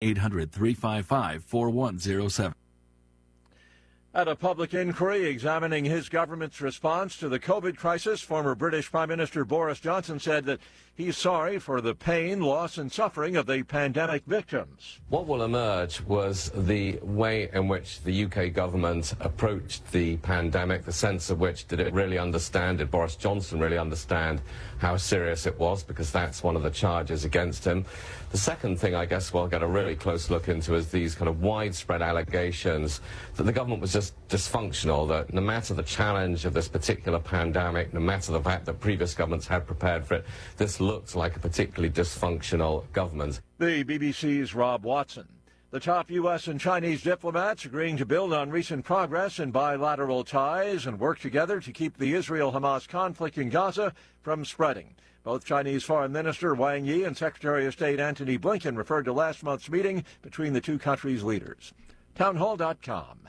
800-355-4107. At a public inquiry examining his government's response to the COVID crisis, former British Prime Minister Boris Johnson said that he's sorry for the pain, loss, and suffering of the pandemic victims. What will emerge was the way in which the UK government approached the pandemic, the sense of which did it really understand, did Boris Johnson really understand how serious it was, because that's one of the charges against him. The second thing I guess we'll get a really close look into is these kind of widespread allegations that the government was just dysfunctional, that no matter the challenge of this particular pandemic, no matter the fact that previous governments had prepared for it, this looks like a particularly dysfunctional government. The BBC's Rob Watson. The top U.S. and Chinese diplomats agreeing to build on recent progress in bilateral ties and work together to keep the Israel-Hamas conflict in Gaza from spreading. Both Chinese Foreign Minister Wang Yi and Secretary of State Antony Blinken referred to last month's meeting between the two countries' leaders. Townhall.com.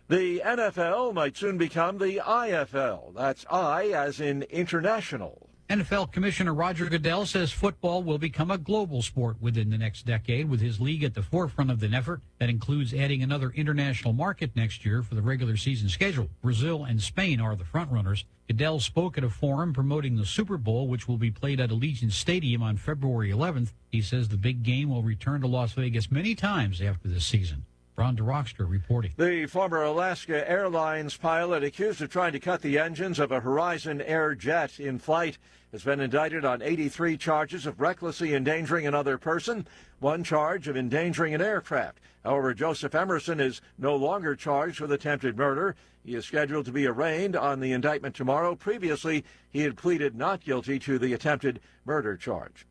The NFL might soon become the IFL. That's I as in international. NFL Commissioner Roger Goodell says football will become a global sport within the next decade, with his league at the forefront of an effort that includes adding another international market next year for the regular season schedule. Brazil and Spain are the frontrunners. Goodell spoke at a forum promoting the Super Bowl, which will be played at Allegiant Stadium on February 11th. He says the big game will return to Las Vegas many times after this season. Ron DeRockstra reporting. The former Alaska Airlines pilot accused of trying to cut the engines of a Horizon Air jet in flight has been indicted on 83 charges of recklessly endangering another person, one charge of endangering an aircraft. However, Joseph Emerson is no longer charged with attempted murder. He is scheduled to be arraigned on the indictment tomorrow. Previously, he had pleaded not guilty to the attempted murder charge.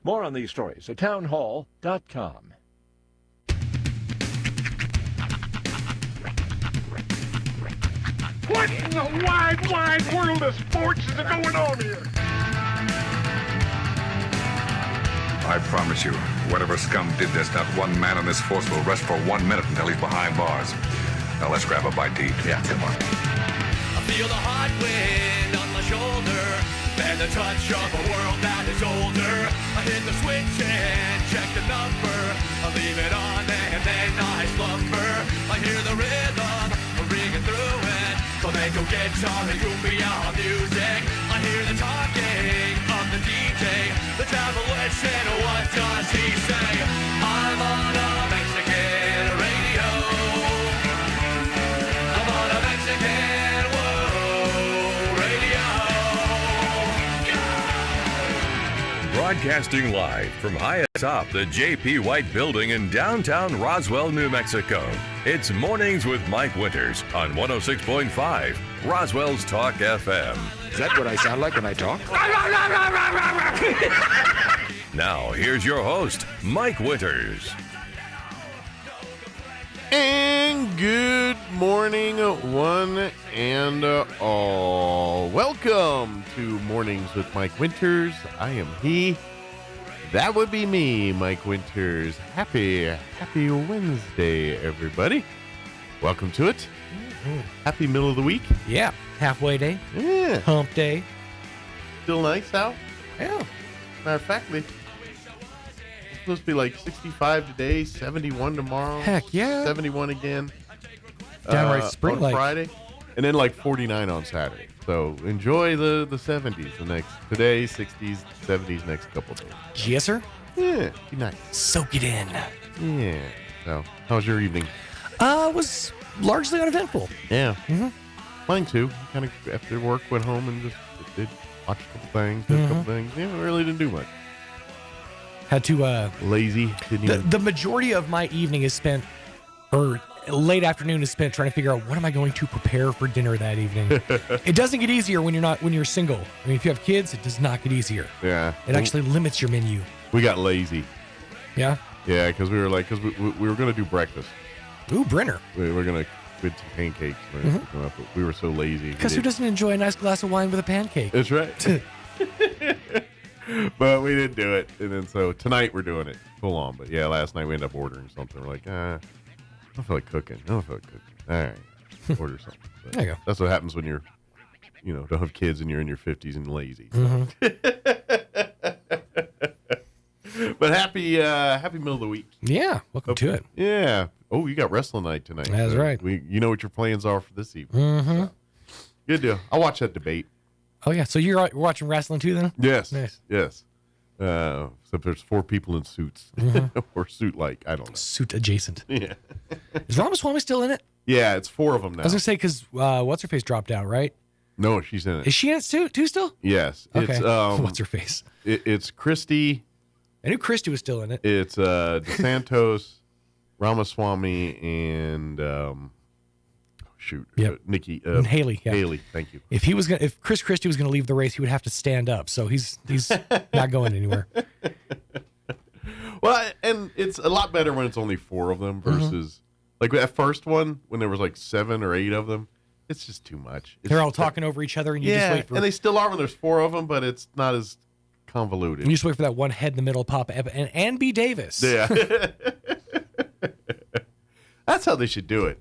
More on these stories at townhall.com. What in the wide, wide world of sports is going on here? I promise you, whatever scum did this, not one man in this force will rest for 1 minute until he's behind bars. Now let's grab a bite to eat. Yeah, come on. I feel the hot wind on my shoulder and the touch of a world that is older. I hit the switch and check the number. I leave it on and then I slumber. I hear the rhythm ringing through it. Flamenco guitar and cumbia music. I hear the talking of the DJ. The travel listen, what does he say? I'm on a Mexican radio. I'm on a Mexican radio. Yeah! Broadcasting live from high atop the J.P. White Building in downtown Roswell, New Mexico. It's Mornings with Mike Winters on 106.5 Roswell's Talk FM. Is that what I sound like when I talk? Now, here's your host, Mike Winters. And good morning, one and all. Welcome to Mornings with Mike Winters. I am he. That would be me, Mike Winters. Happy Wednesday, everybody. Welcome to it. Mm-hmm. Happy middle of the week. Yeah, halfway day. Yeah. Hump day. Still nice out? Yeah. Matter of fact, it's supposed to be like 65 today, 71 tomorrow. Heck yeah. 71 again. Downright spring on like Friday. And then like 49 on Saturday. So enjoy the 70s today, 60s, 70s next couple days. Yes, sir. Yeah, be nice. Soak it in. Yeah. So, how was your evening? Was largely uneventful. Yeah. Mm-hmm. Mine too. Kind of after work, went home and just did watch a couple things, did a couple things. Yeah, really didn't do much. Had to lazy. The majority of my evening is spent, or late afternoon is spent trying to figure out what am I going to prepare for dinner that evening. It doesn't get easier when you're single. I mean, if you have kids, it does not get easier. Yeah. It actually limits your menu. We got lazy. Yeah. Yeah, because we were we were gonna do breakfast. Ooh, Brenner. We were gonna do some pancakes, but we were so lazy. Because who doesn't enjoy a nice glass of wine with a pancake? That's right. But we didn't do it, and then so tonight we're doing it full on. But yeah, last night we ended up ordering something. We're like, I don't feel like cooking. All right, order something. But there you go. That's what happens when you're, don't have kids and you're in your 50s and lazy. So. Mm-hmm. But But happy middle of the week. Yeah, welcome to it. Yeah. Oh, you got wrestling night tonight. That's right. You know what your plans are for this evening. Mm-hmm. So. Good deal. I'll watch that debate. Oh, yeah. So you're watching wrestling too then? Yes. Nice. Yes. Except there's 4 people in suits. Or suit-like. I don't know. Suit adjacent. Yeah. Is Ramaswamy still in it? Yeah, it's 4 of them now. I was going to say, because What's-Her-Face dropped out, right? No, she's in it. Is she in it too still? Yes. Okay. It's, What's-Her-Face? It's Christy. I knew Christy was still in it. It's DeSantos, Ramaswamy, and Nikki. Haley. Yeah. Haley, thank you. If Chris Christie was going to leave the race, he would have to stand up. So he's not going anywhere. Well, and it's a lot better when it's only 4 of them versus like that first one when there was like 7 or 8 of them. It's just too much. They're all talking over each other, and you just wait for. And they still are when there's 4 of them, but it's not as convoluted. And you just wait for that one head in the middle pop and B. Davis. Yeah. That's how they should do it.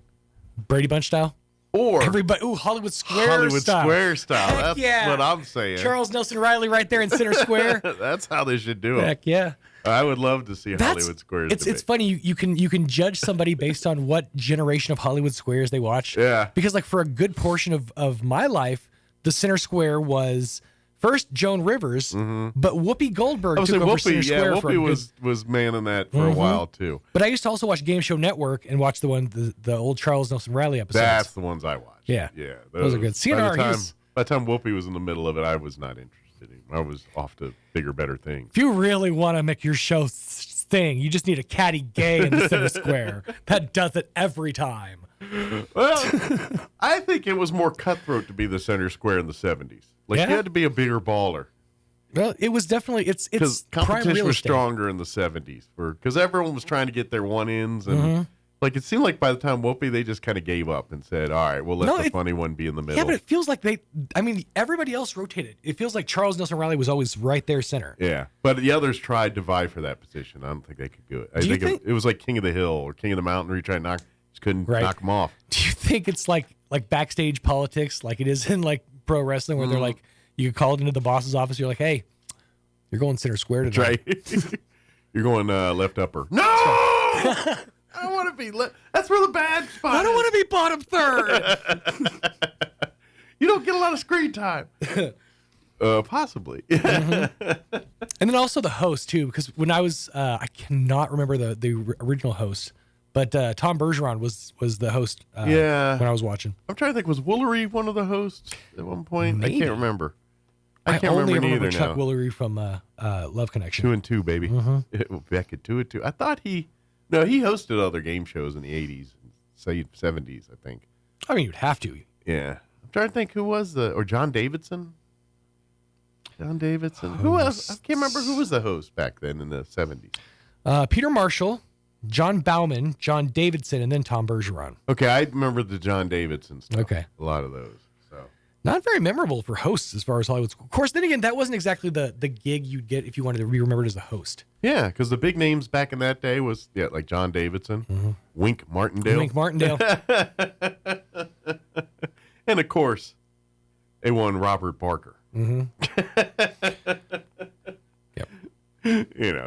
Brady Bunch style? Or everybody, Hollywood Square style. That's what I'm saying. Charles Nelson Riley right there in center square. That's how they should do it. Heck yeah. I would love to see Hollywood Squares. It's funny. You can judge somebody based on what generation of Hollywood Squares they watch. Yeah. Because like for a good portion of my life, the center square was first Joan Rivers, but Whoopi Goldberg took over center square for a Whoopi was manning that for a while too. But I used to also watch Game Show Network and watch the old Charles Nelson Riley episodes. That's the ones I watched. Yeah. Yeah. Those are good. CNR, by the time Whoopi was in the middle of it, I was not interested in. I was off to bigger, better things. If you really want to make your show thing, you just need a catty gay in the center square. That does it every time. Well, I think it was more cutthroat to be the center square in the 70s. Like you had to be a bigger baller. Well, it was definitely it's because competition was stronger in the 70s because everyone was trying to get their one-ins and like it seemed like by the time Whoopi they just kind of gave up and said, all right, we'll let the funny one be in the middle. Yeah, but it feels like everybody else rotated. It feels like Charles Nelson Riley was always right there center. Yeah, but the others tried to vie for that position. I don't think they could do it. I think it was like King of the Hill or King of the Mountain where you try to just couldn't knock them off. Do you think it's like backstage politics like it is in like pro wrestling where they're like you get called into the boss's office, you're like, hey, you're going center square today. That's right. You're going left upper. No! I don't want to be that's where the bad spot I don't want to be bottom third. You don't get a lot of screen time. Possibly. And then also the host, too, because when I was, I cannot remember the original host, but Tom Bergeron was the host when I was watching. I'm trying to think, was Woolery one of the hosts at one point? Maybe. I can't remember. I can't only remember Chuck now. Woolery from Love Connection. 2 and 2, baby. Back at 2 and 2. I thought he hosted other game shows in the 80s, 70s, I think. I mean, you'd have to. Yeah. I'm trying to think who was or John Davidson? John Davidson. Who else? I can't remember who was the host back then in the 70s. Peter Marshall, John Bauman, John Davidson, and then Tom Bergeron. Okay, I remember the John Davidson stuff. Okay. A lot of those. So not very memorable for hosts as far as Hollywood. Of course, then again, that wasn't exactly the gig you'd get if you wanted to be remembered as a host. Yeah, because the big names back in that day was like John Davidson, Wink Martindale. Wink Martindale. And of course, A1 Robert Barker. Yep.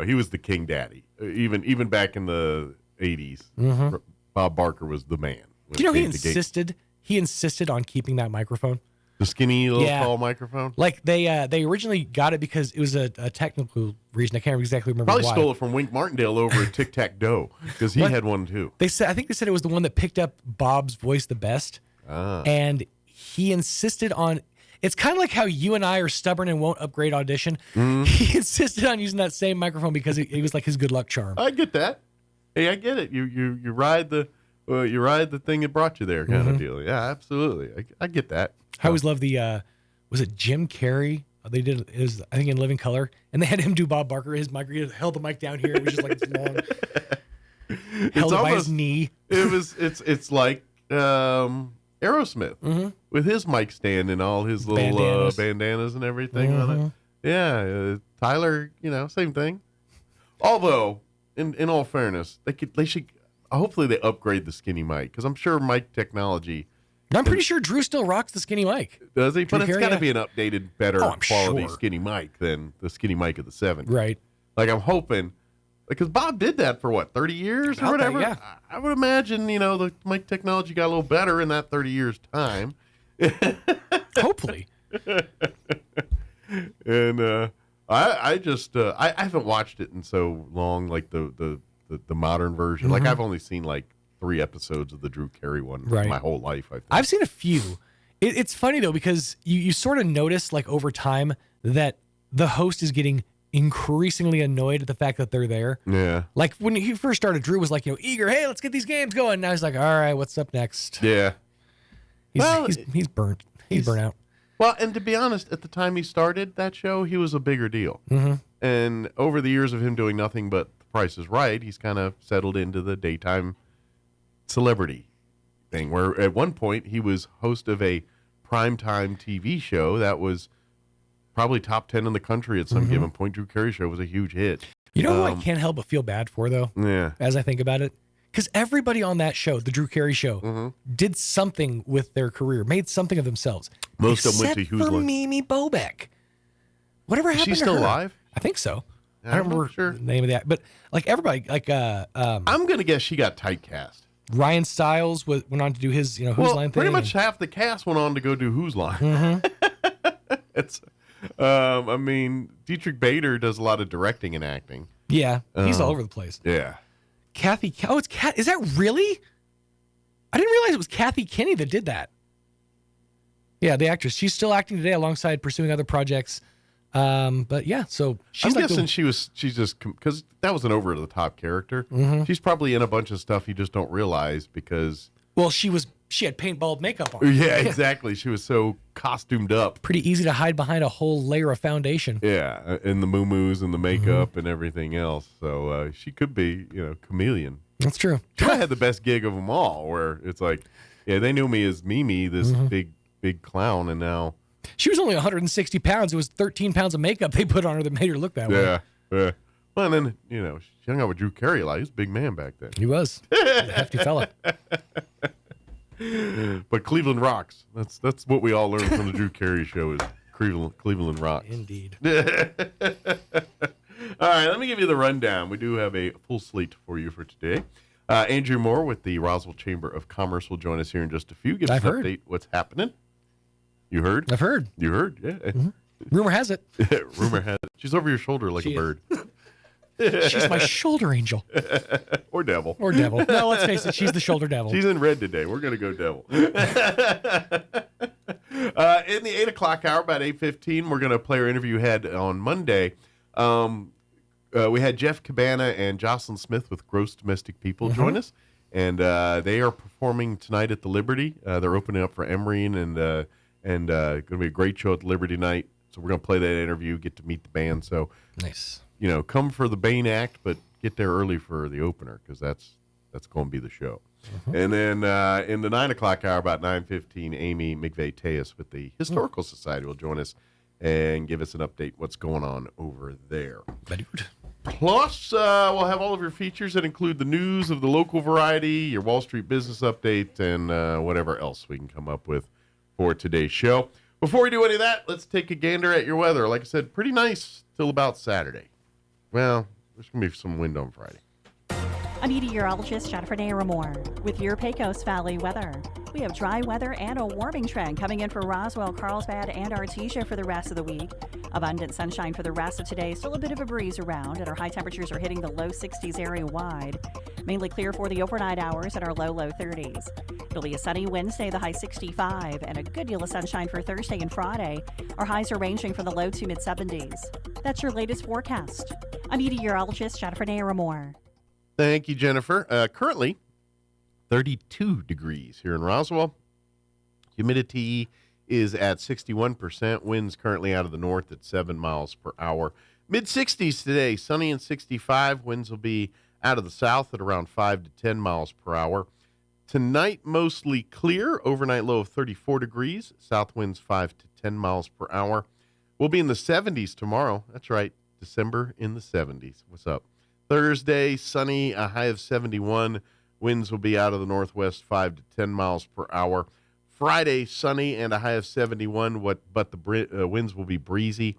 He was the king daddy. Even back in the 80s, Bob Barker was the man. Do you know he insisted on keeping that microphone? The skinny little tall microphone? Like they originally got it because it was a technical reason. I can't exactly remember Probably why. stole it from Wink Martindale over at Tic Tac Doe because he had one too. I think they said it was the one that picked up Bob's voice the best. And he insisted on. It's kind of like how you and I are stubborn and won't upgrade Audition. He insisted on using that same microphone because it was like his good luck charm. I get that. Hey, I get it. You ride the thing that brought you there kind of deal. Yeah, absolutely. I get that. I always love the was it Jim Carrey? They did his, I think, in Living Color, and they had him do Bob Barker. His mic, he held the mic down here. It was just like this long, held it by his knee. It's like Aerosmith with his mic stand and all his little bandanas and everything on it. Yeah, Tyler, same thing. Although, in all fairness, they should hopefully they upgrade the skinny mic because I'm sure mic technology. I'm pretty sure Drew still rocks the skinny mic. Does he? But it's got to be an updated, better quality skinny mic than the skinny mic of the 70s. Right. Like I'm hoping Because Bob did that for, 30 years or whatever? Yeah. I would imagine, the mic technology got a little better in that 30 years' time. Hopefully. And I haven't watched it in so long, like the modern version. Like, I've only seen, 3 episodes of the Drew Carey one my whole life, I think. I've seen a few. It's funny, though, because you sort of notice, over time, that the host is getting increasingly annoyed at the fact that they're there. Yeah. Like, when he first started, Drew was eager, hey, let's get these games going. Now he's like, all right, what's up next? Yeah. He's burnt. He's burnt out. Well, and to be honest, at the time he started that show, he was a bigger deal. Mm-hmm. And over the years of him doing nothing but The Price is Right, he's kind of settled into the daytime celebrity thing, where at one point he was host of a primetime TV show that was probably top 10 in the country at some given point. Drew Carey Show was a huge hit. You know who I can't help but feel bad for, though? Yeah. As I think about it? Because everybody on that show, the Drew Carey Show, did something with their career, made something of themselves. Most of them went to Who's Except for Line. Mimi Bobek. Whatever happened to her? She's still alive? I think so. Yeah, I don't remember the name of that. But, everybody, I'm going to guess she got typecast. Ryan Stiles went on to do his, Who's Line thing. Pretty much half the cast went on to go do Who's Line. It's, Dietrich Bader does a lot of directing and acting. Yeah, he's all over the place. Yeah. Kathy, it's Kat. Is that really? I didn't realize it was Kathy Kinney that did that. Yeah, the actress. She's still acting today alongside pursuing other projects. But yeah, so she's I'm guessing she's just, because that was an over-the-top character. She's probably in a bunch of stuff you just don't realize because... Well, she had paintball makeup on. Yeah, exactly. She was so costumed up. Pretty easy to hide behind a whole layer of foundation. Yeah, and the moo-moos and the makeup and everything else. So she could be, chameleon. That's true. I had the best gig of them all, where it's like, yeah, they knew me as Mimi, this big clown, and now... She was only 160 pounds. It was 13 pounds of makeup they put on her that made her look that way. Yeah. Well, and then, she hung out with Drew Carey a lot. He was a big man back then. He was. A hefty fella. But Cleveland rocks. That's what we all learned from the Drew Carey Show is Cleveland rocks. Indeed. All right, let me give you the rundown. We do have a full slate for you for today. Andrew Moore with the Roswell Chamber of Commerce will join us here in just a few. Give us an update what's happening. You heard? I've heard. You heard? Yeah. Rumor has it. Rumor has it. She's over your shoulder like a bird. She's my shoulder angel. Or devil. No, let's face it. She's the shoulder devil. She's in red today. We're going to go devil. In the 8 o'clock hour, about 8:15, we're going to play our interview we had on Monday. We had Jeff Cabana and Jocelyn Smith with Gross Domestic People join us. And they are performing tonight at the Liberty. They're opening up for Emory and going to be a great show at the Liberty night. So we're going to play that interview, get to meet the band. So nice. Come for the Bane act, but get there early for the opener because that's going to be the show. And then in the 9 o'clock hour, about 9:15, Amy McVeigh-Tejas with the Historical Society will join us and give us an update what's going on over there. Very good. Plus, we'll have all of your features that include the news of the local variety, your Wall Street business update, and whatever else we can come up with for today's show. Before we do any of that, let's take a gander at your weather. Like I said, pretty nice till about Saturday. Well, there's going to be some wind on Friday. I'm meteorologist Jennifer Naramore with your Pecos Valley weather. We have dry weather and a warming trend coming in for Roswell, Carlsbad, and Artesia for the rest of the week. Abundant sunshine for the rest of today. Still a bit of a breeze around, and our high temperatures are hitting the low 60s area-wide. Mainly clear for the overnight hours at our low 30s. It'll be a sunny Wednesday, the high 65, and a good deal of sunshine for Thursday and Friday. Our highs are ranging from the low to mid-70s. That's your latest forecast. I'm meteorologist Jennifer Naramore. Thank you, Jennifer. Currently, 32 degrees here in Roswell. Humidity is at 61%. Winds currently out of the north at 7 miles per hour. Mid-60s today, sunny and 65. Winds will be out of the south at around 5 to 10 miles per hour. Tonight, mostly clear. Overnight low of 34 degrees. South winds 5 to 10 miles per hour. We'll be in the 70s tomorrow. That's right, December in the 70s. What's up? Thursday, sunny, a high of 71. Winds will be out of the northwest 5 to 10 miles per hour. Friday, sunny and a high of 71, but the winds will be breezy.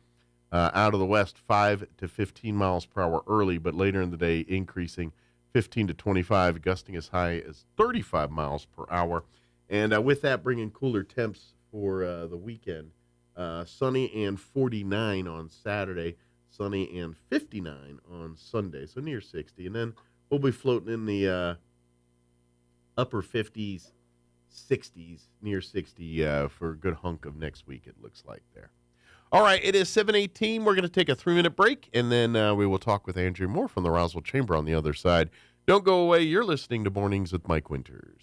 Out of the west, 5 to 15 miles per hour early, but later in the day, increasing 15 to 25, gusting as high as 35 miles per hour. And with that, bringing cooler temps for the weekend. Sunny and 49 on Saturday, sunny and 59 on Sunday, so near 60. And then we'll be floating in the upper 50s, 60s, near 60 for a good hunk of next week, it looks like there. All right, it is 7:18. We're going to take a 3-minute break, and then we will talk with Andrew Moore from the Roswell Chamber on the other side. Don't go away. You're listening to Mornings with Mike Winters.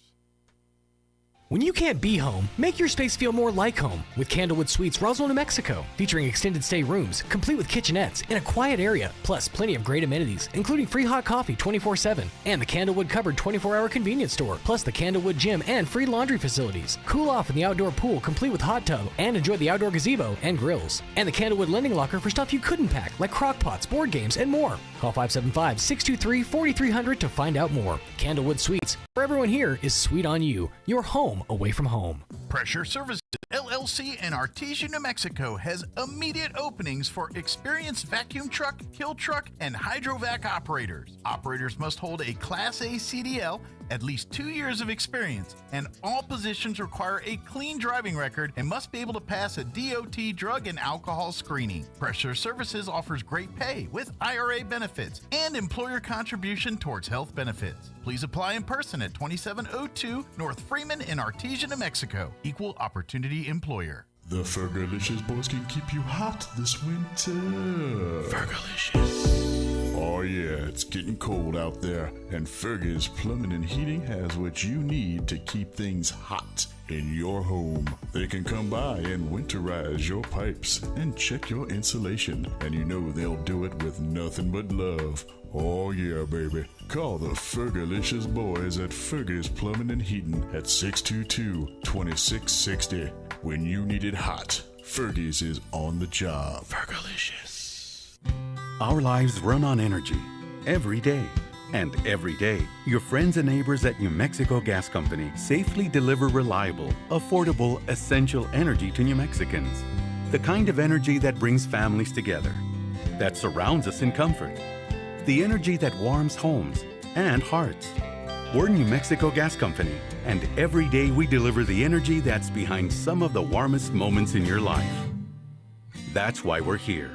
When you can't be home, make your space feel more like home with Candlewood Suites Roswell, New Mexico, featuring extended stay rooms, complete with kitchenettes in a quiet area, plus plenty of great amenities, including free hot coffee 24/7, and the Candlewood Cupboard 24-hour convenience store, plus the Candlewood Gym and free laundry facilities. Cool off in the outdoor pool, complete with hot tub, and enjoy the outdoor gazebo and grills. And the Candlewood Lending Locker for stuff you couldn't pack, like crock pots, board games, and more. Call 575-623-4300 to find out more. Candlewood Suites, where everyone here is sweet on you. Your home away from home. Pressure Services LLC in Artesia, New Mexico has immediate openings for experienced vacuum truck, kill truck, and hydrovac operators. Operators must hold a Class A CDL, at least 2 years of experience, and all positions require a clean driving record and must be able to pass a DOT drug and alcohol screening. Pressure Services offers great pay with IRA benefits and employer contribution towards health benefits. Please apply in person at 2702 North Freeman in Artesia, New Mexico. Equal opportunity employer. The Fergalicious boys can keep you hot this winter. Fergalicious. Oh yeah, it's getting cold out there, and Fergus Plumbing and Heating has what you need to keep things hot in your home. They can come by and winterize your pipes and check your insulation, and you know they'll do it with nothing but love. Oh yeah, baby. Call the Fergalicious boys at Fergus Plumbing and Heating at 622-2660. When you need it hot, Fergus is on the job. Fergalicious. Our lives run on energy every day. And every day, your friends and neighbors at New Mexico Gas Company safely deliver reliable, affordable, essential energy to New Mexicans. The kind of energy that brings families together, that surrounds us in comfort. The energy that warms homes and hearts. We're New Mexico Gas Company, and every day we deliver the energy that's behind some of the warmest moments in your life. That's why we're here.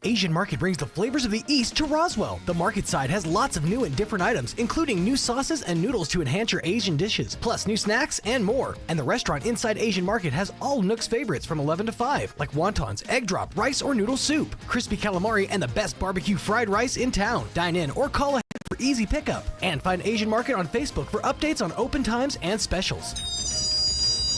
Asian Market brings the flavors of the East to Roswell. The market side has lots of new and different items, including new sauces and noodles to enhance your Asian dishes, plus new snacks and more. And the restaurant inside Asian Market has all Nook's favorites from 11 to 5, like wontons, egg drop, rice or noodle soup, crispy calamari, and the best barbecue fried rice in town. Dine in or call ahead for easy pickup. And find Asian Market on Facebook for updates on open times and specials.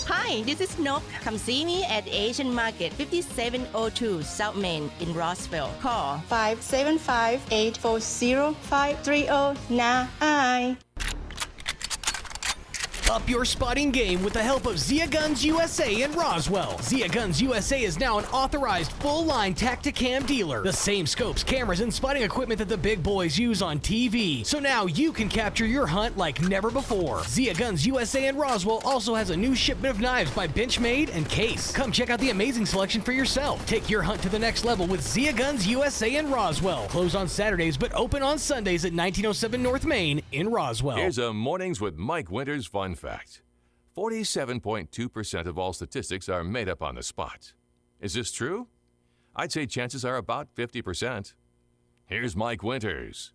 Hi, this is Nook. Come see me at Asian Market, 5702 South Main in Roswell. Call 575-840-5309. Up your spotting game with the help of Zia Guns USA in Roswell. Zia Guns USA is now an authorized full-line Tacticam dealer. The same scopes, cameras, and spotting equipment that the big boys use on TV. So now you can capture your hunt like never before. Zia Guns USA in Roswell also has a new shipment of knives by Benchmade and Case. Come check out the amazing selection for yourself. Take your hunt to the next level with Zia Guns USA in Roswell. Closed on Saturdays but open on Sundays at 1907 North Main in Roswell. Here's a Mornings with Mike Winters fun fact. 47.2% of all statistics are made up on the spot. Is this true? I'd say chances are about 50%. Here's Mike Winters.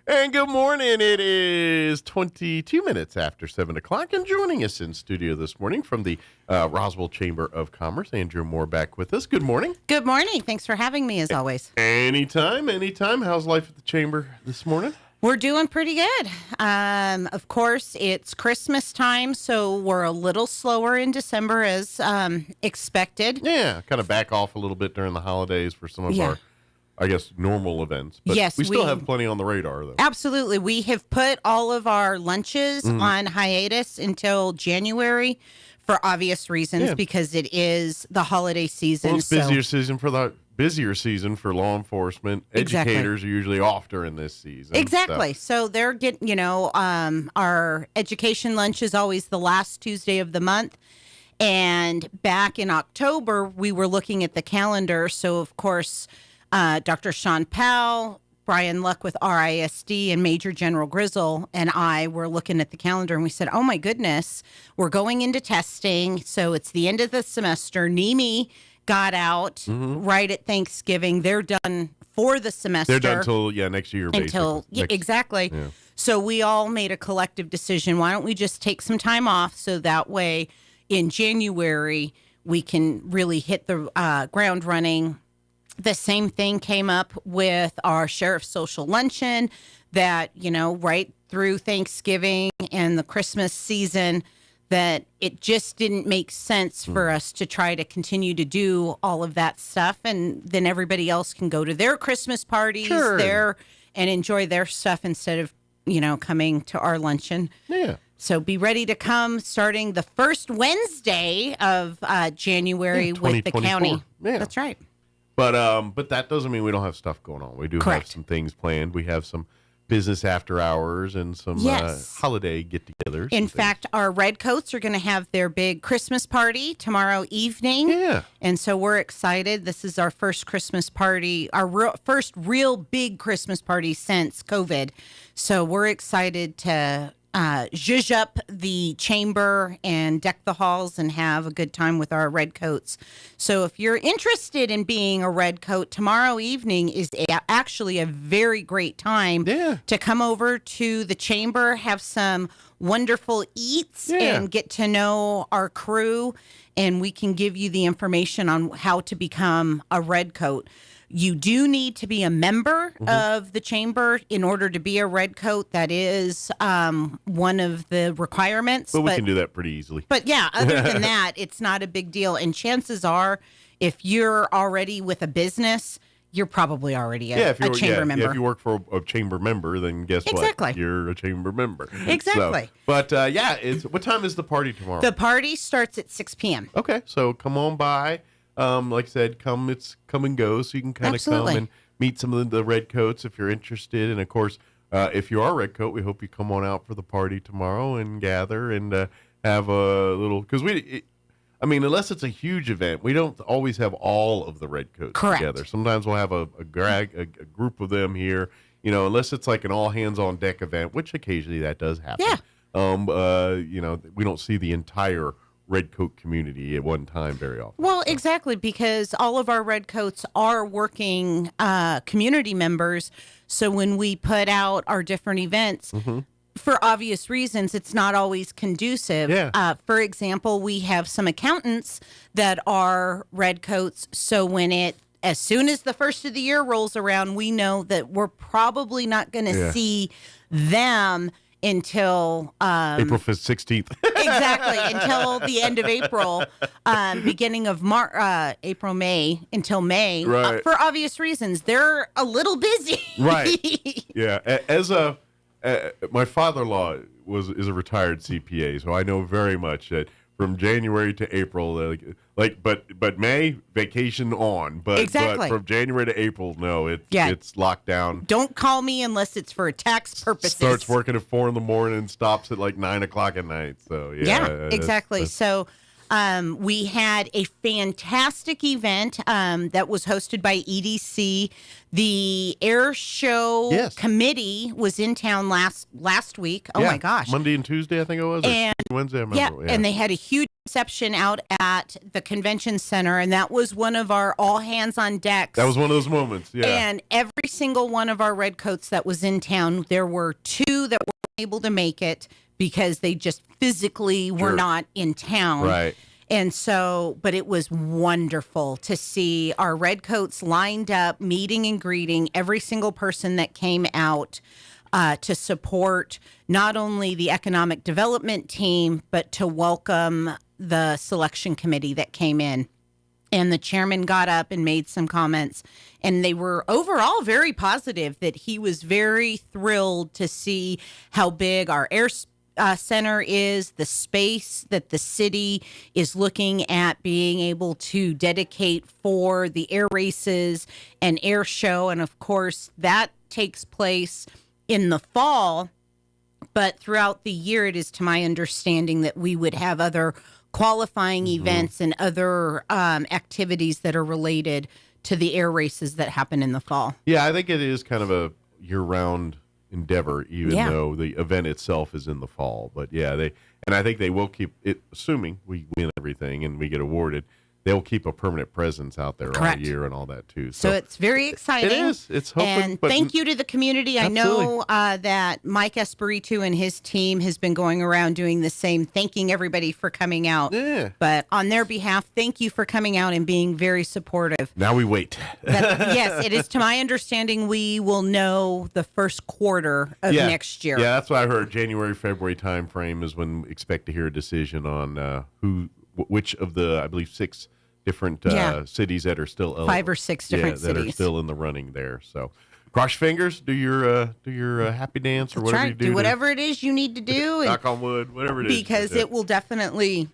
And good morning. It is 22 minutes after 7 o'clock. And joining us in studio this morning from the Roswell Chamber of Commerce, Andrew Moore back with us. Good morning. Good morning. Thanks for having me, as always. Anytime. How's life at the Chamber this morning? We're doing pretty good. Of course, it's Christmas time, so we're a little slower in December as expected. Yeah, kind of back off a little bit during the holidays for some of our, I guess, normal events. But yes, we still have plenty on the radar, though. Absolutely. We have put all of our lunches on hiatus until January for obvious reasons, because it is the holiday season. Well, it's busier season for law enforcement. Exactly. Educators are usually off during this season. Exactly. So they're getting, our education lunch is always the last Tuesday of the month. And back in October, we were looking at the calendar. So, of course, Dr. Sean Powell, Brian Luck with RISD, and Major General Grizzle and I were looking at the calendar, and we said, oh, my goodness, we're going into testing. So it's the end of the semester. NEMI got out right at Thanksgiving. They're done for the semester. They're done until next year. Exactly. Yeah. So we all made a collective decision. Why don't we just take some time off so that way in January we can really hit the ground running. The same thing came up with our Sheriff's Social Luncheon that, right through Thanksgiving and the Christmas season, that it just didn't make sense for us to try to continue to do all of that stuff. And then everybody else can go to their Christmas parties there and enjoy their stuff instead of, coming to our luncheon. Yeah. So be ready to come starting the first Wednesday of January with the county. Yeah. That's right. But that doesn't mean we don't have stuff going on. We do have some things planned. We have some business after hours and some holiday get-togethers. In fact, our Redcoats are going to have their big Christmas party tomorrow evening. Yeah. And so we're excited. This is our first Christmas party, our first real big Christmas party since COVID. So we're excited to zhuzh up the chamber and deck the halls and have a good time with our Redcoats. So if you're interested in being a Redcoat, tomorrow evening is actually a very great time to come over to the chamber, have some wonderful eats and get to know our crew, and we can give you the information on how to become a Redcoat. You do need to be a member of the chamber in order to be a Redcoat. That is one of the requirements. But we can do that pretty easily. But yeah, other than that, it's not a big deal. And chances are, if you're already with a business, you're probably already a chamber member. Yeah, if you work for a chamber member, then guess what? You're a chamber member. Exactly. So, what time is the party tomorrow? The party starts at 6 p.m. Okay, so come on by. Like I said, it's come and go, so you can kind of come and meet some of the Redcoats if you're interested. And of course, if you are a Redcoat, we hope you come on out for the party tomorrow and gather and have a little, because unless it's a huge event, we don't always have all of the Redcoats together. Sometimes we'll have a group of them here, unless it's like an all hands on deck event, which occasionally that does happen. Yeah. We don't see the entire Redcoat community at one time very often. Well, exactly, because all of our Redcoats are working community members. So when we put out our different events, for obvious reasons, it's not always conducive. Yeah. For example, we have some accountants that are Redcoats. So as soon as the first of the year rolls around, we know that we're probably not going to see them until April 16th. Exactly, until the end of April, beginning of April, May, until May. Right. For obvious reasons, they're a little busy. Right. Yeah. My father-in-law is a retired CPA, so I know very much that from January to April, but May vacation on, but from January to April, no, it's locked down. Don't call me unless it's for tax purposes. Starts working at 4 a.m, stops at like 9 o'clock at night. So exactly. So we had a fantastic event that was hosted by EDC. The air show committee was in town last week. Oh my gosh, Monday and Tuesday, I think it was. And Wednesday, I remember. And they had a huge reception out at the convention center, and that was one of our all hands on decks. That was one of those moments. Yeah. And every single one of our Redcoats that was in town, there were 2 that were able to make it because they just physically were not in town. Right. And so, but it was wonderful to see our Redcoats lined up, meeting and greeting every single person that came out to support not only the economic development team, but to welcome the selection committee that came in. And the chairman got up and made some comments, and they were overall very positive, that he was very thrilled to see how big our air center is, the space that the city is looking at being able to dedicate for the air races and air show. And of course, that takes place in the fall, but throughout the year, it is to my understanding that we would have other qualifying events and other activities that are related to the air races that happen in the fall. Yeah, I think it is kind of a year-round endeavor, even though the event itself is in the fall. But yeah, I think they will keep it, assuming we win everything and we get awarded. They'll keep a permanent presence out there all year and all that too. So it's very exciting. It is. It's hoping. And thank you to the community. Absolutely. I know that Mike Espiritu and his team has been going around doing the same, thanking everybody for coming out. Yeah. But on their behalf, thank you for coming out and being very supportive. Now we wait. Yes, it is to my understanding we will know the first quarter of next year. Yeah, that's what I heard. January, February time frame is when we expect to hear a decision on which of the, I believe, 6 different cities that are still 5 or 6 different that cities are still in the running there. So cross your fingers, do your happy dance or That's whatever right. you do. Do whatever it is you need to do. Knock on wood, whatever it is. Because it will definitely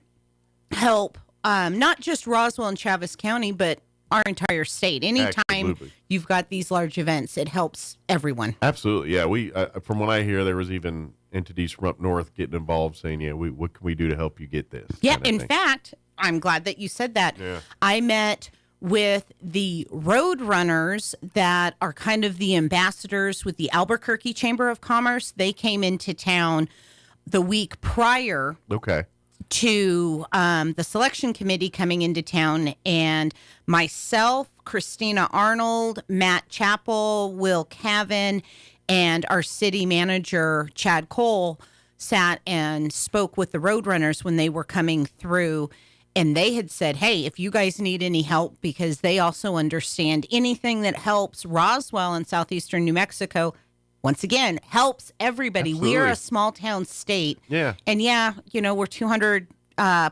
help not just Roswell and Travis County, but our entire state. Anytime you've got these large events, it helps everyone. Absolutely. Yeah. We, from what I hear, there was even entities from up north getting involved saying, what can we do to help you get this? Yeah. In fact, I'm glad that you said that. Yeah. I met with the road runners that are kind of the ambassadors with the Albuquerque Chamber of Commerce. They came into town the week prior to the selection committee coming into town, and myself, Christina Arnold, Matt Chappell, Will Cavan, and our city manager, Chad Cole, sat and spoke with the Roadrunners when they were coming through. And they had said, hey, if you guys need any help, because they also understand anything that helps Roswell and southeastern New Mexico, once again, helps everybody. Absolutely. We are a small town state. Yeah. And we're 200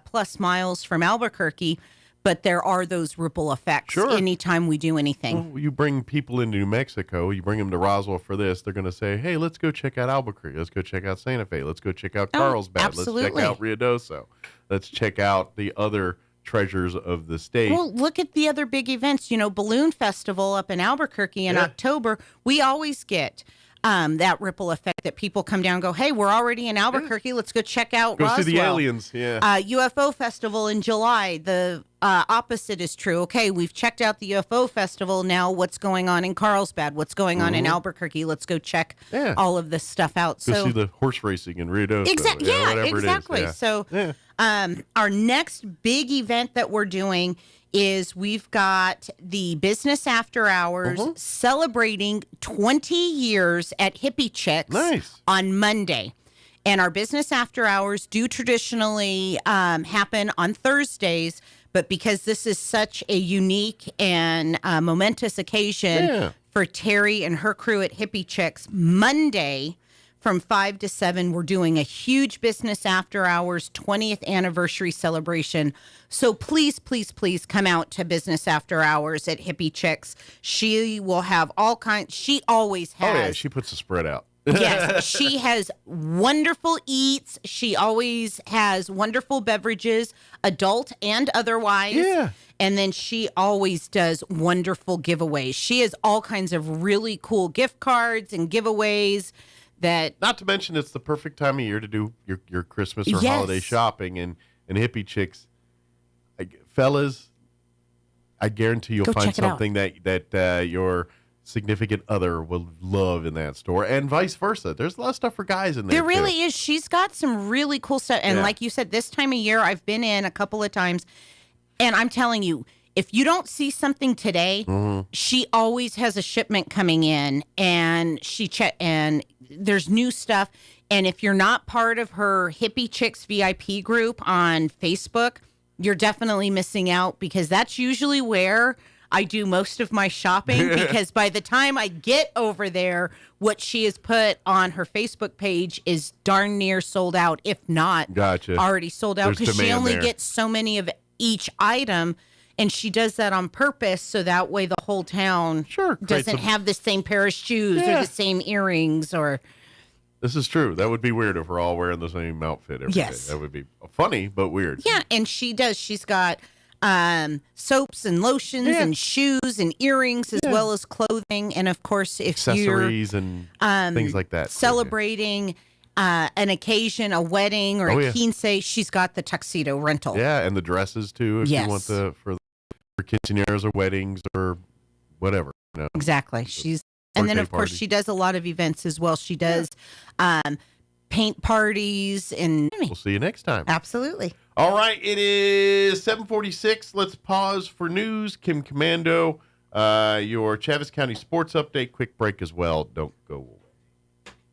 plus miles from Albuquerque, but there are those ripple effects anytime we do anything. Well, you bring people into New Mexico, you bring them to Roswell for this, they're going to say, hey, let's go check out Albuquerque. Let's go check out Santa Fe. Let's go check out Carlsbad. Absolutely. Let's check out Ruidoso. Let's check out the other treasures of the state. Well, look at the other big events. Balloon Festival up in Albuquerque in October. We always get that ripple effect that people come down and go, hey, we're already in Albuquerque. Let's go check out Roswell. Go see the aliens. Yeah. UFO Festival in July. The opposite is true. Okay, we've checked out the UFO Festival. Now what's going on in Carlsbad? What's going on in Albuquerque? Let's go check all of this stuff out. Go see the horse racing in Ruidoso. Exactly. Exactly. It is. So our next big event that we're doing is we've got the Business After Hours celebrating 20 years at Hippie Chicks on Monday. And our Business After Hours do traditionally happen on Thursdays, but because this is such a unique and momentous occasion for Terry and her crew at Hippie Chicks, Monday from 5 to 7, we're doing a huge Business After Hours 20th anniversary celebration. So please, please, please come out to Business After Hours at Hippie Chicks. She will have all kinds. She always has. Oh, yeah. She puts the spread out. Yes, she has wonderful eats. She always has wonderful beverages, adult and otherwise. Yeah. And then she always does wonderful giveaways. She has all kinds of really cool gift cards and giveaways. Not to mention, it's the perfect time of year to do your Christmas or holiday shopping, and Hippie Chicks, fellas, I guarantee you'll find something that your significant other will love in that store, and vice versa. There's a lot of stuff for guys in there. There really is. She's got some really cool stuff, and like you said, this time of year, I've been in a couple of times, and I'm telling you, if you don't see something today, she always has a shipment coming in, and and there's new stuff. And if you're not part of her Hippie Chicks VIP group on Facebook, you're definitely missing out, because that's usually where I do most of my shopping, because by the time I get over there, what she has put on her Facebook page is darn near sold out, if not already sold out, because she only gets so many of each item. And she does that on purpose, so that way the whole town doesn't have the same pair of shoes or the same earrings. Or this is true. That would be weird if we're all wearing the same outfit every day. That would be funny, but weird. Yeah, and she does. She's got soaps and lotions and shoes and earrings, as well as clothing. And, of course, if accessories and things like that. Celebrating an occasion, a wedding or yeah. quince, she's got the tuxedo rental. Yeah, and the dresses too, if you want for quinceañeras or weddings or whatever. You know. Exactly. And then of course she does a lot of events as well. She does paint parties and we'll see you next time. Absolutely. All right, it is 7:46. Let's pause for news. Kim Commando, your Chaves County sports update. Quick break as well. Don't go away.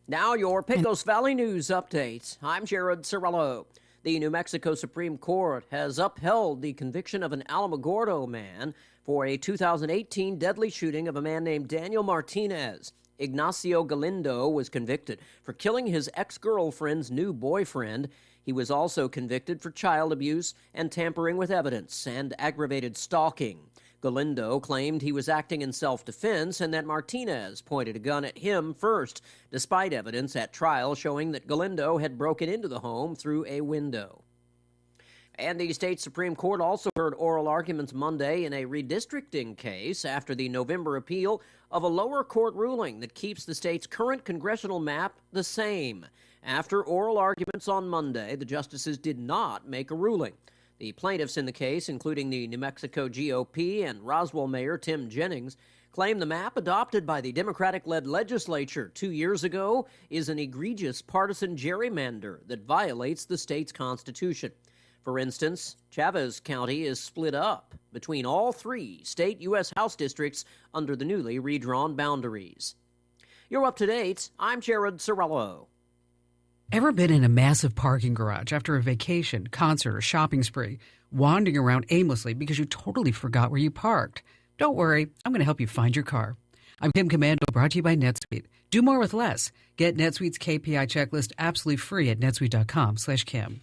Now your Pecos Valley News updates. I'm Jared Cirillo. The New Mexico Supreme Court has upheld the conviction of an Alamogordo man for a 2018 deadly shooting of a man named Daniel Martinez. Ignacio Galindo was convicted for killing his ex-girlfriend's new boyfriend. He was also convicted for child abuse and tampering with evidence and aggravated stalking. Galindo claimed he was acting in self-defense and that Martinez pointed a gun at him first, despite evidence at trial showing that Galindo had broken into the home through a window. And the state Supreme Court also heard oral arguments Monday in a redistricting case after the November appeal of a lower court ruling that keeps the state's current congressional map the same. After oral arguments on Monday, the justices did not make a ruling. The plaintiffs in the case, including the New Mexico GOP and Roswell Mayor Tim Jennings, claim the map adopted by the Democratic-led legislature 2 years ago is an egregious partisan gerrymander that violates the state's constitution. For instance, Chaves County is split up between all 3 state U.S. House districts under the newly redrawn boundaries. You're up to date. I'm Jared Cirillo. Ever been in a massive parking garage after a vacation, concert, or shopping spree, wandering around aimlessly because you totally forgot where you parked? Don't worry, I'm going to help you find your car. I'm Kim Commando, brought to you by NetSuite. Do more with less. Get NetSuite's KPI checklist absolutely free at netsuite.com/Kim.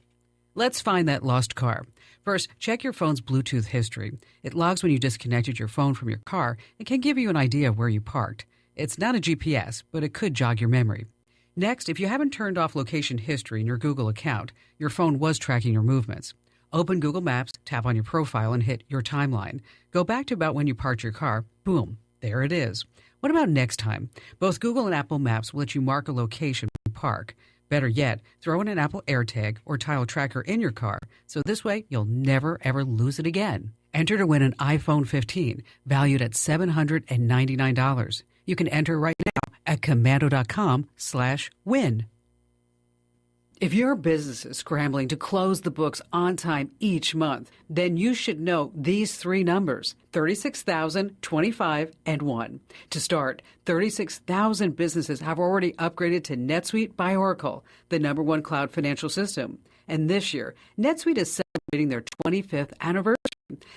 Let's find that lost car. First, check your phone's Bluetooth history. It logs when you disconnected your phone from your car and can give you an idea of where you parked. It's not a GPS, but it could jog your memory. Next, if you haven't turned off location history in your Google account, your phone was tracking your movements. Open Google Maps, tap on your profile, and hit your timeline. Go back to about when you parked your car. Boom, there it is. What about next time? Both Google and Apple Maps will let you mark a location when you park. Better yet, throw in an Apple AirTag or tile tracker in your car, so this way you'll never, ever lose it again. Enter to win an iPhone 15, valued at $799. You can enter right now at commando.com/win. If your business is scrambling to close the books on time each month, then you should know these 3 numbers, 36,000, 25, and 1. To start, 36,000 businesses have already upgraded to NetSuite by Oracle, the #1 cloud financial system. And this year, NetSuite is celebrating their 25th anniversary.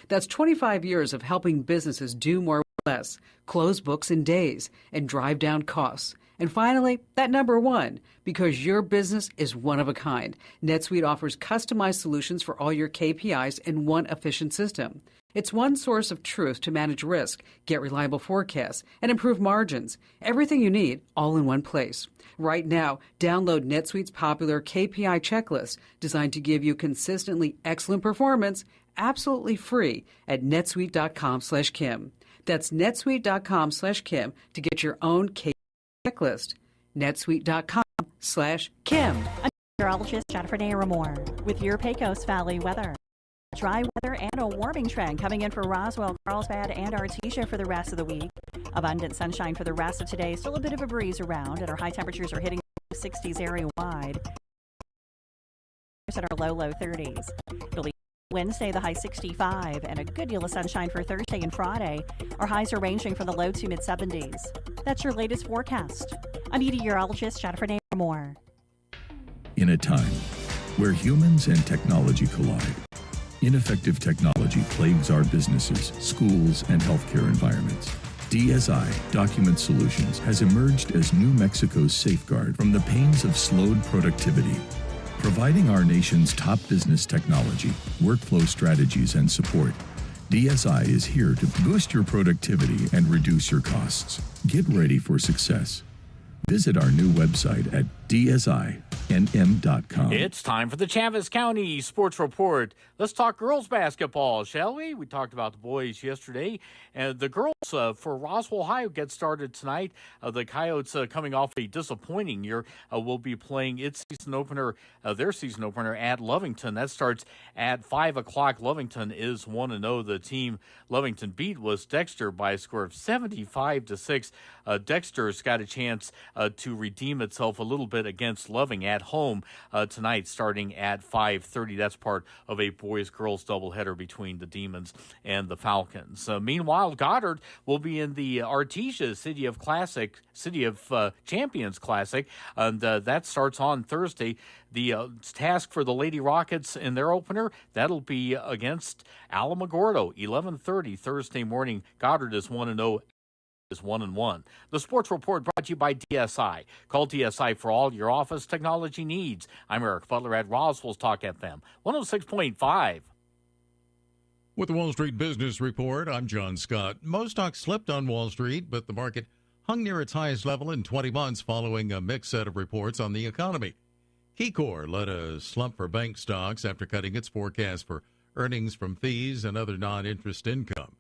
That's 25 years of helping businesses do more with less, close books in days, and drive down costs. And finally, that #1, because your business is one of a kind. NetSuite offers customized solutions for all your KPIs in one efficient system. It's one source of truth to manage risk, get reliable forecasts, and improve margins. Everything you need, all in one place. Right now, download NetSuite's popular KPI checklist, designed to give you consistently excellent performance, absolutely free at netsuite.com/Kim. That's netsuite.com/Kim to get your own KPI checklist. netsuite.com/Kim. I'm meteorologist Jennifer Naramore with your Pecos Valley weather. Dry weather and a warming trend coming in for Roswell, Carlsbad, and Artesia for the rest of the week. Abundant sunshine for the rest of today. Still a bit of a breeze around, and our high temperatures are hitting the 60s area-wide. At our low 30s. It'll be Wednesday, the high 65, and a good deal of sunshine for Thursday and Friday. Our highs are ranging from the low to mid-70s. That's your latest forecast. I'm meteorologist Jennifer Naramore. In a time where humans and technology collide, ineffective technology plagues our businesses, schools, and healthcare environments. DSI Document Solutions has emerged as New Mexico's safeguard from the pains of slowed productivity. Providing our nation's top business technology, workflow strategies, and support, DSI is here to boost your productivity and reduce your costs. Get ready for success. Visit our new website at dsinc.com. WNM.com. It's time for the Chaves County Sports Report. Let's talk girls basketball, shall we? We talked about the boys yesterday. And the girls for Roswell High get started tonight. The Coyotes, coming off a disappointing year, will be playing its season opener, their season opener at Lovington. That starts at 5 o'clock. Lovington is 1-0. The team Lovington beat was Dexter by a score of 75-6. Dexter's got a chance to redeem itself a little bit against Loving at home tonight, starting at 5:30. That's part of a boys-girls doubleheader between the Demons and the Falcons. Meanwhile, Goddard will be in the Artesia City of Champions Classic, and that starts on Thursday. The task for the Lady Rockets in their opener, that'll be against Alamogordo, 11:30 Thursday morning. Goddard is 1-0. Is 1-1. The Sports Report brought to you by DSI. Call DSI for all your office technology needs. I'm Eric Butler at Roswell's Talk FM 106.5. With the Wall Street Business Report, I'm John Scott. Most stocks slipped on Wall Street, but the market hung near its highest level in 20 months following a mixed set of reports on the economy. KeyCorp led a slump for bank stocks after cutting its forecast for earnings from fees and other non-interest income.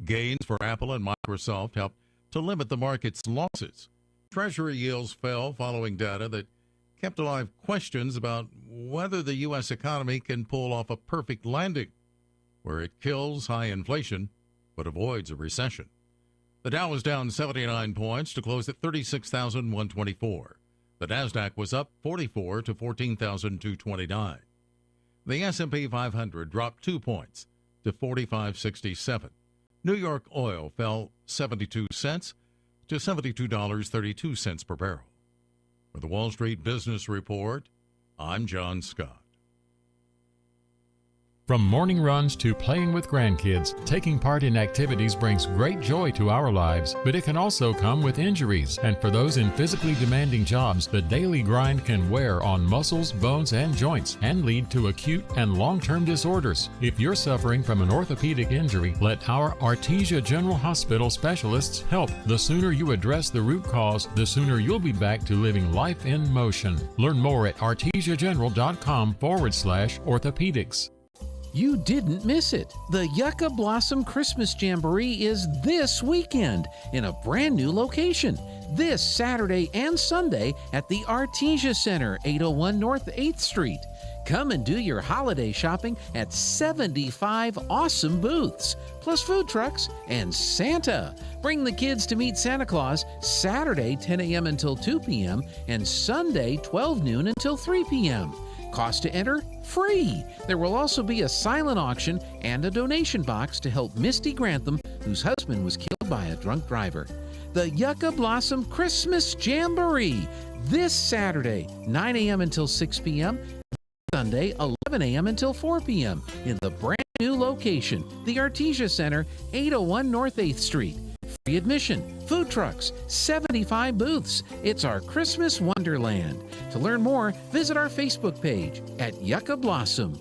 Gains for Apple and Microsoft helped to limit the market's losses. Treasury yields fell following data that kept alive questions about whether the U.S. economy can pull off a perfect landing, where it kills high inflation but avoids a recession. The Dow was down 79 points to close at 36,124. The Nasdaq was up 44 to 14,229. The S&P 500 dropped 2 points to 45.67. New York oil fell 72 cents to $72.32 per barrel. For the Wall Street Business Report, I'm John Scott. From morning runs to playing with grandkids, taking part in activities brings great joy to our lives, but it can also come with injuries. And for those in physically demanding jobs, the daily grind can wear on muscles, bones, and joints and lead to acute and long-term disorders. If you're suffering from an orthopedic injury, let our Artesia General Hospital specialists help. The sooner you address the root cause, the sooner you'll be back to living life in motion. Learn more at artesiageneral.com/orthopedics. You didn't miss it. The Yucca Blossom Christmas Jamboree is this weekend in a brand new location. This Saturday and Sunday at the Artesia Center, 801 North 8th Street. Come and do your holiday shopping at 75 awesome booths, plus food trucks and Santa. Bring the kids to meet Santa Claus Saturday 10 a.m. until 2 p.m. and Sunday 12 noon until 3 p.m. Cost to enter? Free. There will also be a silent auction and a donation box to help Misty Grantham, whose husband was killed by a drunk driver. The Yucca Blossom Christmas Jamboree, this Saturday, 9 a.m. until 6 p.m., Sunday, 11 a.m. until 4 p.m. in the brand new location, the Artesia Center, 801 North 8th Street. Free admission, food trucks, 75 booths. It's our Christmas wonderland. To learn more, visit our Facebook page at Yucca Blossom.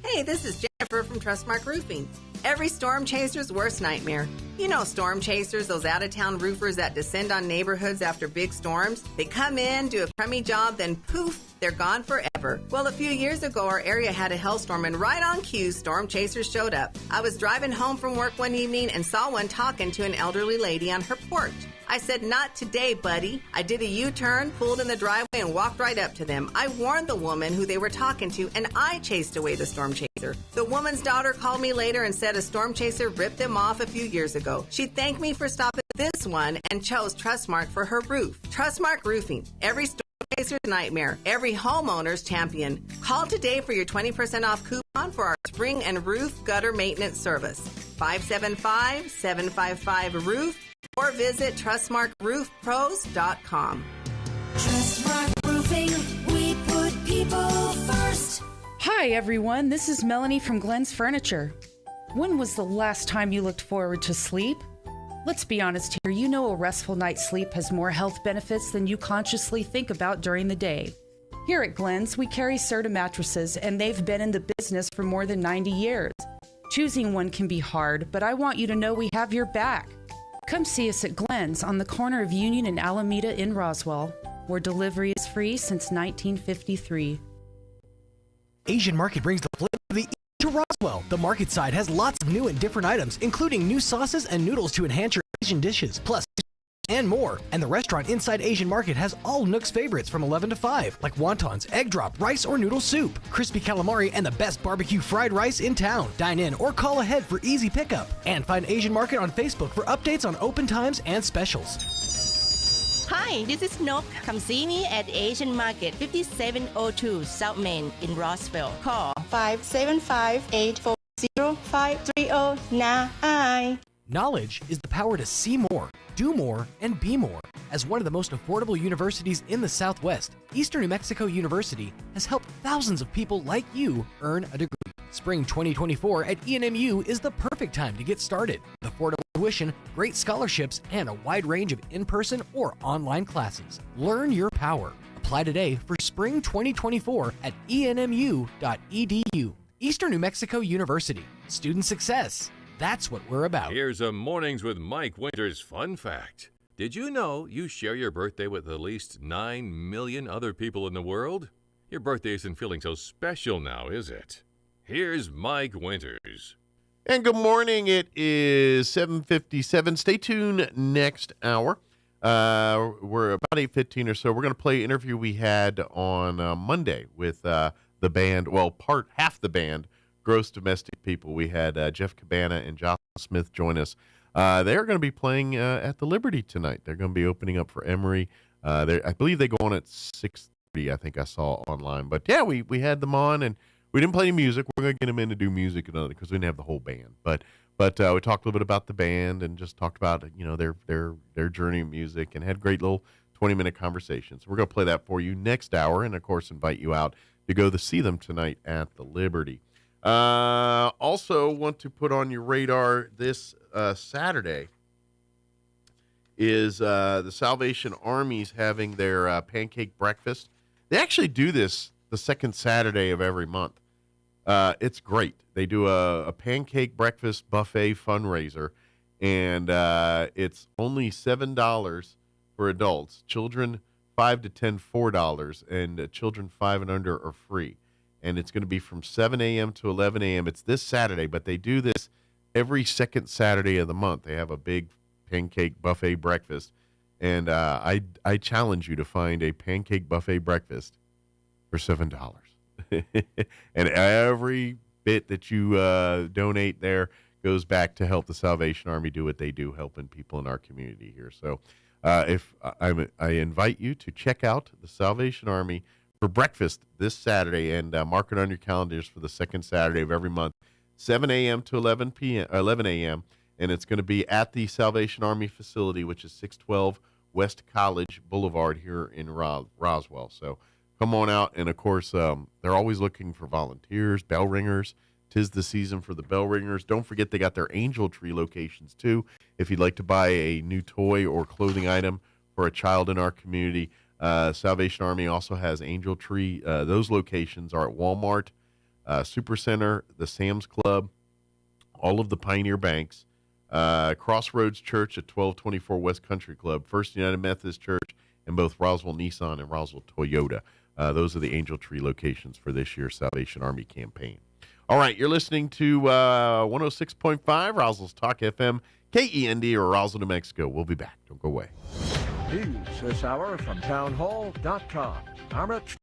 Hey, this is Jennifer from Trustmark Roofing. Every storm chaser's worst nightmare. You know storm chasers, those out-of-town roofers that descend on neighborhoods after big storms. They come in, do a crummy job, then poof, they're gone forever. Well, a few years ago, our area had a hailstorm, and right on cue, storm chasers showed up. I was driving home from work one evening and saw one talking to an elderly lady on her porch. I said, "Not today, buddy." I did a U-turn, pulled in the driveway, and walked right up to them. I warned the woman who they were talking to, and I chased away the storm chaser. The woman's daughter called me later and said a storm chaser ripped them off a few years ago. She thanked me for stopping this one and chose Trustmark for her roof. Trustmark Roofing. Every storm chaser's nightmare. Every homeowner's champion. Call today for your 20% off coupon for our spring and roof gutter maintenance service. 575-755-ROOF. Or visit TrustmarkRoofPros.com. Trustmark Roofing, we put people first. Hi, everyone. This is Melanie from Glenn's Furniture. When was the last time you looked forward to sleep? Let's be honest here. You know a restful night's sleep has more health benefits than you consciously think about during the day. Here at Glenn's, we carry Serta mattresses, and they've been in the business for more than 90 years. Choosing one can be hard, but I want you to know we have your back. Come see us at Glenn's on the corner of Union and Alameda in Roswell. where delivery is free since 1953. Asian Market brings the flavor of the east to Roswell. The market side has lots of new and different items, including new sauces and noodles to enhance your Asian dishes, plus and more. And the restaurant inside Asian Market has all Nook's favorites from 11 to 5, like wontons, egg drop, rice or noodle soup, crispy calamari, and the best barbecue fried rice in town. Dine in or call ahead for easy pickup. And find Asian Market on Facebook for updates on open times and specials. Hi, this is Nok. Come see me at Asian Market, 5702 South Main in Roswell. Call 575-840-5309. Knowledge is the power to see more, do more, and be more. As one of the most affordable universities in the Southwest, Eastern New Mexico University has helped thousands of people like you earn a degree. Spring 2024 at ENMU is the perfect time to get started. With affordable tuition, great scholarships, and a wide range of in-person or online classes. Learn your power. Apply today for spring 2024 at enmu.edu. Eastern New Mexico University. Student success. That's what we're about. Here's a Mornings with Mike Winters fun fact. Did you know you share your birthday with at least 9 million other people in the world? Your birthday isn't feeling so special now, is it? Here's Mike Winters. And good morning. It is 7:57. Stay tuned next hour. We're about 8:15 or so. We're going to play an interview we had on Monday with the band, half the band, Gross Domestic People. We had Jeff Cabana and Jocelyn Smith join us. They're going to be playing at the Liberty tonight. They're going to be opening up for Emory. I believe they go on at 6:30, I think I saw online. But yeah, we had them on, and we didn't play any music. We're going to get them in to do music because we didn't have the whole band. But we talked a little bit about the band and just talked about their journey in music and had great little 20-minute conversations. We're going to play that for you next hour, and of course invite you out to go to see them tonight at the Liberty. Also want to put on your radar this Saturday is the Salvation Army's having their pancake breakfast. They actually do this the second Saturday of every month. It's great. They do a pancake breakfast buffet fundraiser, and it's only $7 for adults. Children 5 to 10, $4, and children 5 and under are free. And it's going to be from 7 a.m. to 11 a.m. It's this Saturday, but they do this every second Saturday of the month. They have a big pancake buffet breakfast, and I challenge you to find a pancake buffet breakfast for $7. And every bit that you donate there goes back to help the Salvation Army do what they do, helping people in our community here. So I invite you to check out the Salvation Army for breakfast this Saturday, and mark it on your calendars for the second Saturday of every month, 7 a.m. to 11 a.m., and it's going to be at the Salvation Army facility, which is 612 West College Boulevard here in Roswell. So come on out, and of course, they're always looking for volunteers, bell ringers. 'Tis the season for the bell ringers. Don't forget they got their Angel Tree locations too. If you'd like to buy a new toy or clothing item for a child in our community, Salvation Army also has Angel Tree. Those locations are at Walmart, Supercenter, the Sam's Club, all of the Pioneer Banks, Crossroads Church at 1224 West Country Club, First United Methodist Church, and both Roswell Nissan and Roswell Toyota. Those are the Angel Tree locations for this year's Salvation Army campaign. All right, you're listening to 106.5 Roswell's Talk FM, KEND, or Roswell, New Mexico. We'll be back. Don't go away. News this hour from townhall.com. I'm Rich.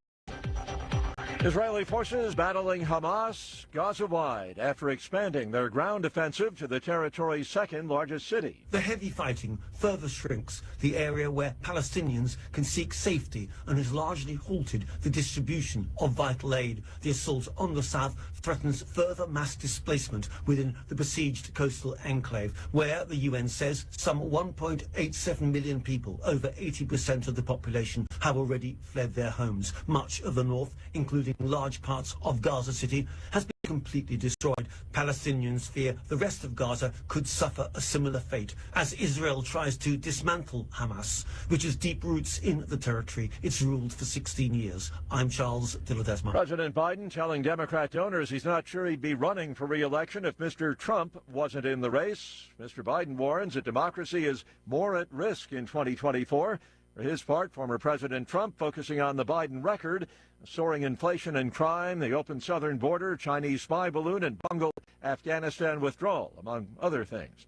Israeli forces battling Hamas Gaza-wide after expanding their ground offensive to the territory's second largest city. The heavy fighting further shrinks the area where Palestinians can seek safety and has largely halted the distribution of vital aid. The assault on the south threatens further mass displacement within the besieged coastal enclave, where the UN says some 1.87 million people, over 80% of the population, have already fled their homes. Much of the north, including large parts of Gaza City, has been completely destroyed. Palestinians fear the rest of Gaza could suffer a similar fate as Israel tries to dismantle Hamas, which has deep roots in the territory it's ruled for 16 years. I'm Charles Dilladesma. President Biden telling Democrat donors he's not sure he'd be running for re-election if Mr. Trump wasn't in the race. Mr. Biden warns that democracy is more at risk in 2024 For his part, former President Trump focusing on the Biden record, soaring inflation and crime, the open southern border, Chinese spy balloon, and bungled Afghanistan withdrawal, among other things.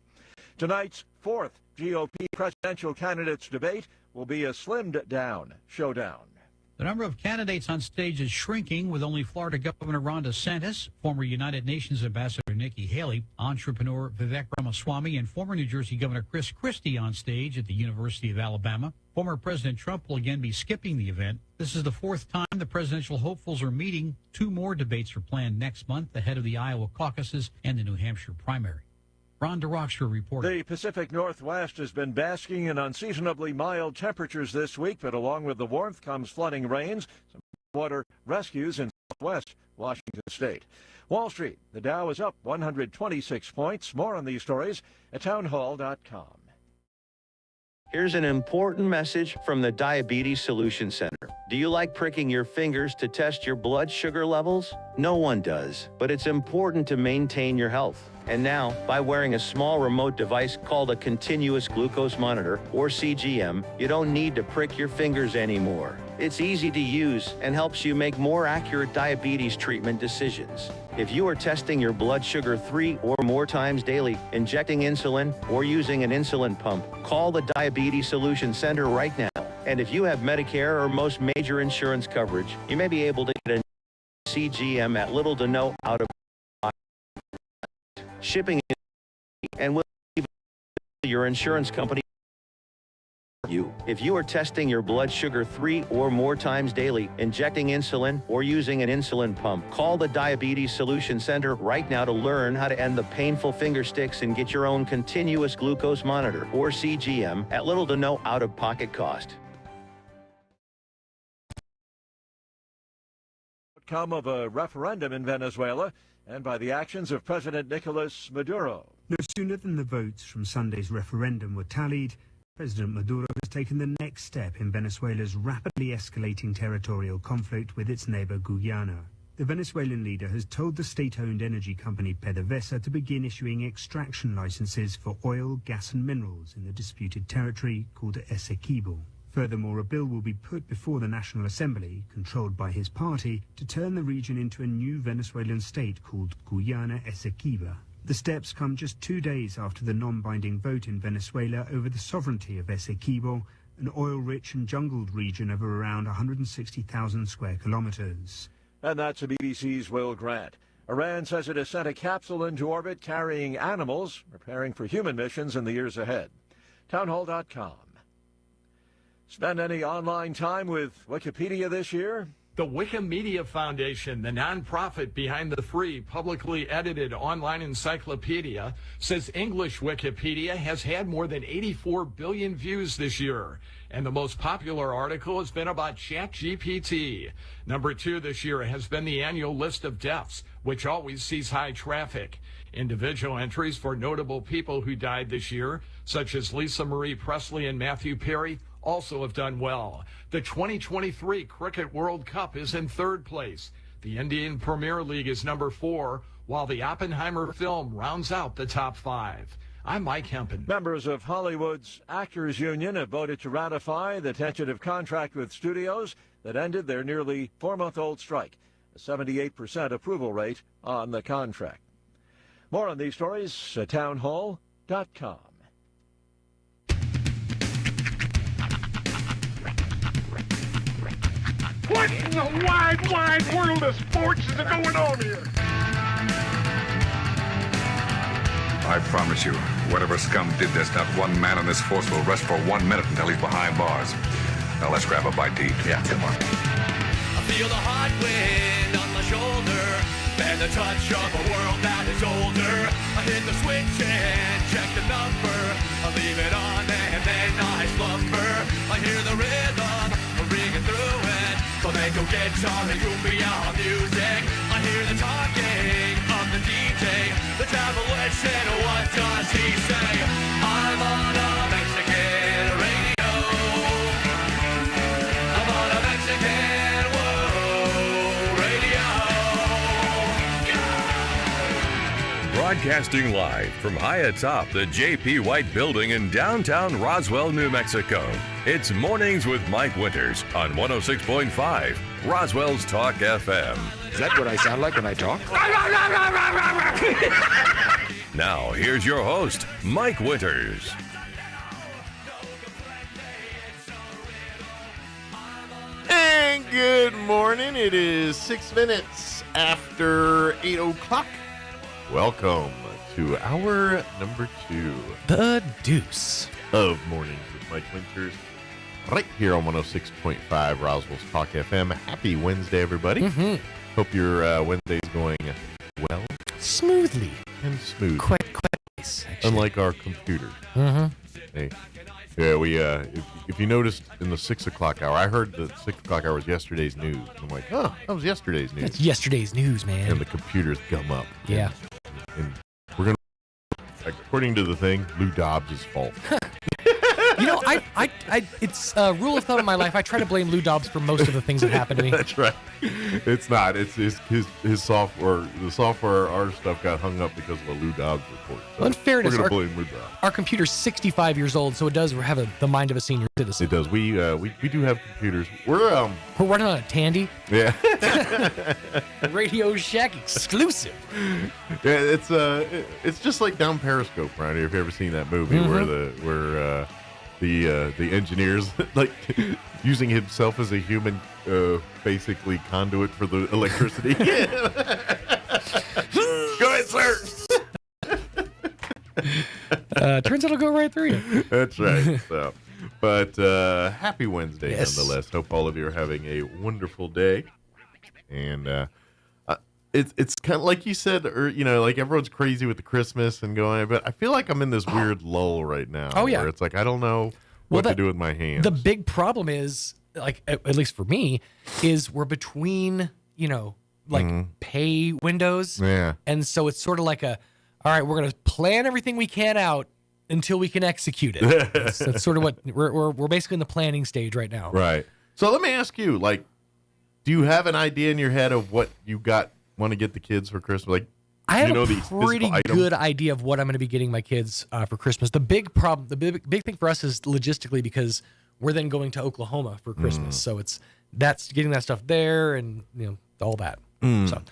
Tonight's fourth GOP presidential candidates debate will be a slimmed-down showdown. The number of candidates on stage is shrinking, with only Florida Governor Ron DeSantis, former United Nations Ambassador Nikki Haley, entrepreneur Vivek Ramaswamy, and former New Jersey Governor Chris Christie on stage at the University of Alabama. Former President Trump will again be skipping the event. This is the fourth time the presidential hopefuls are meeting. 2 more debates are planned next month ahead of the Iowa caucuses and the New Hampshire primary. Ron DeRockstra reporting. The Pacific Northwest has been basking in unseasonably mild temperatures this week, but along with the warmth comes flooding rains, some water rescues in southwest Washington state. Wall Street, the Dow is up 126 points. More on these stories at townhall.com. Here's an important message from the Diabetes Solution Center. Do you like pricking your fingers to test your blood sugar levels? No one does, but it's important to maintain your health. And now, by wearing a small remote device called a continuous glucose monitor, or CGM, you don't need to prick your fingers anymore. It's easy to use and helps you make more accurate diabetes treatment decisions. If you are testing your blood sugar 3 or more times daily, injecting insulin, or using an insulin pump, call the Diabetes Solution Center right now. And if you have Medicare or most major insurance coverage, you may be able to get a CGM at little to no out-of-pocket. Shipping and will even your insurance company. If you are testing your blood sugar 3 or more times daily, injecting insulin, or using an insulin pump, call the Diabetes Solution Center right now to learn how to end the painful finger sticks and get your own continuous glucose monitor, or CGM, at little to no out-of-pocket cost. Outcome of a referendum in Venezuela and by the actions of President Nicolas Maduro. No sooner than the votes from Sunday's referendum were tallied, President Maduro has taken the next step in Venezuela's rapidly escalating territorial conflict with its neighbor Guyana. The Venezuelan leader has told the state-owned energy company PDVSA to begin issuing extraction licenses for oil, gas and minerals in the disputed territory called Essequibo. Furthermore, a bill will be put before the National Assembly, controlled by his party, to turn the region into a new Venezuelan state called Guyana Essequiba. The steps come just 2 days after the non-binding vote in Venezuela over the sovereignty of Essequibo, an oil-rich and jungled region of around 160,000 square kilometers. And that's the BBC's Will Grant. Iran says it has sent a capsule into orbit carrying animals, preparing for human missions in the years ahead. Townhall.com. Spend any online time with Wikipedia this year? The Wikimedia Foundation, the nonprofit behind the free, publicly edited online encyclopedia, says English Wikipedia has had more than 84 billion views this year. And the most popular article has been about ChatGPT. Number 2 this year has been the annual list of deaths, which always sees high traffic. Individual entries for notable people who died this year, such as Lisa Marie Presley and Matthew Perry, also have done well. The 2023 Cricket World Cup is in 3rd place. The Indian Premier League is number 4, while the Oppenheimer film rounds out the top 5. I'm Mike Hempen. Members of Hollywood's Actors Union have voted to ratify the tentative contract with studios that ended their nearly 4-month-old strike, a 78% approval rate on the contract. More on these stories at townhall.com. What in the wide, wide world of sports is going on here? I promise you, whatever scum did this, not one man in this force will rest for 1 minute until he's behind bars. Now let's grab a bite to eat. Yeah, come on. I feel the hot wind on my shoulder and the touch of a world that is older. I hit the switch and check the number. I leave it on and then I slumber. I hear the rhythm ringing through it. Flamenco guitar and cumbia music. I hear the talking of the DJ. The travel listen, what does he say? I'm on a Mexican radio. I'm on a Mexican radio. Broadcasting live from high atop the J.P. White Building in downtown Roswell, New Mexico. It's Mornings with Mike Winters on 106.5 Roswell's Talk FM. Is that what I sound like when I talk? Now, here's your host, Mike Winters. And good morning. It is 6 minutes after 8 o'clock. Welcome to hour number 2. The Deuce. Of Mornings with Mike Winters. Right here on 106.5 Roswell's Talk FM. Happy Wednesday, everybody. Mm-hmm. Hope your Wednesday's going well. Smoothly. And smooth. Quite nice, actually. Unlike our computers. Mm-hmm. Hey. Yeah, we. If you noticed in the 6 o'clock hour, I heard the 6 o'clock hour was yesterday's news. I'm like, oh, that was yesterday's news. It's yesterday's news, man. And the computers gum up. Yeah. And we're gonna, according to the thing, Lou Dobbs' fault. You know, it's a rule of thumb in my life. I try to blame Lou Dobbs for most of the things that happen to me. That's right. It's not. It's his software. The software, our stuff got hung up because of a Lou Dobbs report. So well, in fairness, we're going to blame Lou Dobbs. Our computer's 65 years old, so it does have the mind of a senior citizen. It does. We do have computers. We're running on a Tandy. Yeah. Radio Shack exclusive. Yeah, it's just like down Periscope around here. If you ever seen that movie where the engineers like using himself as a human basically conduit for the electricity. Go ahead, sir. Turns out it'll go right through you. That's right. So, but happy Wednesday, yes. Nonetheless. Hope all of you are having a wonderful day. And it's kind of like you said, or like everyone's crazy with the Christmas and going, but I feel like I'm in this weird lull right now. Oh yeah, where it's like I don't know what to do with my hands. The big problem is, like at least for me, is we're between pay windows. Yeah, and so it's sort of like all right, we're gonna plan everything we can out until we can execute it. that's sort of what we're basically in the planning stage right now. Right. So let me ask you, like, do you have an idea in your head of what you want to get the kids for Christmas? Like, I have a pretty good idea of what I'm going to be getting my kids for Christmas. The big problem, the big thing for us is logistically, because we're then going to Oklahoma for Christmas. So that's getting that stuff there and all that. So,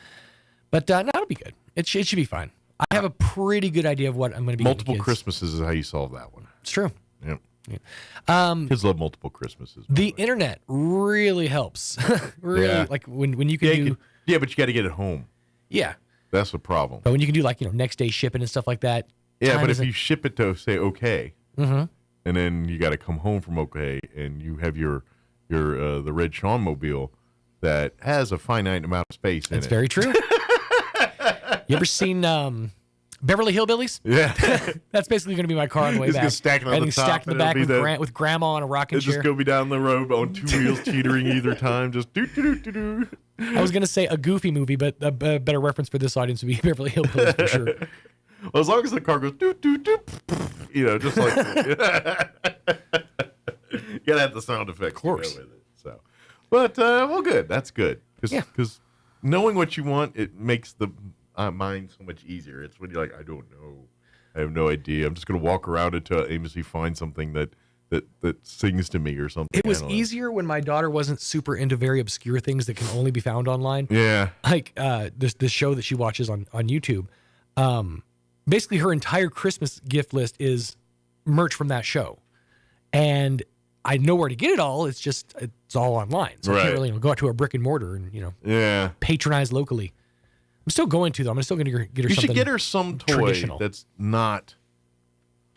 but no, it'll be good. It should be fine. I have a pretty good idea of what I'm going to be multiple getting Christmases is how you solve that one. It's true. Yep. Yeah. Kids love multiple Christmases. The internet really helps. Really, like when you can do. Yeah, but you got to get it home. Yeah. That's the problem. But when you can do next day shipping and stuff like that. Yeah, but if you ship it to say OK, and then you got to come home from OK, and you have your the Red Sean mobile that has a finite amount of space in it. That's very true. You ever seen Beverly Hillbillies? Yeah. That's basically going to be my car on the way back. Stacking on the top. Stacked in the back with grandma on a rocking chair. Just go be down the road on 2 wheels teetering either time. Just do. I was going to say a Goofy movie, but a better reference for this audience would be Beverly Hillbillies for sure. Well, as long as the car goes just like you gotta have the sound effects. Of course. With it, so, but well, good. That's good because knowing what you want, it makes the mind so much easier. It's when you're like, I don't know, I have no idea. I'm just gonna walk around until I aimlessly find something that sings to me or something. It was easier when my daughter wasn't super into very obscure things that can only be found online. Yeah, like this show that she watches on YouTube. Basically, her entire Christmas gift list is merch from that show, and I know where to get it all. It's all online, so I can't really go out to a brick and mortar and patronize locally. I'm still going to though. I'm still going to get her. You something should get her some toy that's not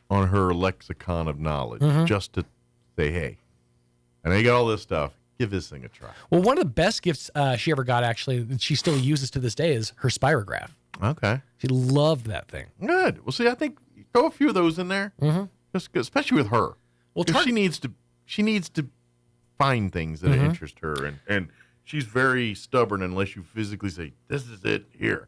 on her lexicon of knowledge, just to say, hey, I know you got all this stuff. Give this thing a try. Well, one of the best gifts she ever got, actually, that she still uses to this day, is her spirograph. Okay. She loved that thing. Good. Well, see, I think throw a few of those in there, just especially with her. Well, she needs to find things that interest her, and she's very stubborn unless you physically say, this is it, here.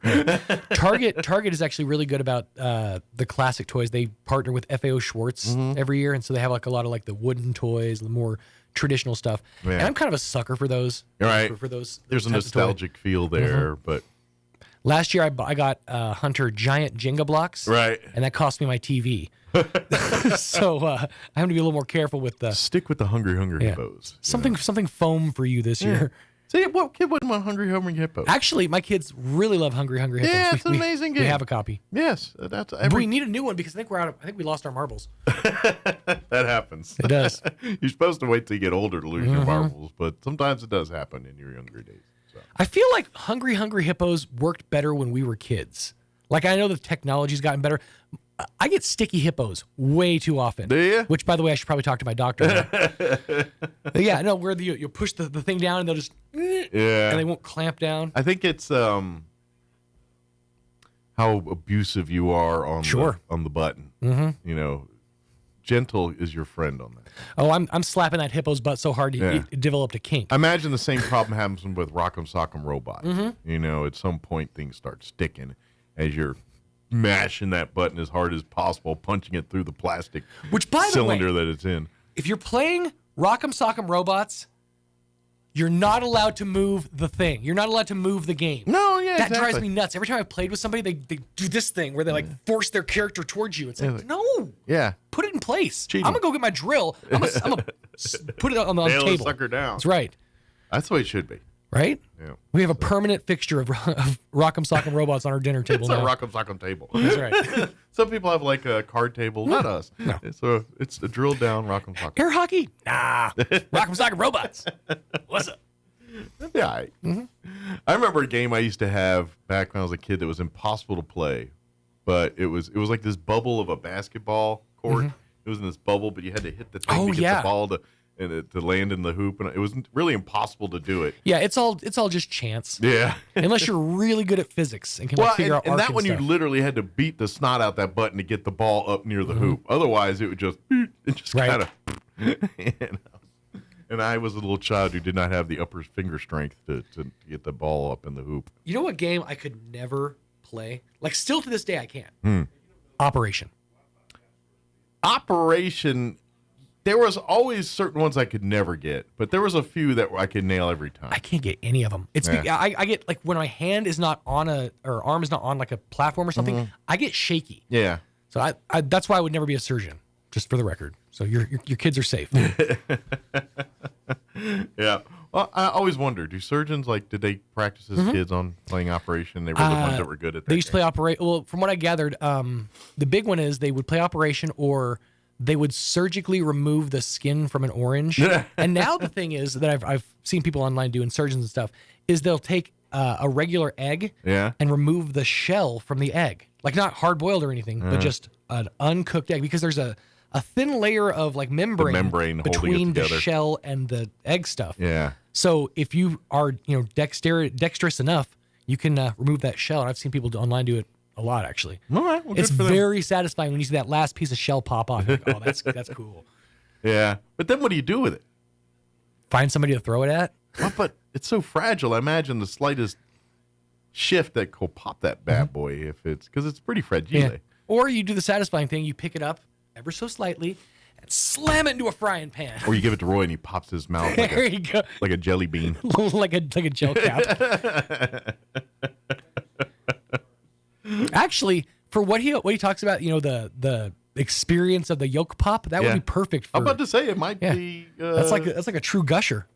Target is actually really good about the classic toys. They partner with FAO Schwartz every year, and so they have a lot of the wooden toys, the more traditional stuff. Yeah. And I'm kind of a sucker for those. Right. For those. There's a nostalgic feel there, but Last year, I got Hunter giant Jenga blocks. Right. And that cost me my TV. So I have to be a little more careful with the... Stick with the hungry hippos. Something foam for you this year. See, what kid wouldn't want hungry hippos? Actually, my kids really love hungry hippos. Yeah, it's an amazing game. We have a copy. Yes, We need a new one because I think we lost our marbles. That happens. It does. You're supposed to wait till you get older to lose your marbles, but sometimes it does happen in your younger days. So. I feel like hungry hippos worked better when we were kids. Like, I know the technology's gotten better. I get sticky hippos way too often. Do you? Which, by the way, I should probably talk to my doctor about. Yeah, no, where you push the thing down and they'll just... Yeah. And they won't clamp down. I think it's how abusive you are on the button. Mm-hmm. You know, gentle is your friend on that. Oh, I'm slapping that hippo's butt so hard it developed a kink. I imagine the same problem happens with Rock'em Sock'em robots. Mm-hmm. You know, at some point things start sticking as you're mashing that button as hard as possible, punching it through the plastic cylinder that it's in. If you're playing Rock'em Sock'em Robots, you're not allowed to move the thing. You're not allowed to move the game. No, yeah, that drives me nuts. Every time I've played with somebody, they do this thing where they like force their character towards you. It's like, no. Yeah. Put it in place. Cheating. I'm gonna go get my drill. I'm gonna put it on the Nail the table. sucker down. That's right. That's the way it should be. Right? Yeah. We have a permanent fixture of Rock'em Sock'em Robots on our dinner table It's now. a Rock'em Sock'em table. That's right. Some people have like a card table. Not us. No. It's a drilled down Rock'em Sock'em. Air hockey? Nah. Rock'em Sock'em Robots. What's up? Yeah. All right. Mm-hmm. I remember a game I used to have back when I was a kid that was impossible to play, but it was like this bubble of a basketball court. Mm-hmm. It was in this bubble, but you had to hit the thing to get the ball to land in the hoop, and it was really impossible to do it. Yeah, it's all just chance. Yeah. Unless you're really good at physics and can figure out arc and that one stuff. you literally had to beat the snot out that button to get the ball up near the hoop. Otherwise, it would just kind of. And I was a little child who did not have the upper finger strength to get the ball up in the hoop. You know what game I could never play? Like, still to this day, I can't. Operation. There was always certain ones I could never get, but there was a few that I could nail every time. I can't get any of them. I get, like, when my hand is not on or arm is not on, like, a platform or something, I get shaky. Yeah. So I that's why I would never be a surgeon, just for the record. So your kids are safe. Yeah. Well, I always wonder, do surgeons, did they practice as kids on playing Operation? They were the ones that were good at that. They used to play Operation. Well, from what I gathered, the big one is they would play Operation, or they would surgically remove the skin from an orange. And now the thing is that I've seen people online doing, surgeons and stuff, is they'll take a regular egg and remove the shell from the egg. Like, not hard-boiled or anything, but just an uncooked egg, because there's a thin layer of membrane between the shell and the egg stuff. Yeah. So if you are dexterous enough, you can remove that shell. And I've seen people online do it a lot, actually. All right. Well, it's very satisfying when you see that last piece of shell pop off. You're like, oh, that's cool. Yeah. But then what do you do with it? Find somebody to throw it at? Well, but it's so fragile. I imagine the slightest shift that could pop that bad boy because it's pretty fragile. Yeah. Or you do the satisfying thing. You pick it up ever so slightly and slam it into a frying pan. Or you give it to Roy and he pops his mouth like a jelly bean. like a gel cap. Actually, for what he talks about, the experience of the yolk pop, that would be perfect for. I'm about to say it might be that's like a true gusher.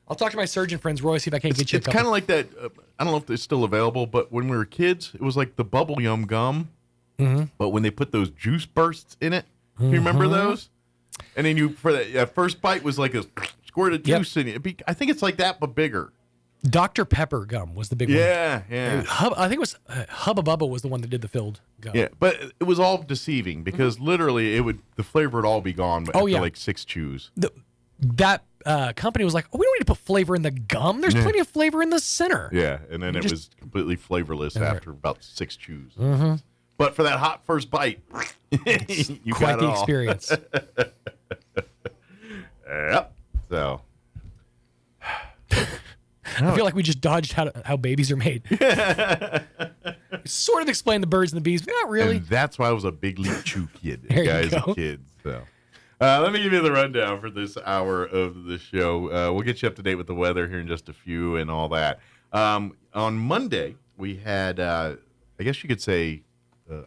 I'll talk to my surgeon friends, Roy, see if I can't get you. It's kind of like that. I don't know if it's still available, but when we were kids, it was like the Bubble Yum gum. Mm-hmm. But when they put those juice bursts in it, you remember those? And then for that first bite was like a squirt of juice in it. I think it's like that, but bigger. Dr. Pepper gum was the big one. Yeah. I think it was Hubba Bubba was the one that did the filled gum. Yeah, but it was all deceiving because literally the flavor would all be gone after like 6 chews. That company was like, we don't need to put flavor in the gum. There's plenty of flavor in the center. Yeah, and then it was completely flavorless after about 6 chews. Mm-hmm. But for that hot first bite, you quite got the it all. experience. Yep. So I feel like we just dodged how babies are made. Sort of explain the birds and the bees, but not really. And that's why I was a big leap chew kid. There you guys go. and kids. So let me give you the rundown for this hour of the show. We'll get you up to date with the weather here in just a few and all that. On Monday, we had, I guess you could say,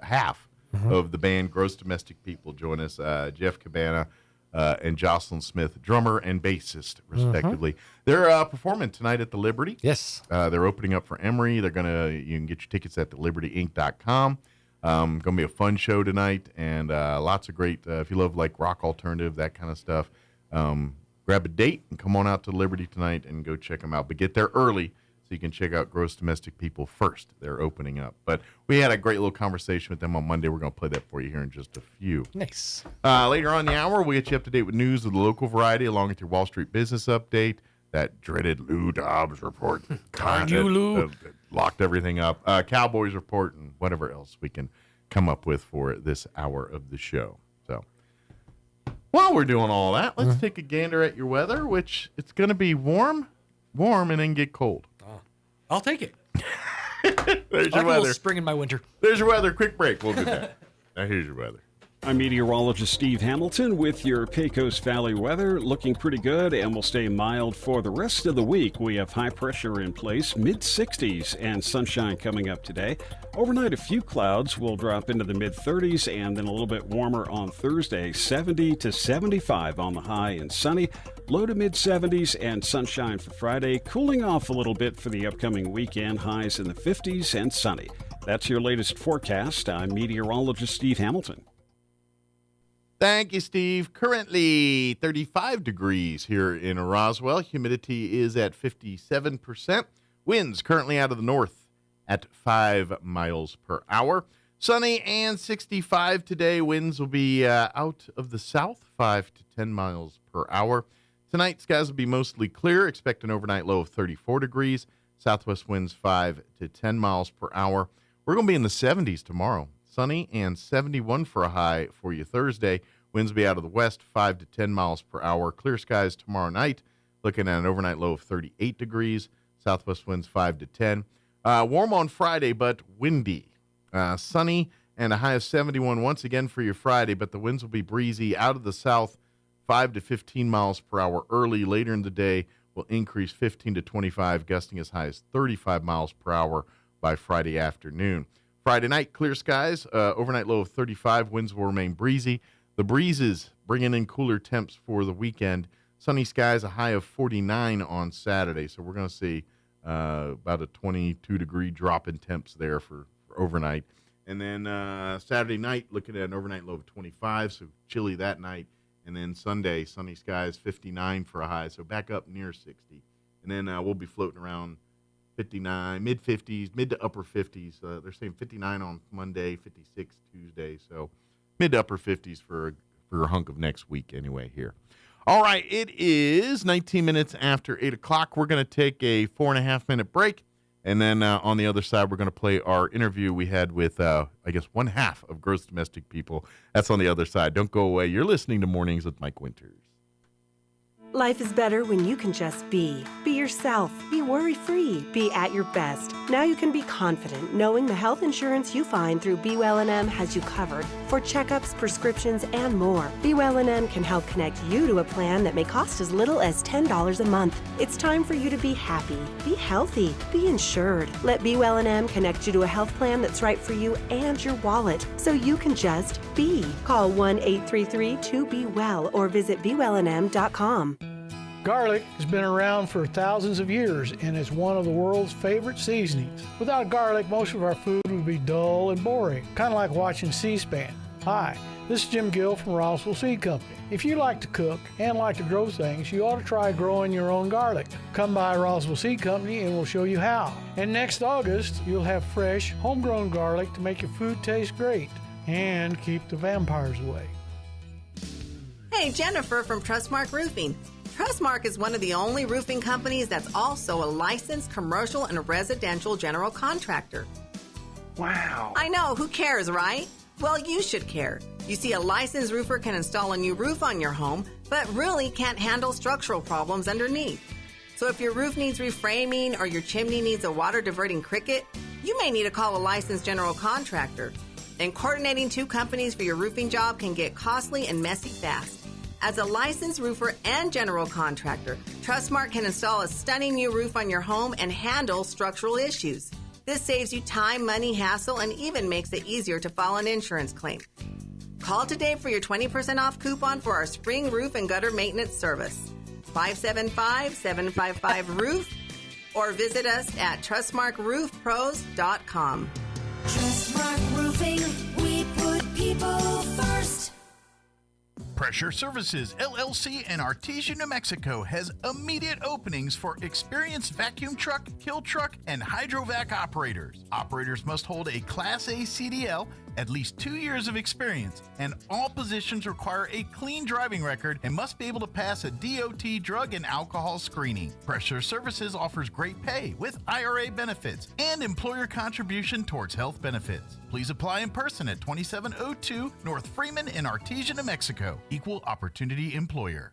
half of the band Gross Domestic People join us, Jeff Cabana and Jocelyn Smith, drummer and bassist, respectively. They're performing tonight at the Liberty. Yes. They're opening up for Emory. You can get your tickets at thelibertyinc.com. Going to be a fun show tonight, and lots of great, if you love like rock alternative, that kind of stuff, grab a date and come on out to Liberty tonight and go check them out. But get there early so you can check out Gross Domestic People first. They're opening up. But we had a great little conversation with them on Monday. We're going to play that for you here in just a few. Nice. Later on in the hour, we'll get you up to date with news of the local variety along with your Wall Street business update. That dreaded Lou Dobbs report. Darn you, Lou. Locked everything up. Cowboys report and whatever else we can come up with for this hour of the show. So while we're doing all that, let's take a gander at your weather, which it's going to be warm, and then get cold. I'll take it. There's I your like a weather. little spring in my winter. There's your weather. Quick break. We'll be back. Now here's your weather. I'm meteorologist Steve Hamilton with your Pecos Valley weather. Looking pretty good and will stay mild for the rest of the week. We have high pressure in place, mid-60s, and sunshine coming up today. Overnight, a few clouds will drop into the mid-30s and then a little bit warmer on Thursday, 70 to 75 on the high and sunny. Low to mid-70s and sunshine for Friday, cooling off a little bit for the upcoming weekend, highs in the 50s and sunny. That's your latest forecast. I'm meteorologist Steve Hamilton. Thank you, Steve. Currently 35 degrees here in Roswell. Humidity is at 57%. Winds currently out of the north at 5 miles per hour. Sunny and 65 today. Winds will be out of the south, 5 to 10 miles per hour. Tonight, skies will be mostly clear. Expect an overnight low of 34 degrees. Southwest winds 5 to 10 miles per hour. We're going to be in the 70s tomorrow. Sunny and 71 for a high for you Thursday. Winds will be out of the west, 5 to 10 miles per hour. Clear skies tomorrow night. Looking at an overnight low of 38 degrees. Southwest winds 5 to 10. Warm on Friday, but windy. Sunny and a high of 71 once again for your Friday, but the winds will be breezy out of the south, 5 to 15 miles per hour early. Later in the day will increase 15 to 25, gusting as high as 35 miles per hour by Friday afternoon. Friday night, clear skies, overnight low of 35. Winds will remain breezy. The breezes bringing in cooler temps for the weekend. Sunny skies, a high of 49 on Saturday. So we're going to see about a 22-degree drop in temps there for overnight. And then Saturday night, looking at an overnight low of 25, so chilly that night. And then Sunday, sunny skies, 59 for a high, so back up near 60. And then we'll be floating around 59, mid-50s, mid to upper 50s. They're saying 59 on Monday, 56 Tuesday. So mid to upper 50s for a hunk of next week anyway here. All right, it is 19 minutes after 8 o'clock. We're going to take a 4.5-minute break. And then on the other side, we're going to play our interview we had with, I guess, one half of Gross Domestic People. That's on the other side. Don't go away. You're listening to Mornings with Mike Winters. Life is better when you can just be. Be yourself. Be worry-free. Be at your best. Now you can be confident knowing the health insurance you find through Be Well & has you covered for checkups, prescriptions, and more. Be Well & can help connect you to a plan that may cost as little as $10 a month. It's time for you to be happy, be healthy, be insured. Let Be Well & connect you to a health plan that's right for you and your wallet so you can just be. Call 1-833-2BE-WELL or visit BeWellNM.com. Garlic has been around for thousands of years and is one of the world's favorite seasonings. Without garlic, most of our food would be dull and boring, kind of like watching C-SPAN. Hi, this is Jim Gill from Roswell Seed Company. If you like to cook and like to grow things, you ought to try growing your own garlic. Come by Roswell Seed Company and we'll show you how. And next August, you'll have fresh, homegrown garlic to make your food taste great and keep the vampires away. Hey, Jennifer from Trustmark Roofing. Trustmark is one of the only roofing companies that's also a licensed commercial and residential general contractor. Wow. I know, who cares, right? Well, you should care. You see, a licensed roofer can install a new roof on your home, but really can't handle structural problems underneath. So if your roof needs reframing or your chimney needs a water-diverting cricket, you may need to call a licensed general contractor. And coordinating two companies for your roofing job can get costly and messy fast. As a licensed roofer and general contractor, Trustmark can install a stunning new roof on your home and handle structural issues. This saves you time, money, hassle, and even makes it easier to file an insurance claim. Call today for your 20% off coupon for our spring roof and gutter maintenance service. 575-755-ROOF or visit us at trustmarkroofpros.com. Trustmark Roofing, we put people first. Pressure Services, LLC in Artesia, New Mexico has immediate openings for experienced vacuum truck, kill truck, and hydrovac operators. Operators must hold a Class A CDL, at least 2 years of experience, and all positions require a clean driving record and must be able to pass a DOT drug and alcohol screening. Pressure Services offers great pay with IRA benefits and employer contribution towards health benefits. Please apply in person at 2702 North Freeman in Artesia, New Mexico. Equal Opportunity Employer.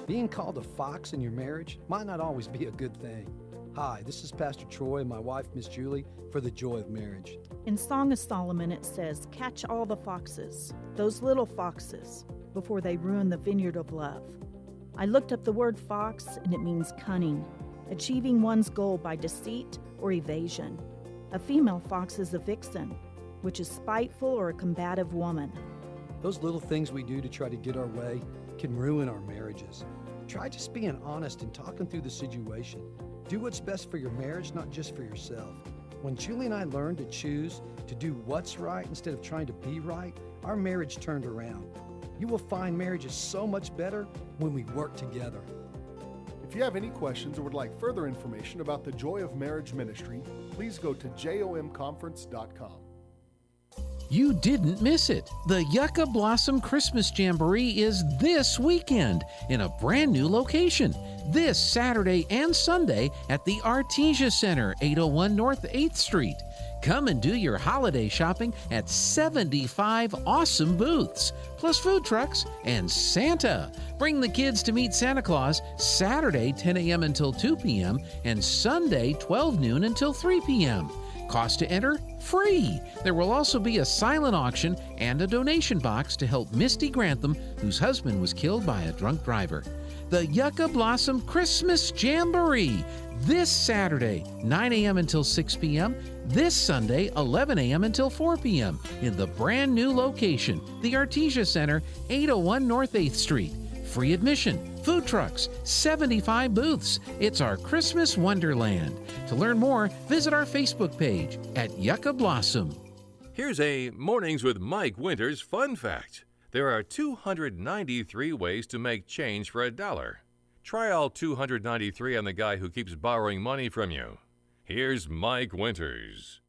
Being called a fox in your marriage might not always be a good thing. Hi, this is Pastor Troy and my wife, Miss Julie, for the Joy of Marriage. In Song of Solomon it says, "Catch all the foxes, those little foxes, before they ruin the vineyard of love." I looked up the word fox and it means cunning, achieving one's goal by deceit or evasion. A female fox is a vixen, which is spiteful or a combative woman. Those little things we do to try to get our way can ruin our marriages. Try just being honest and talking through the situation. Do what's best for your marriage, not just for yourself. When Julie and I learned to choose to do what's right instead of trying to be right, our marriage turned around. You will find marriage is so much better when we work together. If you have any questions or would like further information about the Joy of Marriage Ministry, please go to jomconference.com. You didn't miss it. The Yucca Blossom Christmas Jamboree is this weekend in a brand new location. This Saturday and Sunday at the Artesia Center, 801 North 8th Street. Come and do your holiday shopping at 75 awesome booths, plus food trucks and Santa. Bring the kids to meet Santa Claus Saturday 10 a.m. until 2 p.m. and Sunday 12 noon until 3 p.m. Cost to enter? Free! There will also be a silent auction and a donation box to help Misty Grantham, whose husband was killed by a drunk driver. The Yucca Blossom Christmas Jamboree, this Saturday, 9 a.m. until 6 p.m., this Sunday, 11 a.m. until 4 p.m., in the brand new location, the Artesia Center, 801 North 8th Street. Free admission, food trucks, 75 booths. It's our Christmas wonderland. To learn more, visit our Facebook page at Yucca Blossom. Here's a Mornings with Mike Winters fun fact. There are 293 ways to make change for $1. Try all 293 on the guy who keeps borrowing money from you. Here's Mike Winters.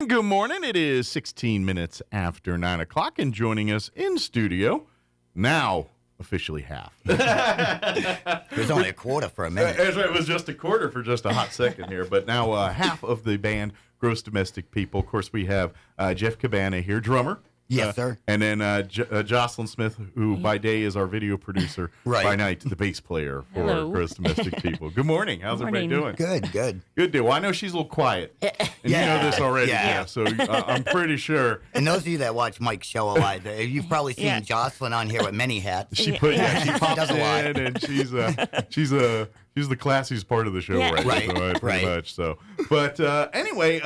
Good morning. It is 16 minutes after 9 o'clock, and joining us in studio now, officially half. It was only a quarter for a minute. That's right. It was just a quarter for just a hot second here, but now half of the band, Gross Domestic People. Of course, we have Jeff Cabana here, drummer. Yes, sir. And then Jocelyn Smith, who by day is our video producer, Right. by night the bass player for Hello. Gross Domestic People. Good morning. How's everybody doing? Good. Good deal. Well, I know she's a little quiet, and you know this already. Yeah. So I'm pretty sure. And those of you that watch Mike's show a lot, you've probably seen Jocelyn on here with many hats. She pops does a lot. in, and she's the classiest part of the show, Yeah. right? Pretty much. So, but anyway,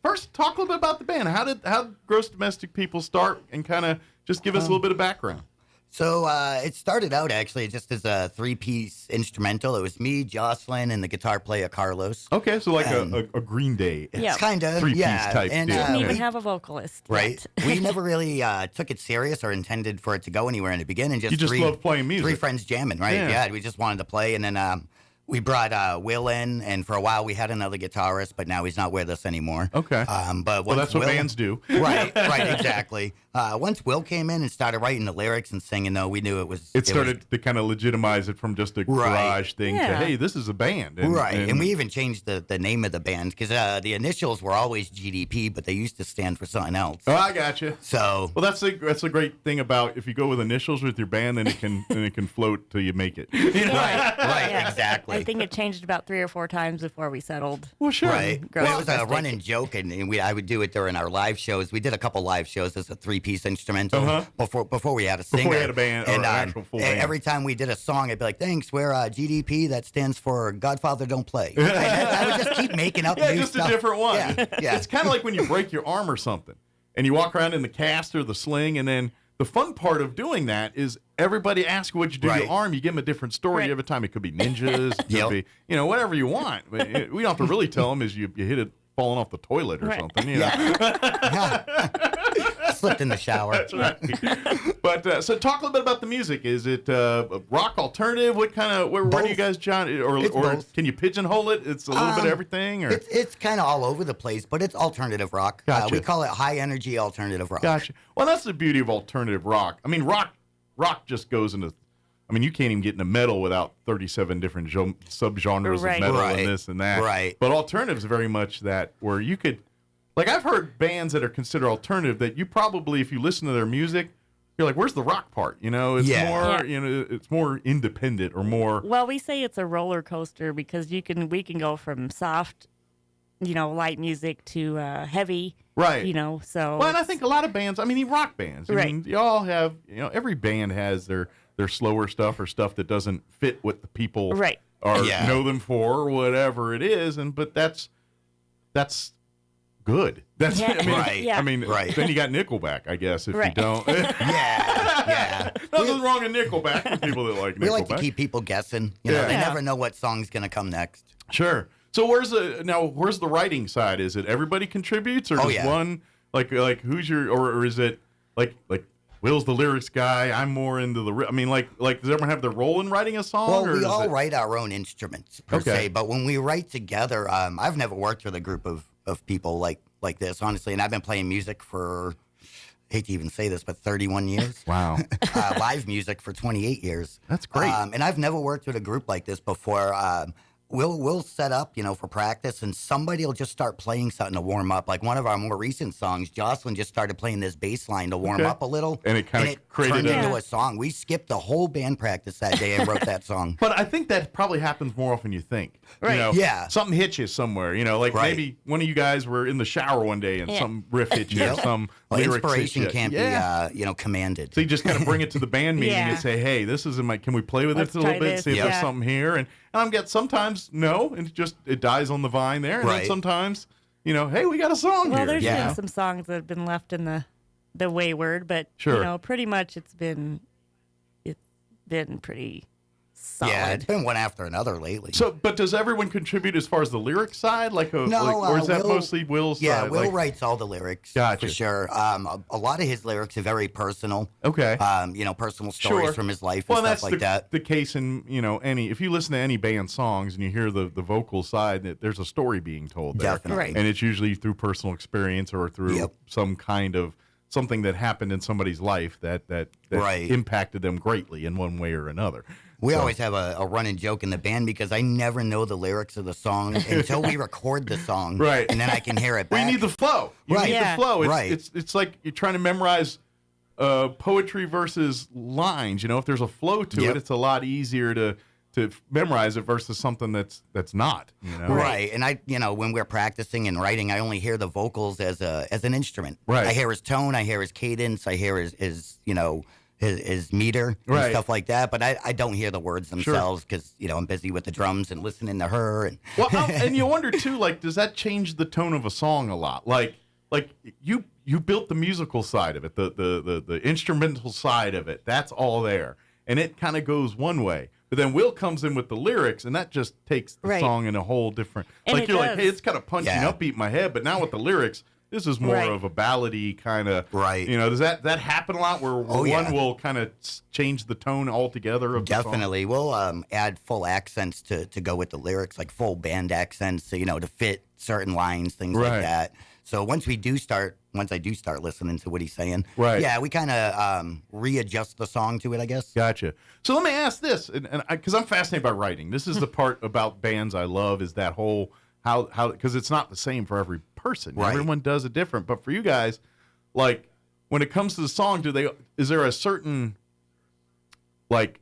first talk a little bit about the band. How did Gross Domestic People start, and kind of just give us a little bit of background. So it started out actually just as a 3-piece instrumental. It was me, Jocelyn, and the guitar player Carlos. Okay, so like a Green Day, It's kind of 3-piece type and, deal. Didn't even have a vocalist. Right. We never really took it serious or intended for it to go anywhere in the beginning. You just love playing music. 3 friends jamming, right? Yeah, we just wanted to play. And then we brought Will in, and for a while we had another guitarist, but now he's not with us anymore. Okay. But Well, that's what Will, bands do. Right, exactly. Once Will came in and started writing the lyrics and singing, though, we knew it was... It started to kind of legitimize it from just a garage thing to, hey, this is a band. And we even changed the name of the band because the initials were always GDP, but they used to stand for something else. Oh, I got you. So... Well, that's a great thing about if you go with initials with your band, then it can float till you make it. You know? Right, exactly. I think it changed about 3 or 4 times before we settled. Well, sure. Right. Well, it was a running joke, and I would do it during our live shows. We did a couple live shows as a 3-piece instrumental before we had a singer. Before we had a band or an actual full band. Every time we did a song, I'd be like, thanks, we're GDP, that stands for Godfather Don't Play. I would just keep making up new just stuff. a different one. Yeah. It's kind of like when you break your arm or something, and you walk around in the cast or the sling, and then the fun part of doing that is everybody asks what you do your arm. You give them a different story every time. It could be ninjas, it could be, whatever you want. We don't have to really tell them is you hit it falling off the toilet or something. You know? Slipped in the shower. That's right. But so talk a little bit about the music. Is it rock alternative? What kind of where do you guys, John? Or can you pigeonhole it? It's a little bit of everything. Or it's kind of all over the place, but it's alternative rock. Gotcha. We call it high energy alternative rock. Gotcha. Well, that's the beauty of alternative rock. I mean, rock just goes into. I mean, you can't even get into metal without 37 different subgenres of metal and this and that. Right. But alternatives very much that where you could. Like, I've heard bands that are considered alternative that you probably, if you listen to their music, you're like, where's the rock part? It's more, it's more independent or more. Well, we say it's a roller coaster because we can go from soft, light music to heavy. Right. So. Well, and I think a lot of bands, rock bands. I mean, you all have, every band has their slower stuff or stuff that doesn't fit what the people know them for or whatever it is. But that's good. Then you got Nickelback, I guess, if you don't. Nothing wrong with Nickelback for people that like Nickelback. We like to keep people guessing. They never know what song's going to come next. Sure. So where's the writing side? Is it everybody contributes or does one like who's your or is it like Will's the lyrics guy, I'm more into the does everyone have their role in writing a song? Well, we all write our own instruments per se, but when we write together, I've never worked with a group of people like this, honestly, and I've been playing music for, I hate to even say this, but 31 years. Wow. Live music for 28 years. That's great. And I've never worked with a group like this before. We'll set up, for practice, and somebody will just start playing something to warm up. Like one of our more recent songs, Jocelyn just started playing this bass line to warm up a little. And it kind of turned into a song. We skipped the whole band practice that day and wrote that song. But I think that probably happens more often than you think. Right. Something hits you somewhere. Maybe one of you guys were in the shower one day and some riff hit you or some lyrics inspiration hit you. can't be, commanded. So you just kind of bring it to the band meeting and say, hey, this is can we play with it a little bit, see if there's something here? And I'm getting sometimes no, and it dies on the vine there. And then sometimes, hey, we got a song here. Well, there's been some songs that have been left in the wayward, but pretty much it's been pretty solid. Yeah, it's been one after another lately. So, but does everyone contribute as far as the lyric side? Or is that mostly Will's side? Yeah, Will writes all the lyrics. Gotcha. For sure. A lot of his lyrics are very personal. Okay. Personal stories from his life and stuff like that. The case in, if you listen to any band songs and you hear the vocal side, there's a story being told there. Definitely. Right. And it's usually through personal experience or through some kind of something that happened in somebody's life that impacted them greatly in one way or another. We always have a running joke in the band because I never know the lyrics of the song until we record the song. Right. And then I can hear it back. Well, you need the flow. You need the flow. It's like you're trying to memorize poetry versus lines. If there's a flow to it, it's a lot easier to memorize it versus something that's not. Right. And I, when we're practicing and writing, I only hear the vocals as an instrument. Right. I hear his tone, I hear his cadence, I hear his meter and stuff like that, but I don't hear the words themselves because I'm busy with the drums and listening to her. And and you wonder too, does that change the tone of a song a lot? Like you built the musical side of it, the instrumental side of it. That's all there, and it kind of goes one way. But then Will comes in with the lyrics, and that just takes the song in a whole different. And you're like, hey, it's kind of punching upbeat in my head, but now with the lyrics. This is more of a ballady kind of, does that happen a lot where one will kind of change the tone altogether of the song? We'll add full accents to go with the lyrics, like full band accents, to fit certain lines, things like that. So once we do start once I do start listening to what he's saying. Right. Yeah, we kind of readjust the song to it, I guess. Gotcha. So let me ask this, and because I'm fascinated by writing. This is the part about bands I love, is that whole how because it's not the same for every person. Right. Everyone does it different. But for you guys, like when it comes to the song, is there a certain like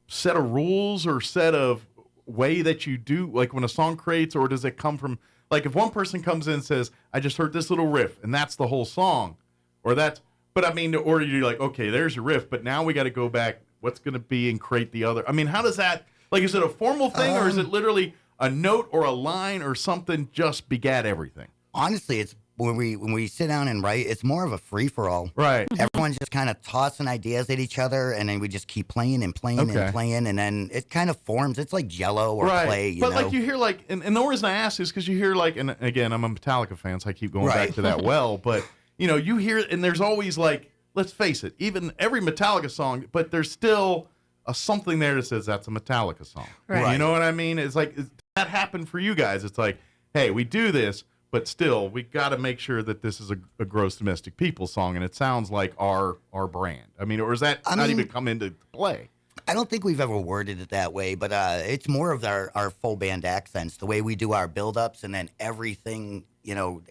set of rules or set of way that you do, like when a song creates, or does it come from, like if one person comes in and says, I just heard this little riff and that's the whole song, or that's, but I mean, or you're like, okay, there's your riff, but now we got to go back, what's going to be, and create the other. I mean, how does that, like, is it a formal thing or is it literally a note or a line or something just begat everything? Honestly, it's when we sit down and write, it's more of a free-for-all. Right. Everyone's just kind of tossing ideas at each other, and then we just keep playing and playing and playing, and then it kind of forms. It's like Jell-O or clay, you but know? like you hear like, and the reason I ask is because you hear like, and again, I'm a Metallica fan, so I keep going back to that well, but you know, you hear, and there's always like, let's face it, even every Metallica song, but there's still something there that says that's a Metallica song. Right. You know what I mean? It's like, that happened for you guys. It's like, hey, we do this, but still, we got to make sure that this is a Gross Domestic People song, and it sounds like our brand. I mean, or is that not even come into play? I don't think we've ever worded it that way, but it's more of our full band accents, the way we do our build-ups, and then everything, you know,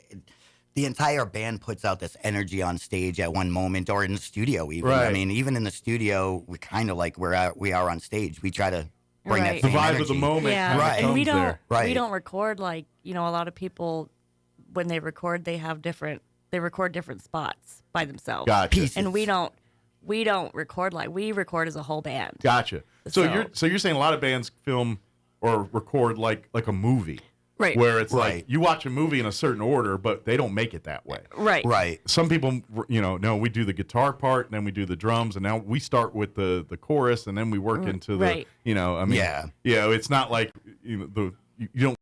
the entire band puts out this energy on stage at one moment, or in the studio even. Right. I mean, even in the studio, we kind of like we are on stage. We try to bring that The same vibe energy. of the moment. Yeah, Right. and we There. Right. don't record like, you know, a lot of people when they record they record different spots by themselves. Gotcha. Pieces. And we don't record like, we record as a whole band. Gotcha. So you're saying a lot of bands film or record like a movie. Right. Where it's like you watch a movie in a certain order, but they don't make it that way. Right. Right. Some people, you know, no, we do the guitar part, and then we do the drums, and now we start with the chorus, and then we work into the, you know, I mean, it's not like, you know, you don't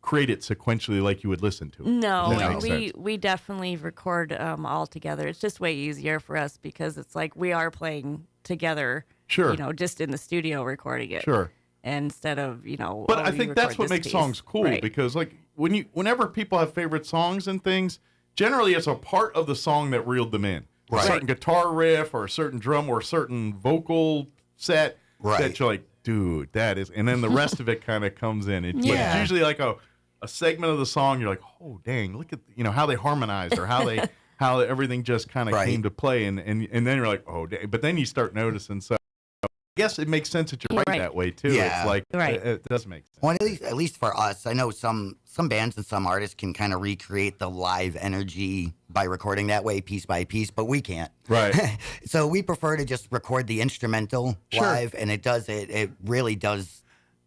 create it sequentially like you would listen to it. No, we definitely record all together. It's just way easier for us because it's like we are playing together. Sure. You know, just in the studio recording it. Sure. Instead of, you know, but I think that's what makes songs cool, because like whenever people have favorite songs and things, generally it's a part of the song that reeled them in. Right. A certain guitar riff or a certain drum or a certain vocal set that you're like, dude, that is, and then the rest of it kind of comes in. It's usually like a segment of the song. You're like, oh dang, look at, you know, how they harmonized or how everything just kind of came to play, and then you're like, oh dang, but then you start noticing. So I guess it makes sense that you write that way too. Yeah. It's like it does make sense. Well, at least for us, I know some bands and some artists can kind of recreate the live energy by recording that way, piece by piece, but we can't. Right. So we prefer to just record the instrumental live, and it really does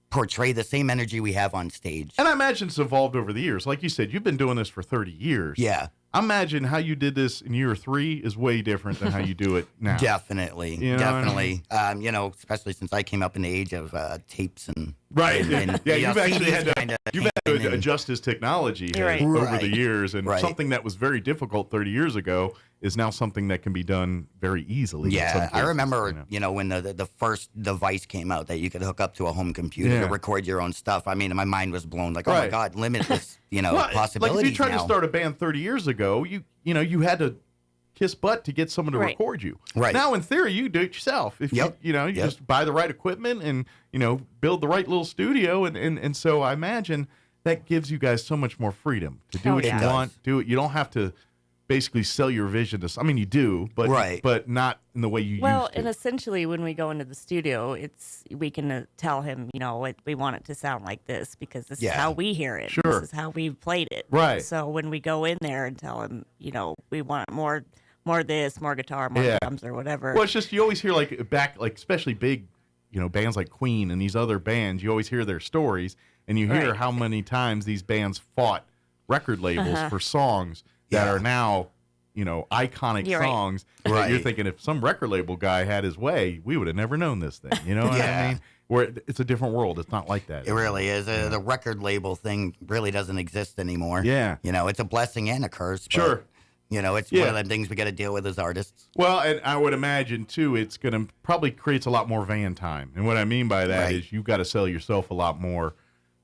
portray the same energy we have on stage. And I imagine it's evolved over the years. Like you said, you've been doing this for 30 years. Yeah. I imagine how you did this in year 3 is way different than how you do it now. Definitely. You know Definitely. You know, especially since I came up in the age of tapes and... Right. And, yeah, you know, you've actually had CDs to adjust his technology over the years. And something that was very difficult 30 years ago is now something that can be done very easily. Yeah, I remember, you know, when the first device came out that you could hook up to a home computer to record your own stuff. I mean, my mind was blown. Like, oh my God, limitless, you know, possibilities. Like if you tried now. to start a band 30 years ago, you know, you had to kiss butt to get someone to record you. Right. Now, in theory, you do it yourself. If you just buy the right equipment and, you know, build the right little studio. And so I imagine that gives you guys so much more freedom to do what you want. Do it. You don't have to basically sell your vision to, I mean, you do, but not in the way you used to. And essentially when we go into the studio, we can tell him, you know, we want it to sound like this because this is how we hear it. Sure. This is how we've played it. Right. So when we go in there and tell him, you know, we want more this, more guitar, more drums or whatever. Well, it's just, you always hear like especially big, you know, bands like Queen and these other bands, you always hear their stories and you hear how many times these bands fought record labels for songs that are now, you know, iconic songs. Right. You're thinking if some record label guy had his way, we would have never known this thing. You know what I mean? Where it's a different world. It's not like that. It really is. The record label thing really doesn't exist anymore. Yeah. You know, it's a blessing and a curse. But, sure. You know, it's one of the things we got to deal with as artists. Well, and I would imagine, too, it's going to probably creates a lot more van time. And what I mean by that is you've got to sell yourself a lot more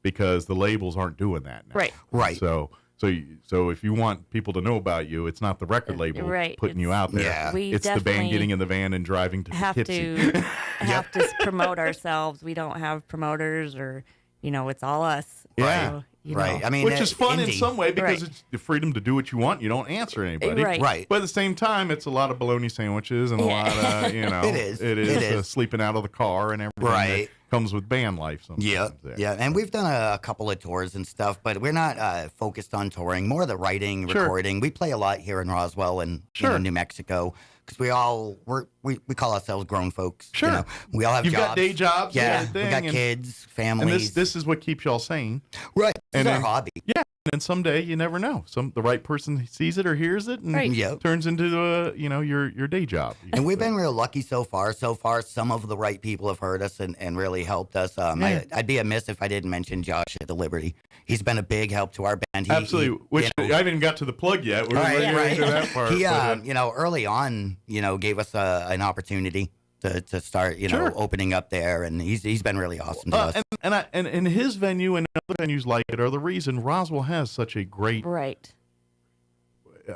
because the labels aren't doing that now. Right. So So if you want people to know about you, it's not the record label putting you out there. Yeah. It's the band getting in the van and driving to Poughkeepsie. Have to promote ourselves. We don't have promoters, or it's all us. Yeah. So, I mean, which is fun in indie. some way because it's the freedom to do what you want. You don't answer anybody. Right. But at the same time, it's a lot of bologna sandwiches and a lot of, It is. Sleeping out of the car and everything. Right. That comes with band life sometimes. Yeah. And we've done a couple of tours and stuff, but we're not focused on touring. More the writing, recording. We play a lot here in Roswell and New Mexico. Because we call ourselves grown folks. Sure. We all have You've jobs. got day jobs. Yeah. And We got kids, families. And this is what keeps y'all sane. Right. And It's our hobby. Yeah. And someday you never know. The right person sees it or hears it and turns into your day job. And we've been real lucky so far. So far, some of the right people have heard us and really helped us. I'd be amiss if I didn't mention Josh at the Liberty. He's been a big help to our band. Absolutely. Which I haven't even got to the plug yet. We're right to that part. He, early on, gave us an opportunity to start, opening up there, and he's been really awesome to us. And his venue and other venues like it are the reason Roswell has such a great, I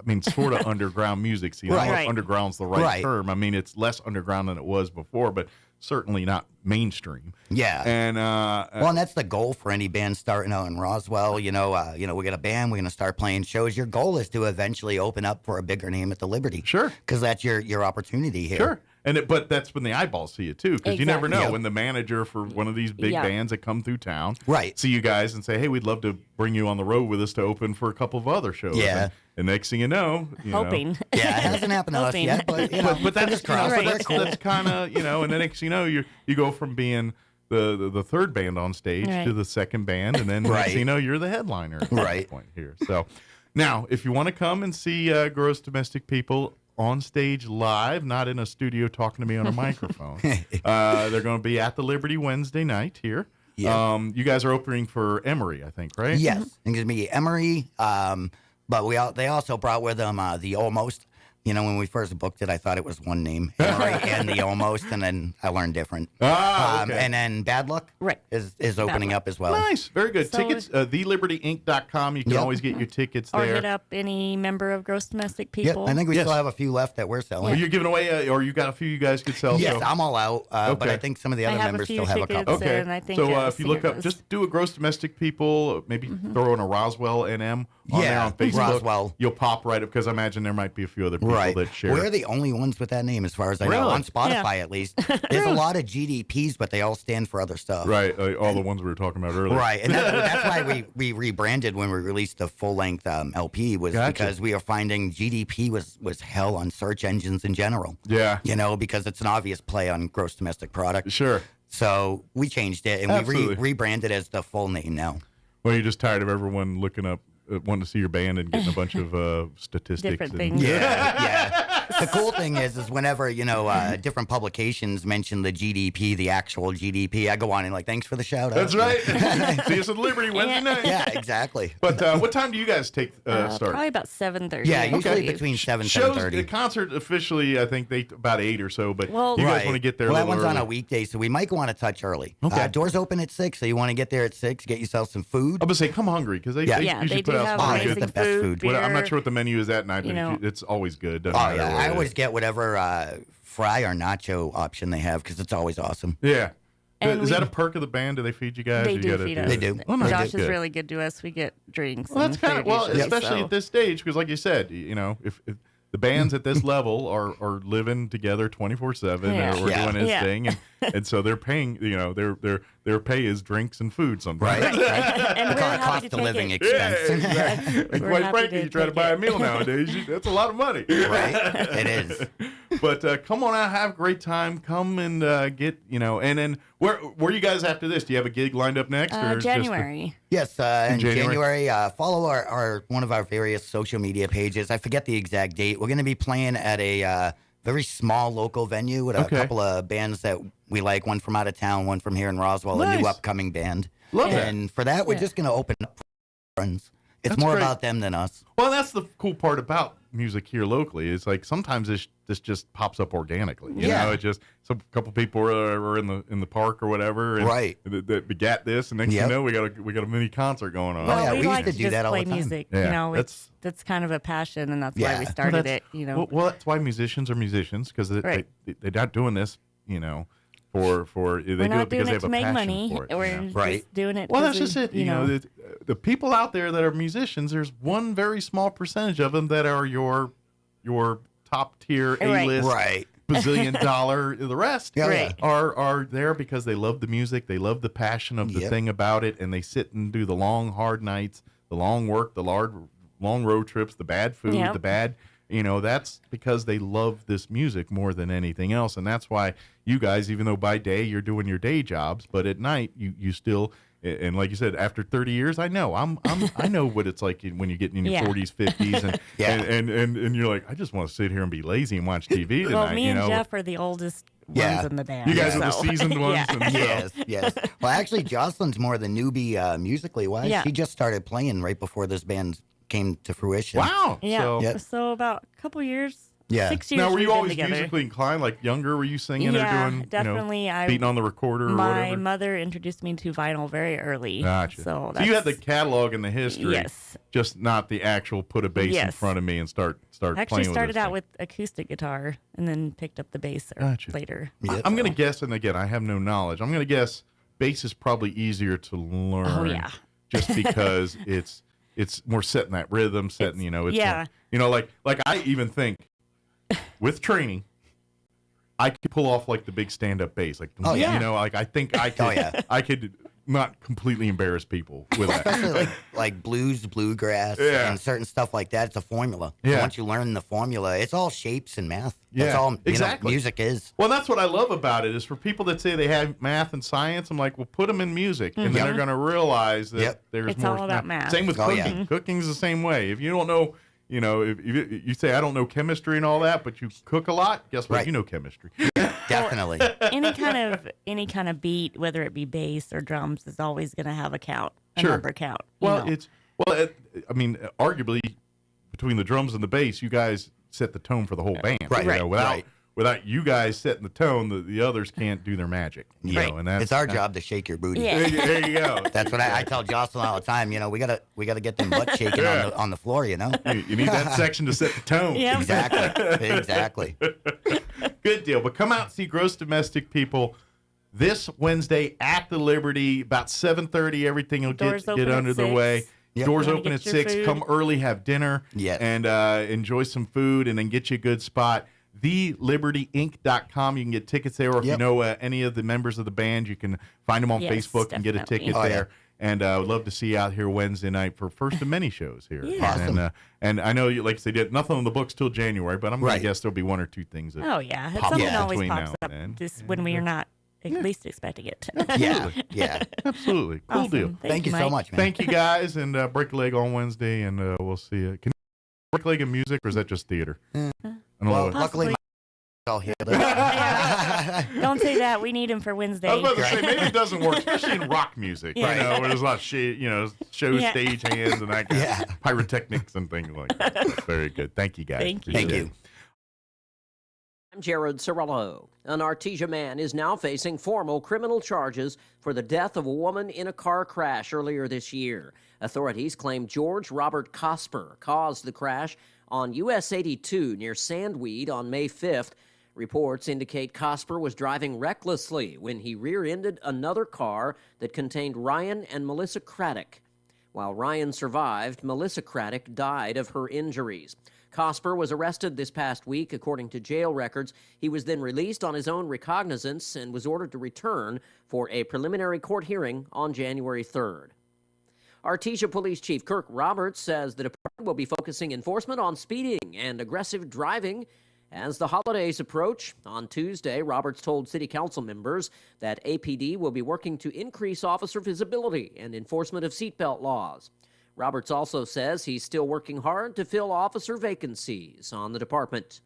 mean, sort of underground music scene. I don't know if underground's the right term. I mean, it's less underground than it was before, but certainly not mainstream. Yeah. And and that's the goal for any band starting out in Roswell. We got a band. We're going to start playing shows. Your goal is to eventually open up for a bigger name at the Liberty. Sure. Because that's your opportunity here. Sure. But that's when the eyeballs see it too, because you never know when the manager for one of these big bands that come through town see you guys and say, "Hey, we'd love to bring you on the road with us to open for a couple of other shows." Yeah. And next thing you know, it hasn't happened to us yet, but but that's that's kind of and the next thing you know, you go from being the third band on stage to the second band, and then next thing you know, you're the headliner at that point here. So now, if you want to come and see Gross Domestic People on stage live, not in a studio talking to me on a microphone. They're going to be at the Liberty Wednesday night here. Yeah. You guys are opening for Emory, I think, right? Yes. It's going to be Emory, but they also brought with them the Almost. When we first booked it, I thought it was one name, Emory and the Almost, and then I learned different. Okay. And then Bad Luck is opening up as well. Nice. Very good. So tickets, thelibertyinc.com. You can always get your tickets there. Or hit up any member of Gross Domestic People. Yep. I think we still have a few left that we're selling. Well, you're giving away, or you got a few you guys could sell? Yes, I'm all out, but I think some of the other members still have a couple. Okay. And I think so if you look up, just do a Gross Domestic People, maybe throw in a Roswell NM on there on Facebook. Roswell. You'll pop right up, because I imagine there might be a few other people that share. We're the only ones with that name, as far as I know, on Spotify at least. There's a lot of GDPs, but they all stand for other stuff. Right, all the ones we were talking about earlier. Right, and that's why we rebranded when we released the full-length LP, was because we are finding GDP was hell on search engines in general. Yeah. Because it's an obvious play on gross domestic product. Sure. So we changed it, and we rebranded as the full name now. Well, you're just tired of everyone looking up, wanting to see your band and getting a bunch of statistics. Different things. Yeah. The cool thing is whenever, different publications mention the GDP, the actual GDP, I go on and thanks for the shout out. That's right. See us at Liberty Wednesday night. Yeah, exactly. But what time do you guys start? Probably about 7:30. Yeah, usually between 7 and 7:30. The concert officially, I think about 8 or so, but you guys want to get there a little that one's early. on a weekday, so we might go on a touch early. Okay. Doors open at 6, so you want to get there at 6, get yourself some food. I'm going to say come hungry, because they usually put out some good the best food. Beer, I'm not sure what the menu is that night, but it's always good. I always get whatever fry or nacho option they have, because it's always awesome. Yeah. Is that a perk of the band? Do they feed you guys? They do feed us. They do. Oh, no, Josh is really good to us. We get drinks. Well, that's kind of especially at this stage, because like you said, if the bands at this level are living together 24/7 or doing his thing, and so they're paying. Their pay is drinks and food sometimes. Right. And we're happy cost to of take living it. expense. And quite frankly, you try to buy a meal nowadays, that's a lot of money. Right. It is. But come on out, have a great time. Come and get and then where you guys after this? Do you have a gig lined up next? Or January. Yes, in January. Follow our one of our various social media pages. I forget the exact date. We're going to be playing at a very small local venue with a couple of bands that we like. One from out of town, one from here in Roswell, a new upcoming band. Love that. And for that, we're just going to open up for friends. It's That's more great. about them than us. Well, that's the cool part about music here locally. It's like sometimes this just pops up organically. You know, it just a couple people are in the park or whatever, and right? That begat this, and next thing you know, we got a mini concert going on. Well, we like used to do that all the time. Music, Yeah, you know, that's kind of a passion, and that's why we started it. You know, well, that's why musicians are musicians, because they're not doing this, you know. They do it because they have a passion money. for it. We're just doing it. Well, that's just it. You know, the people out there that are musicians, there's one very small percentage of them that are your top tier A-list, bazillion dollar. The rest are there because they love the music, they love the passion of the thing about it, and they sit and do the long, hard nights, the long work, the long road trips, the bad food, the bad. You know, that's because they love this music more than anything else. And that's why you guys, even though by day you're doing your day jobs, but at night you still, and like you said, after 30 years, I know I know what it's like when you get in your 40s, 50s, and you're like, I just want to sit here and be lazy and watch TV tonight. Well, me and Jeff are the oldest ones in the band. You guys are the seasoned ones. Yes. Well, actually, Jocelyn's more the newbie musically wise. Yeah. She just started playing right before this band came to fruition. Wow. Yeah. So about a couple years. Yeah. 6 years. Now, were you always together. musically inclined, like younger? Were you singing or doing, definitely. Beating on the recorder or my whatever? mother introduced me to vinyl very early. Gotcha. So you had the catalog and the history. Yes. Just not the actual put a bass in front of me and start playing with Actually started this out thing. with acoustic guitar and then picked up the bass later. I'm going to guess, and again, I have no knowledge. I'm going to guess bass is probably easier to learn. Oh, yeah. Just because it's more set in that rhythm, it's more, like I even think with training, I could pull off like the big stand-up bass, like you know, like I think I could, I could not completely embarrass people with that. Especially like blues, bluegrass, and certain stuff like that. It's a formula. Yeah. So once you learn the formula, it's all shapes and math. Yeah, That's all exactly. music is. Well, that's what I love about it is for people that say they have math and science. I'm like, well, put them in music, and then they're going to realize that there's it's more. all about math. Same with cooking. Cooking's the same way. If you don't know. You know, if you say, I don't know chemistry and all that, but you cook a lot, guess what? You know chemistry. Definitely. any kind of beat, whether it be bass or drums, is always going to have a count, a Sure. number count. Well, I mean, arguably, between the drums and the bass, you guys set the tone for the whole band. Right. You know, without you guys setting the tone, the others can't do their magic. You know, and that's it's our job to shake your booty. Yeah. There you go. That's what I tell Jocelyn all the time. You know, we gotta get them butt shaking on the floor. You know, you need that section to set the tone. Yeah. Exactly. Good deal. But come out and see Gross Domestic People this Wednesday at the Liberty, about 7:30. Everything will get under the way. Yep. Doors open at 6. food. Come early, have dinner, and enjoy some food, and then get you a good spot. TheLibertyInc.com. You can get tickets there, or if you know any of the members of the band, you can find them on Facebook and get a ticket there. And I would love to see you out here Wednesday night for first of many shows here. Yeah. Awesome. And I know, like I said, you had nothing on the books till January, but I'm going to guess there'll be one or two things that pop something up always between pops now up and then. just when we are not at least expecting it. Yeah. Absolutely. Cool Awesome. deal. Thank you so much, man. Thank you, guys, and break a leg on Wednesday, and we'll see you. Can you break a leg in music, or is that just theater? I don't know. Luckily, all healed up. Don't say that. We need him for Wednesday. I was about to say, maybe it doesn't work, especially in rock music, you know, where there's a lot of show stage hands and that kind of pyrotechnics and things like that. That's very good. Thank you, guys. Thank you. I'm Jared Cirillo. An Artesia man is now facing formal criminal charges for the death of a woman in a car crash earlier this year. Authorities claim George Robert Cosper caused the crash on US 82 near Sandweed on May 5th. Reports indicate Cosper was driving recklessly when he rear-ended another car that contained Ryan and Melissa Craddock. While Ryan survived, Melissa Craddock died of her injuries. Cosper was arrested this past week, according to jail records. He was then released on his own recognizance and was ordered to return for a preliminary court hearing on January 3rd. Artesia Police Chief Kirk Roberts says the department will be focusing enforcement on speeding and aggressive driving as the holidays approach. On Tuesday, Roberts told City Council members that APD will be working to increase officer visibility and enforcement of seatbelt laws. Roberts also says he's still working hard to fill officer vacancies on the department.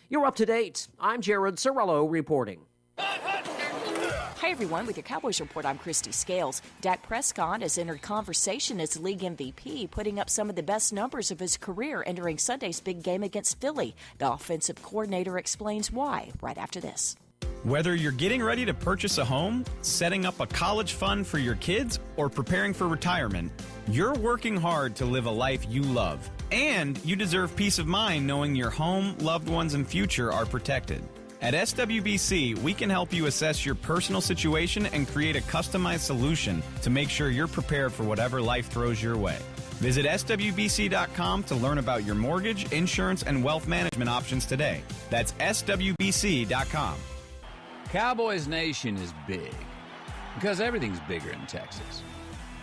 You're up to date. I'm Jared Cirillo reporting. Hi, everyone. With your Cowboys Report, I'm Christy Scales. Dak Prescott has entered conversation as league MVP, putting up some of the best numbers of his career entering Sunday's big game against Philly. The offensive coordinator explains why right after this. Whether you're getting ready to purchase a home, setting up a college fund for your kids, or preparing for retirement, you're working hard to live a life you love. And you deserve peace of mind knowing your home, loved ones, and future are protected. At SWBC, we can help you assess your personal situation and create a customized solution to make sure you're prepared for whatever life throws your way. Visit SWBC.com to learn about your mortgage, insurance, and wealth management options today. That's SWBC.com. Cowboys Nation is big because everything's bigger in Texas.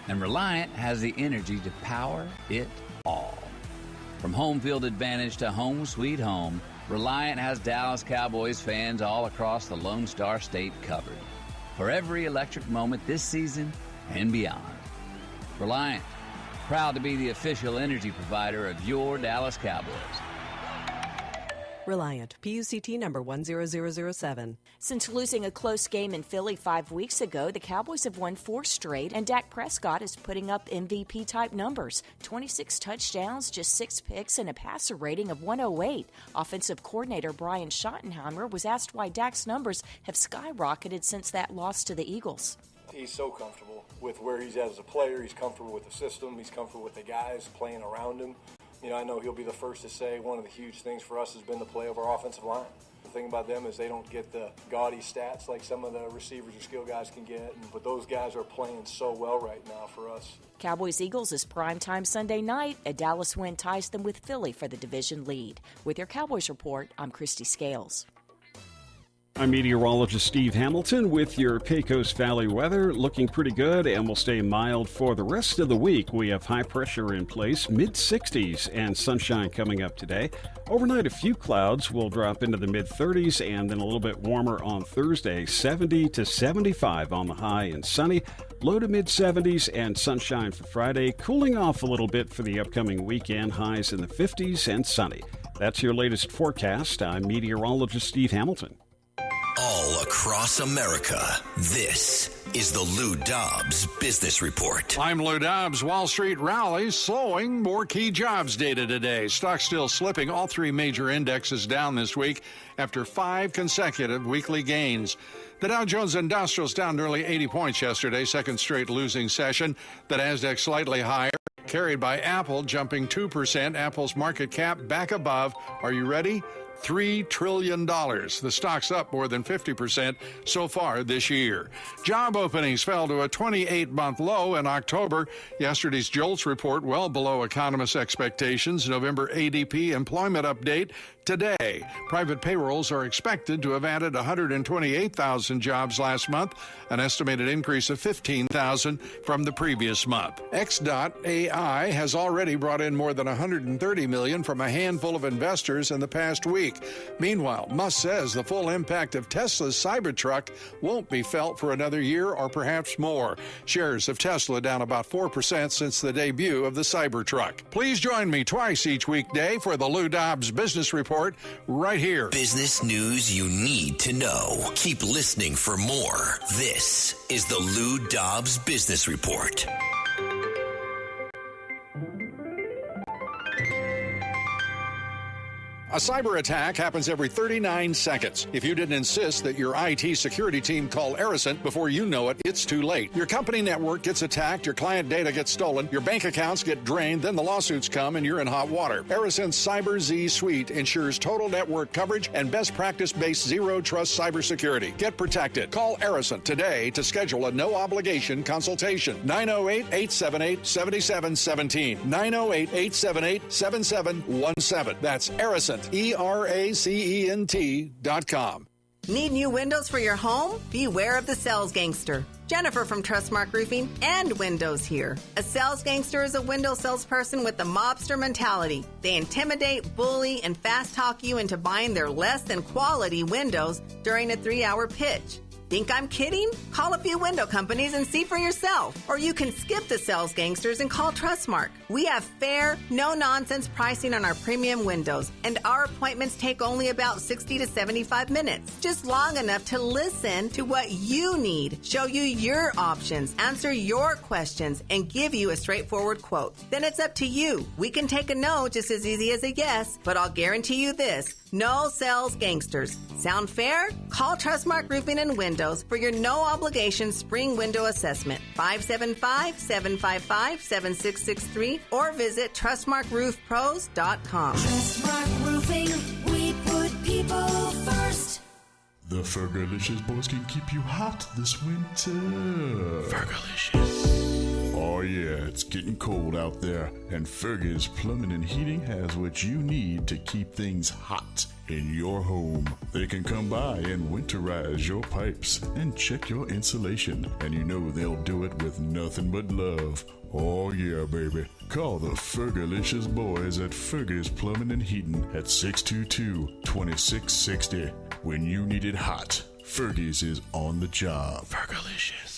And Reliant has the energy to power it all. From home field advantage to home sweet home, Reliant has Dallas Cowboys fans all across the Lone Star State covered for every electric moment this season and beyond. Reliant, proud to be the official energy provider of your Dallas Cowboys. Reliant, PUCT number 10007. Since losing a close game in Philly 5 weeks ago, the Cowboys have won 4 straight, and Dak Prescott is putting up MVP-type numbers. 26 touchdowns, just 6 picks, and a passer rating of 108. Offensive coordinator Brian Schottenheimer was asked why Dak's numbers have skyrocketed since that loss to the Eagles. He's so comfortable with where he's at as a player. He's comfortable with the system. He's comfortable with the guys playing around him. You know, I know he'll be the first to say one of the huge things for us has been the play of our offensive line. The thing about them is they don't get the gaudy stats like some of the receivers or skill guys can get, but those guys are playing so well right now for us. Cowboys-Eagles is primetime Sunday night. A Dallas win ties them with Philly for the division lead. With your Cowboys Report, I'm Christy Scales. I'm meteorologist Steve Hamilton with your Pecos Valley weather. Looking pretty good and will stay mild for the rest of the week. We have high pressure in place, mid-60s, and sunshine coming up today. Overnight, a few clouds will drop into the mid-30s and then a little bit warmer on Thursday, 70 to 75 on the high and sunny. Low to mid-70s and sunshine for Friday. Cooling off a little bit for the upcoming weekend. Highs in the 50s and sunny. That's your latest forecast. I'm meteorologist Steve Hamilton. All across America, this is the Lou Dobbs Business Report. I'm Lou Dobbs. Wall Street rallies slowing. More key jobs data today. Stocks still slipping. All 3 major indexes down this week after 5 consecutive weekly gains. The Dow Jones Industrial's down nearly 80 points yesterday, second straight losing session. The Nasdaq slightly higher, carried by Apple jumping 2%. Apple's market cap back above, are you ready? $3 trillion. The stock's up more than 50% so far this year. Job openings fell to a 28-month low in October. Yesterday's JOLTS report well below economists' expectations. November ADP employment update today. Private payrolls are expected to have added 128,000 jobs last month, an estimated increase of 15,000 from the previous month. X.AI has already brought in more than $130 million from a handful of investors in the past week. Meanwhile, Musk says the full impact of Tesla's Cybertruck won't be felt for another year or perhaps more. Shares of Tesla down about 4% since the debut of the Cybertruck. Please join me twice each weekday for the Lou Dobbs Business Report right here. Business news you need to know. Keep listening for more. This is the Lou Dobbs Business Report. A cyber attack happens every 39 seconds. If you didn't insist that your IT security team call Arison before you know it, it's too late. Your company network gets attacked, your client data gets stolen, your bank accounts get drained, then the lawsuits come and you're in hot water. Arison's Cyber Z Suite ensures total network coverage and best practice-based zero-trust cybersecurity. Get protected. Call Arison today to schedule a no-obligation consultation. 908-878-7717. 908-878-7717. That's Arison. ERACENT.com. Need new windows for your home? Beware of the sales gangster. Jennifer from Trustmark Roofing and Windows here. A sales gangster is a window salesperson with the mobster mentality. They intimidate, bully, and fast talk you into buying their less than quality windows during a 3-hour pitch. Think I'm kidding? Call a few window companies and see for yourself. Or you can skip the sales gangsters and call Trustmark. We have fair, no-nonsense pricing on our premium windows, and our appointments take only about 60 to 75 minutes. Just long enough to listen to what you need, show you your options, answer your questions, and give you a straightforward quote. Then it's up to you. We can take a no just as easy as a yes, but I'll guarantee you this: no sales gangsters. Sound fair? Call Trustmark Roofing and Windows for your no-obligation spring window assessment. 575-755-7663 or visit TrustmarkRoofPros.com. Trustmark Roofing, we put people first. The Fergalicious boys can keep you hot this winter. Fergalicious. Oh yeah, it's getting cold out there, and Fergus Plumbing and Heating has what you need to keep things hot in your home. They can come by and winterize your pipes and check your insulation, and you know they'll do it with nothing but love. Oh yeah, baby. Call the Fergalicious boys at Fergus Plumbing and Heating at 622-2660. When you need it hot, Fergus is on the job. Fergalicious.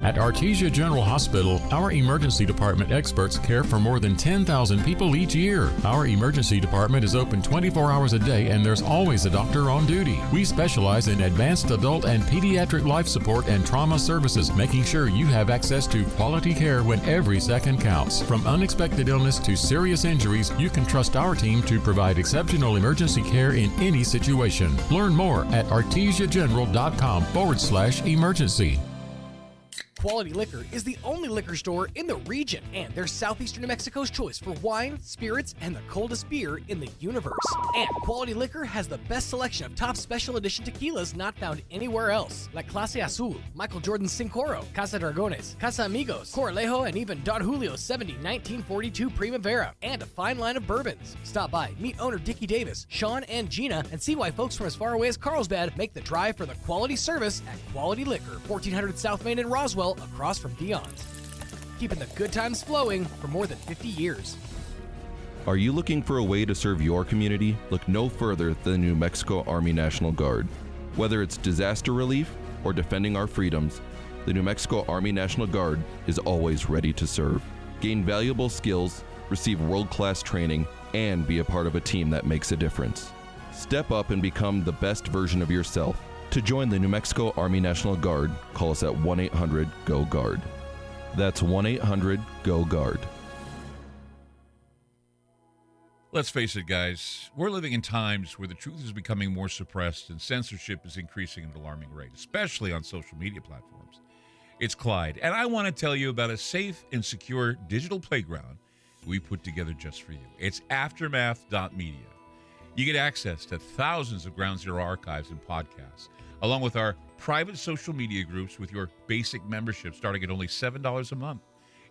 At Artesia General Hospital, our emergency department experts care for more than 10,000 people each year. Our emergency department is open 24 hours a day, and there's always a doctor on duty. We specialize in advanced adult and pediatric life support and trauma services, making sure you have access to quality care when every second counts. From unexpected illness to serious injuries, you can trust our team to provide exceptional emergency care in any situation. Learn more at artesiageneral.com/emergency. Quality Liquor is the only liquor store in the region, and they're southeastern New Mexico's choice for wine, spirits, and the coldest beer in the universe. And Quality Liquor has the best selection of top special edition tequilas not found anywhere else, like Clase Azul, Michael Jordan's Cincoro, Casa Dragones, Casa Amigos, Coralejo, and even Don Julio's 1942 Primavera, and a fine line of bourbons. Stop by, meet owner Dickie Davis, Sean, and Gina, and see why folks from as far away as Carlsbad make the drive for the quality service at Quality Liquor, 1400 South Main in Roswell, across from Beyond. Keeping the good times flowing for more than 50 years. Are you looking for a way to serve your community? Look no further than the New Mexico Army National Guard. Whether it's disaster relief or defending our freedoms, the New Mexico Army National Guard is always ready to serve. Gain valuable skills, receive world-class training, and be a part of a team that makes a difference. Step up and become the best version of yourself. To join the New Mexico Army National Guard, call us at 1-800-GO-GUARD. That's 1-800-GO-GUARD. Let's face it, guys. We're living in times where the truth is becoming more suppressed and censorship is increasing at an alarming rate, especially on social media platforms. It's Clyde, and I want to tell you about a safe and secure digital playground we put together just for you. It's aftermath.media. You get access to thousands of Ground Zero archives and podcasts, along with our private social media groups with your basic membership starting at only $7 a month.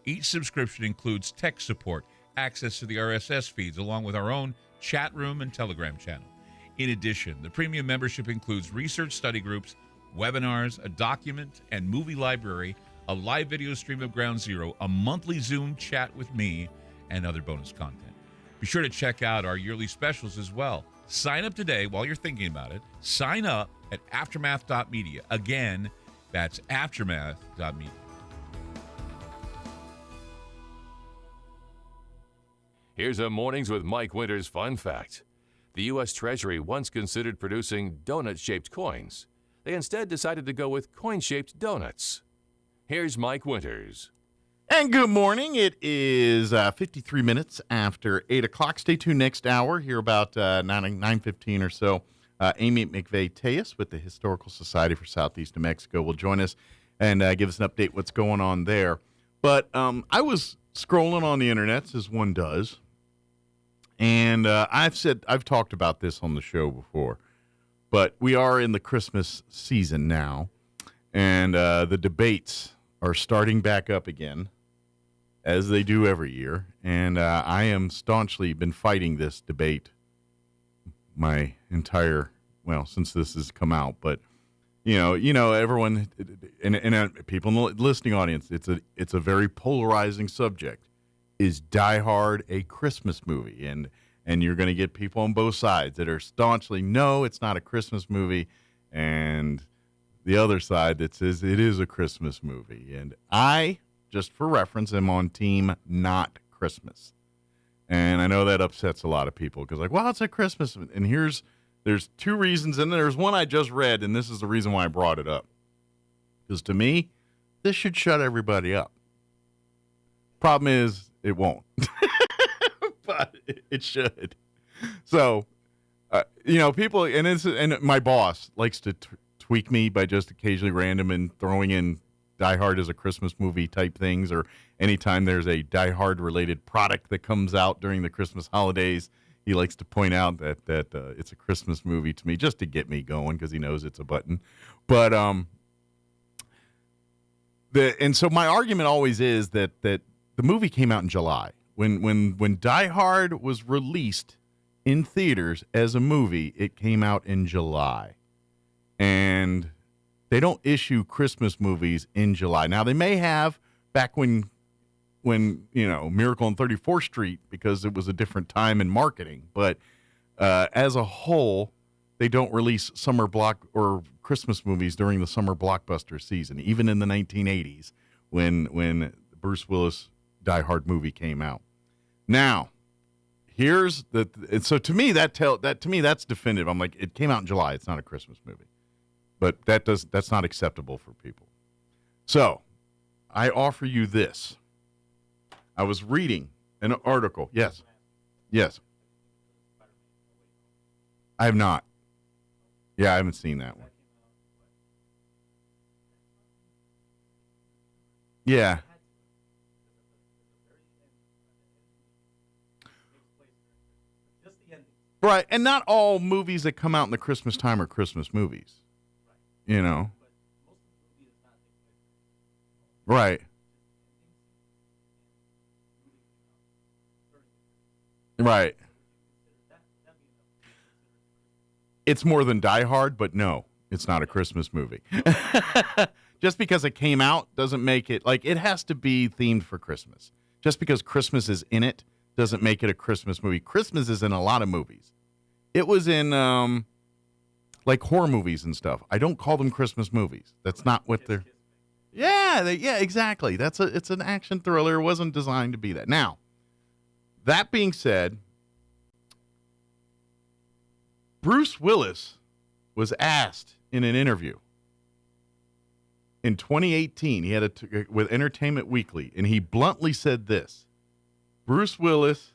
Each subscription includes tech support, access to the RSS feeds, along with our own chat room and Telegram channel. In addition, the premium membership includes research study groups, webinars, a document and movie library, a live video stream of Ground Zero, a monthly Zoom chat with me, and other bonus content. Be sure to check out our yearly specials as well. Sign up today while you're thinking about it. Sign up at aftermath.media. Again, that's aftermath.media. Here's a Mornings with Mike Winters fun fact. The U.S. Treasury once considered producing donut-shaped coins. They instead decided to go with coin-shaped donuts. Here's Mike Winters. And good morning. It is 53 minutes after 8 o'clock. Stay tuned next hour. Here about 9:15 or so. Amy McVeigh-Tejas with the Historical Society for Southeast New Mexico will join us and give us an update what's going on there. But I was scrolling on the internet, as one does, and I've talked about this on the show before, but we are in the Christmas season now, and the debates are starting back up again, as they do every year, and I am staunchly been fighting this debate my entire, since this has come out. But you know, everyone and people in the listening audience, it's a very polarizing subject. Is Die Hard a Christmas movie? And you're going to get people on both sides that are staunchly no, it's not a Christmas movie, and the other side that says it is a Christmas movie. And I, just for reference, am on team not Christmas. And I know that upsets a lot of people because, like, well, it's a Christmas. And there's two reasons. And there's one I just read, and this is the reason why I brought it up. Because to me, this should shut everybody up. Problem is, it won't. But it should. So, people, and my boss likes to tweak me by just occasionally random and throwing in Die Hard as a Christmas movie type things, or anytime there's a Die Hard related product that comes out during the Christmas holidays, he likes to point out that it's a Christmas movie to me, just to get me going, because he knows it's a button. But so my argument always is that the movie came out in July. When Die Hard was released in theaters as a movie, it came out in July. And they don't issue Christmas movies in July. Now, they may have back when Miracle on 34th Street, because it was a different time in marketing. But as a whole, they don't release summer block or Christmas movies during the summer blockbuster season, even in the 1980s when Bruce Willis Die Hard movie came out. Now, here's so to me that's definitive. I'm like, it came out in July. It's not a Christmas movie. But that's not acceptable for people. So, I offer you this. I was reading an article. Yes. I have not. Yeah, I haven't seen that one. Yeah. Right, and not all movies that come out in the Christmas time are Christmas movies. Right. Right. It's more than Die Hard, but no, it's not a Christmas movie. Just because it came out doesn't make it, like, it has to be themed for Christmas. Just because Christmas is in it doesn't make it a Christmas movie. Christmas is in a lot of movies. It was in, like, horror movies and stuff. I don't call them Christmas movies. That's not what they're... Yeah, exactly. It's an action thriller. It wasn't designed to be that. Now, that being said, Bruce Willis was asked in an interview in 2018. He had with Entertainment Weekly, and he bluntly said this. Bruce Willis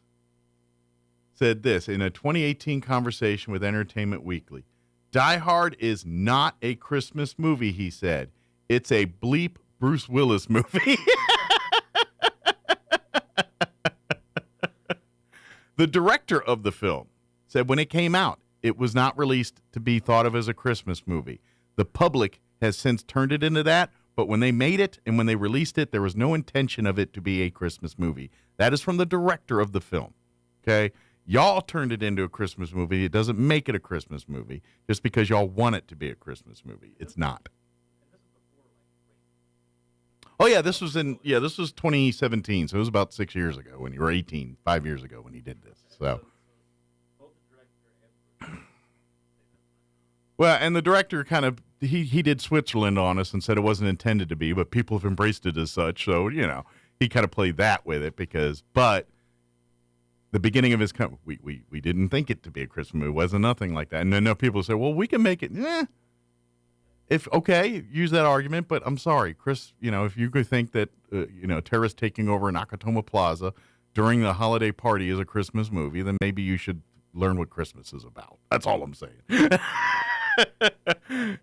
said this in a 2018 conversation with Entertainment Weekly. Die Hard is not a Christmas movie, he said. It's a bleep Bruce Willis movie. The director of the film said when it came out, it was not released to be thought of as a Christmas movie. The public has since turned it into that, but when they made it and when they released it, there was no intention of it to be a Christmas movie. That is from the director of the film. Okay? Y'all turned it into a Christmas movie. It doesn't make it a Christmas movie just because y'all want it to be a Christmas movie. It's not. Oh, yeah, this was 2017, so it was about 6 years ago when you were 18, 5 years ago when he did this. So, well, and the director kind of, he did Switzerland on us and said it wasn't intended to be, but people have embraced it as such. So, he kind of played that with it but the beginning of his we didn't think it to be a Christmas movie. It wasn't nothing like that. And then people say, well, we can make it. Use that argument, but I'm sorry, Chris, if you could think that, terrorists taking over Nakatomi Plaza during the holiday party is a Christmas movie, then maybe you should learn what Christmas is about. That's all I'm saying.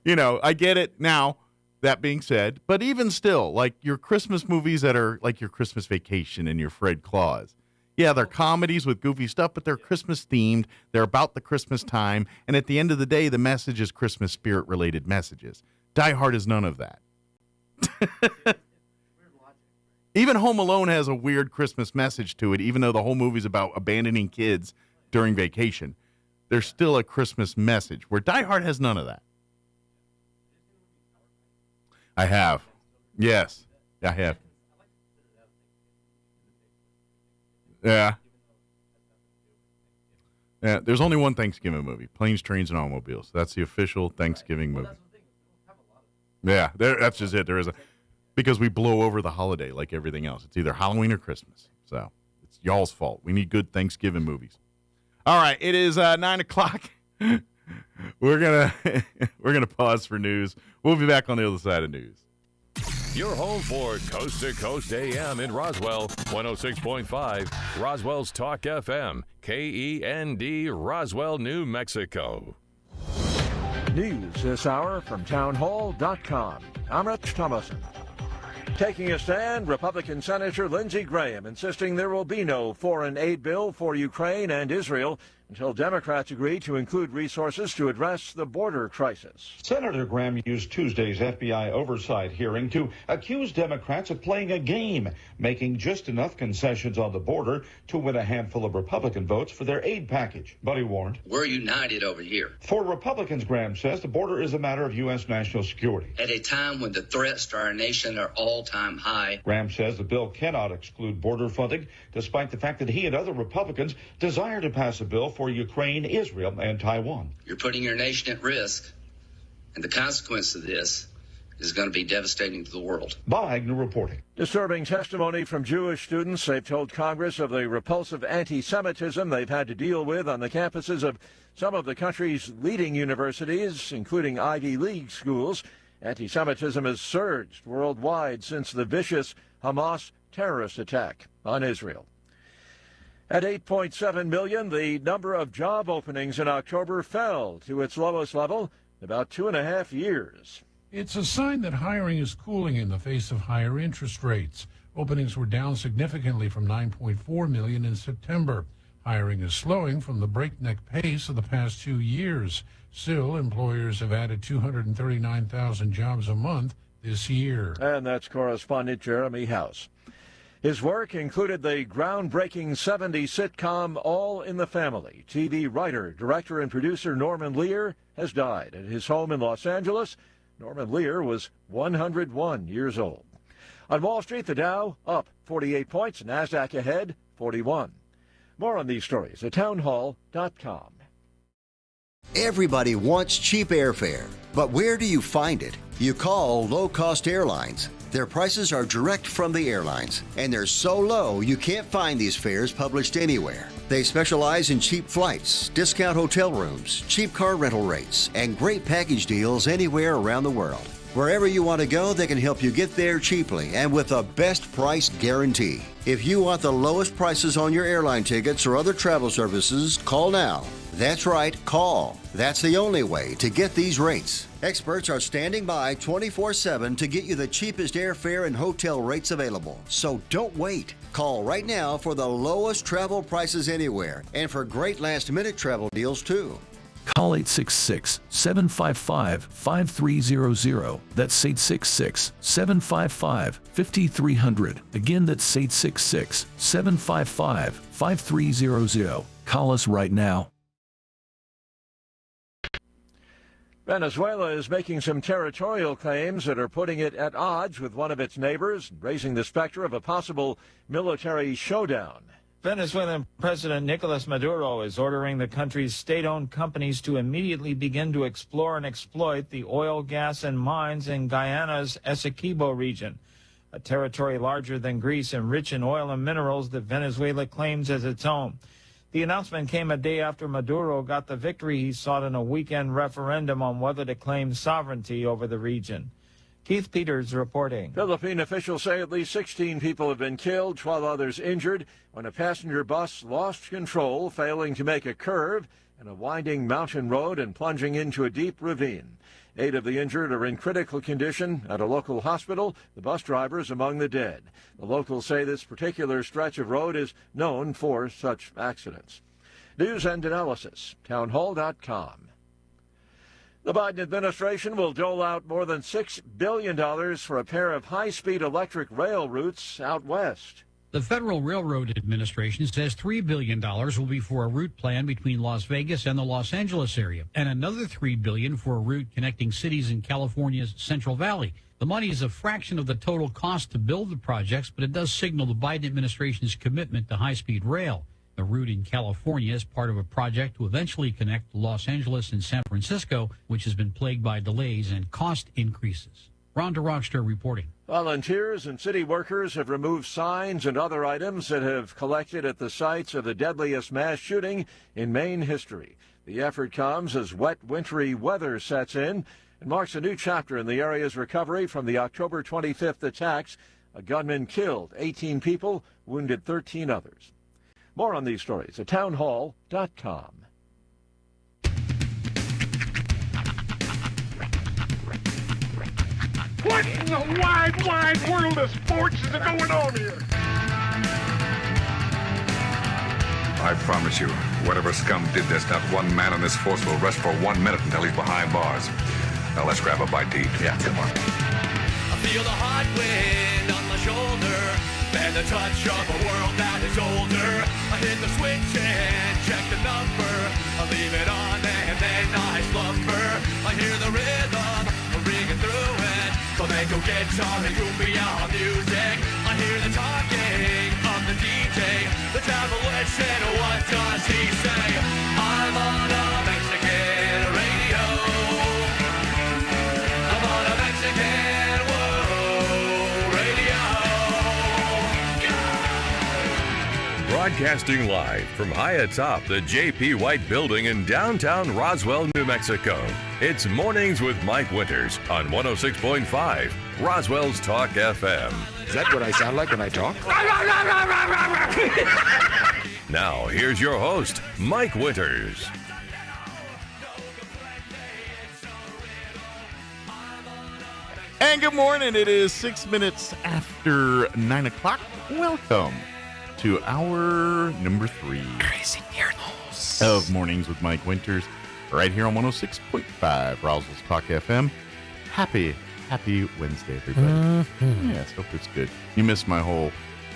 I get it. Now, that being said, but even still, like your Christmas movies that are like your Christmas Vacation and your Fred Claus, yeah, they're comedies with goofy stuff, but they're Christmas themed. They're about the Christmas time. And at the end of the day, the message is Christmas spirit related messages. Die Hard is none of that. Even Home Alone has a weird Christmas message to it, even though the whole movie's about abandoning kids during vacation. There's still a Christmas message, where Die Hard has none of that. I have. Yes, I have. Yeah. Yeah, there's only one Thanksgiving movie, Planes, Trains, and Automobiles. That's the official Thanksgiving movie. Yeah, that's just it. There isn't. Because we blow over the holiday like everything else. It's either Halloween or Christmas. So it's y'all's fault. We need good Thanksgiving movies. All right, it is 9 o'clock. We're gonna pause for news. We'll be back on the other side of news. Your home for Coast to Coast AM in Roswell, 106.5, Roswell's Talk FM, KEND, Roswell, New Mexico. News this hour from townhall.com. I'm Rich Thomason. Taking a stand, Republican Senator Lindsey Graham insisting there will be no foreign aid bill for Ukraine and Israel until Democrats agree to include resources to address the border crisis. Senator Graham used Tuesday's FBI oversight hearing to accuse Democrats of playing a game, making just enough concessions on the border to win a handful of Republican votes for their aid package. But he warned, we're united over here. For Republicans, Graham says, the border is a matter of U.S. national security. At a time when the threats to our nation are all-time high. Graham says the bill cannot exclude border funding, despite the fact that he and other Republicans desire to pass a bill for Ukraine, Israel, and Taiwan. You're putting your nation at risk, and the consequence of this is going to be devastating to the world. Bob Agnew reporting. Disturbing testimony from Jewish students. They've told Congress of the repulsive anti-Semitism they've had to deal with on the campuses of some of the country's leading universities, including Ivy League schools. Anti-Semitism has surged worldwide since the vicious Hamas terrorist attack on Israel. At 8.7 million, the number of job openings in October fell to its lowest level in about 2.5 years. It's a sign that hiring is cooling in the face of higher interest rates. Openings were down significantly from 9.4 million in September. Hiring is slowing from the breakneck pace of the past 2 years. Still, employers have added 239,000 jobs a month this year. And that's correspondent Jeremy House. His work included the groundbreaking 70s sitcom All in the Family. TV writer, director, and producer Norman Lear has died at his home in Los Angeles. Norman Lear was 101 years old. On Wall Street, the Dow up 48 points, NASDAQ ahead 41. More on these stories at townhall.com. Everybody wants cheap airfare, but where do you find it? You call low-cost airlines. Their prices are direct from the airlines, and they're so low you can't find these fares published anywhere. They specialize in cheap flights, discount hotel rooms, cheap car rental rates, and great package deals anywhere around the world. Wherever you want to go, they can help you get there cheaply and with a best price guarantee. If you want the lowest prices on your airline tickets or other travel services, call now. That's right, call. That's the only way to get these rates. Experts are standing by 24/7 to get you the cheapest airfare and hotel rates available. So don't wait. Call right now for the lowest travel prices anywhere and for great last-minute travel deals too. Call 866-755-5300. That's 866-755-5300. Again, that's 866-755-5300. Call us right now. Venezuela is making some territorial claims that are putting it at odds with one of its neighbors, raising the specter of a possible military showdown. Venezuelan President Nicolas Maduro is ordering the country's state-owned companies to immediately begin to explore and exploit the oil, gas, and mines in Guyana's Essequibo region, a territory larger than Greece and rich in oil and minerals that Venezuela claims as its own. The announcement came a day after Maduro got the victory he sought in a weekend referendum on whether to claim sovereignty over the region. Keith Peters reporting. Philippine officials say at least 16 people have been killed, 12 others injured, when a passenger bus lost control, failing to make a curve in a winding mountain road and plunging into a deep ravine. 8 of the injured are in critical condition at a local hospital. The bus driver is among the dead. The locals say this particular stretch of road is known for such accidents. News and analysis, townhall.com. The Biden administration will dole out more than $6 billion for a pair of high-speed electric rail routes out west. The Federal Railroad Administration says $3 billion will be for a route plan between Las Vegas and the Los Angeles area, and another $3 billion for a route connecting cities in California's Central Valley. The money is a fraction of the total cost to build the projects, but it does signal the Biden administration's commitment to high-speed rail. The route in California is part of a project to eventually connect Los Angeles and San Francisco, which has been plagued by delays and cost increases. Ron DeRockstar reporting. Volunteers and city workers have removed signs and other items that have collected at the sites of the deadliest mass shooting in Maine history. The effort comes as wet, wintry weather sets in and marks a new chapter in the area's recovery from the October 25th attacks. A gunman killed 18 people, wounded 13 others. More on these stories at townhall.com. What in the wide, wide world of sports is going on here? I promise you, whatever scum did this, not one man in this force will rest for 1 minute until he's behind bars. Now let's grab a bite to eat. Yeah, come on. I feel the hot wind on my shoulder and the touch of a world that is older. I hit the switch and check the number. I leave it on and then I slumber. I hear the rhythm ringing through it. Flamenco guitar and cumbia music. I hear the talking of the DJ. The demolition, what does he say? I'm on a Mexican radio. I'm on a Mexican radio. Broadcasting live from high atop the J.P. White Building in downtown Roswell, New Mexico. It's Mornings with Mike Winters on 106.5 Roswell's Talk FM. Is that what I sound like when I talk? Now, here's your host, Mike Winters. And good morning. It is 6 minutes after 9 o'clock. Welcome to hour number 3 Crazy Miracles of Mornings with Mike Winters, right here on 106.5 Roswell's Talk FM. Happy Wednesday, everybody. Mm-hmm. Yes, hope it's good. You missed my whole...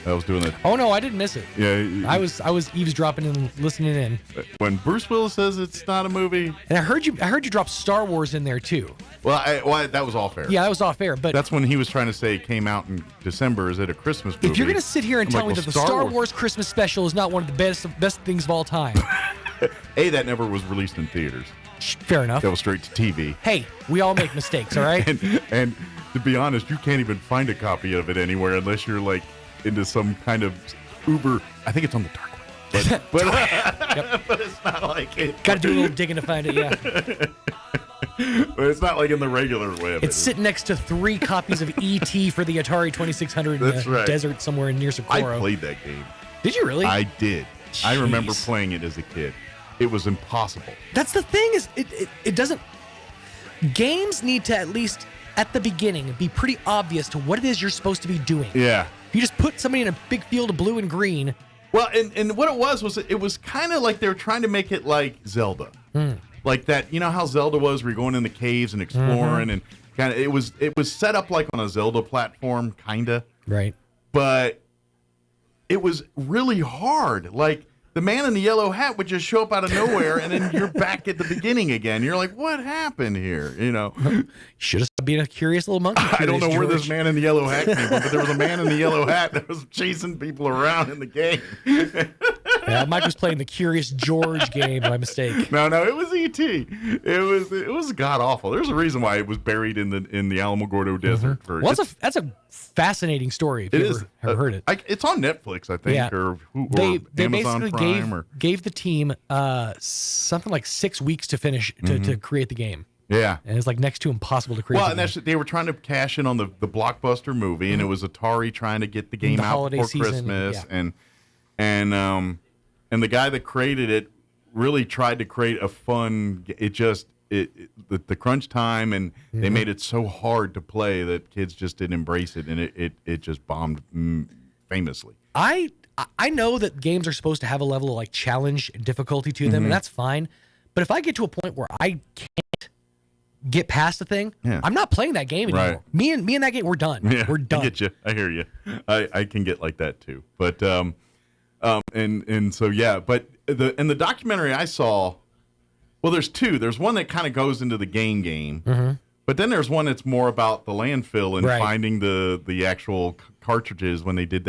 I was doing it. Oh no, I didn't miss it. Yeah, I was eavesdropping and listening in. When Bruce Willis says it's not a movie, and I heard you drop Star Wars in there too. Well, that was off air. Yeah, that was off air. But that's when he was trying to say it came out in December. Is it a Christmas movie? If you're going to sit here and tell me that the Star Wars Christmas special is not one of the best things of all time, that never was released in theaters. Fair enough. That was straight to TV. Hey, we all make mistakes, all right? and to be honest, you can't even find a copy of it anywhere unless you're like into some kind of Uber. I think it's on the dark web. But Yep. But it's not like it. Got to do a little digging to find it, yeah. But it's not like in the regular web. It's sitting next to 3 copies of E.T. for the Atari 2600 in That's the right. desert somewhere near Socorro. I played that game. Did you really? I did. Jeez. I remember playing it as a kid. It was impossible. That's the thing is it doesn't. Games need to at least at the beginning be pretty obvious to what it is you're supposed to be doing. Yeah. You just put somebody in a big field of blue and green. Well, and what it was kind of like they were trying to make it like Zelda. Like that, you know how Zelda was where you're going in the caves and exploring and kind of it was set up like on a Zelda platform, kind of. Right. But it was really hard. Like the man in the yellow hat would just show up out of nowhere and then you're back at the beginning again. You're like, what happened here? You know, should have stopped being a curious little monkey. I don't know where this man in the yellow hat came from, but there was a man in the yellow hat that was chasing people around in the game. Yeah, Mike was playing the Curious George game by mistake. No, it was E.T. It was god awful. There's a reason why it was buried in the Alamogordo Desert. That's a fascinating story. If you ever heard it, it's on Netflix, I think, or they Amazon basically Prime gave the team something like 6 weeks to finish to create the game. Yeah, and it's like next to impossible to create. Well, and they were trying to cash in on the blockbuster movie, and it was Atari trying to get the game out before Christmas, and the guy that created it really tried to create a fun. The crunch time, and they made it so hard to play that kids just didn't embrace it, and it just bombed famously. I know that games are supposed to have a level of like challenge and difficulty to them, and that's fine. But if I get to a point where I can't get past the thing, I'm not playing that game anymore. Right. Me and that game, we're done. Yeah, we're done. I get you. I hear you. I can get like that too. But so yeah. But the documentary I saw, well, there's two. There's one that kind of goes into the game, but then there's one that's more about the landfill and finding the actual cartridges when they did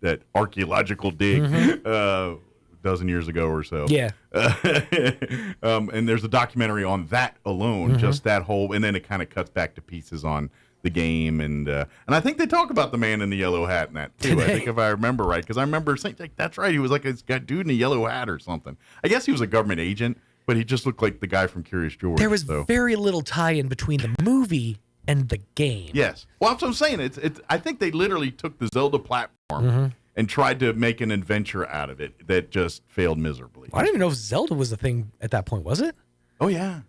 that archaeological dig a dozen years ago or so. Yeah. And there's a documentary on that alone, just that whole, and then it kind of cuts back to pieces on the game, and I think they talk about the man in the yellow hat in that too. I think if I remember right, because I remember saying like, that's right, he was like a dude in a yellow hat or something. I guess he was a government agent, but he just looked like the guy from Curious George. There was very little tie-in between the movie and the game. Yes, well, that's what I'm saying. It's I think they literally took the Zelda platform and tried to make an adventure out of it that just failed miserably. I didn't even know if Zelda was a thing at that point. Was it? Oh yeah.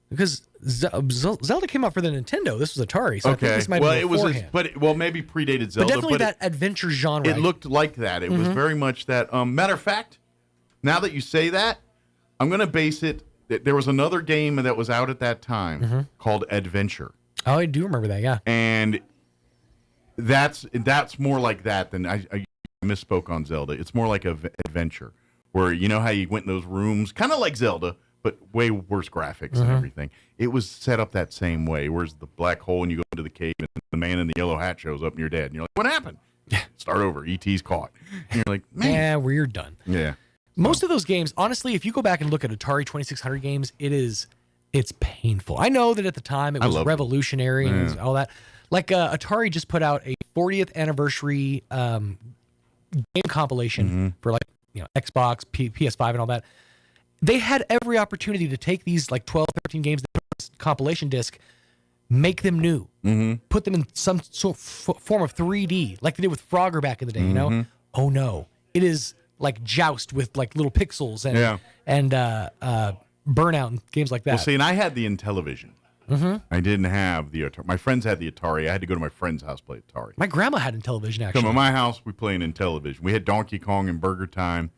Because Zelda came out for the Nintendo. This was Atari, so I think this might have been beforehand. Maybe predated Zelda. But definitely that adventure genre. It looked like that. It was very much that. Matter of fact, now that you say that, I'm going to base it. There was another game that was out at that time called Adventure. Oh, I do remember that, yeah. And that's more like that than I misspoke on Zelda. It's more like an adventure where you know how you went in those rooms, kind of like Zelda, but way worse graphics and everything. It was set up that same way. Where's the black hole and you go into the cave and the man in the yellow hat shows up and you're dead. And you're like, what happened? Start over. E.T.'s caught. And you're like, man. Yeah, you're done. Yeah. Most of those games, honestly, if you go back and look at Atari 2600 games, it's painful. I know that at the time it was revolutionary and it was all that. Like Atari just put out a 40th anniversary game compilation for Xbox, PS5 and all that. They had every opportunity to take these 12, 13 games, compilation disc, make them new, put them in some sort of form of 3D, like they did with Frogger back in the day. You know? Oh no, it is like Joust with little pixels and Burnout and games like that. Well, see, and I had the Intellivision. I didn't have the Atari. My friends had the Atari. I had to go to my friend's house to play Atari. My grandma had Intellivision actually. Come at my house, we played Intellivision. We had Donkey Kong and Burger Time.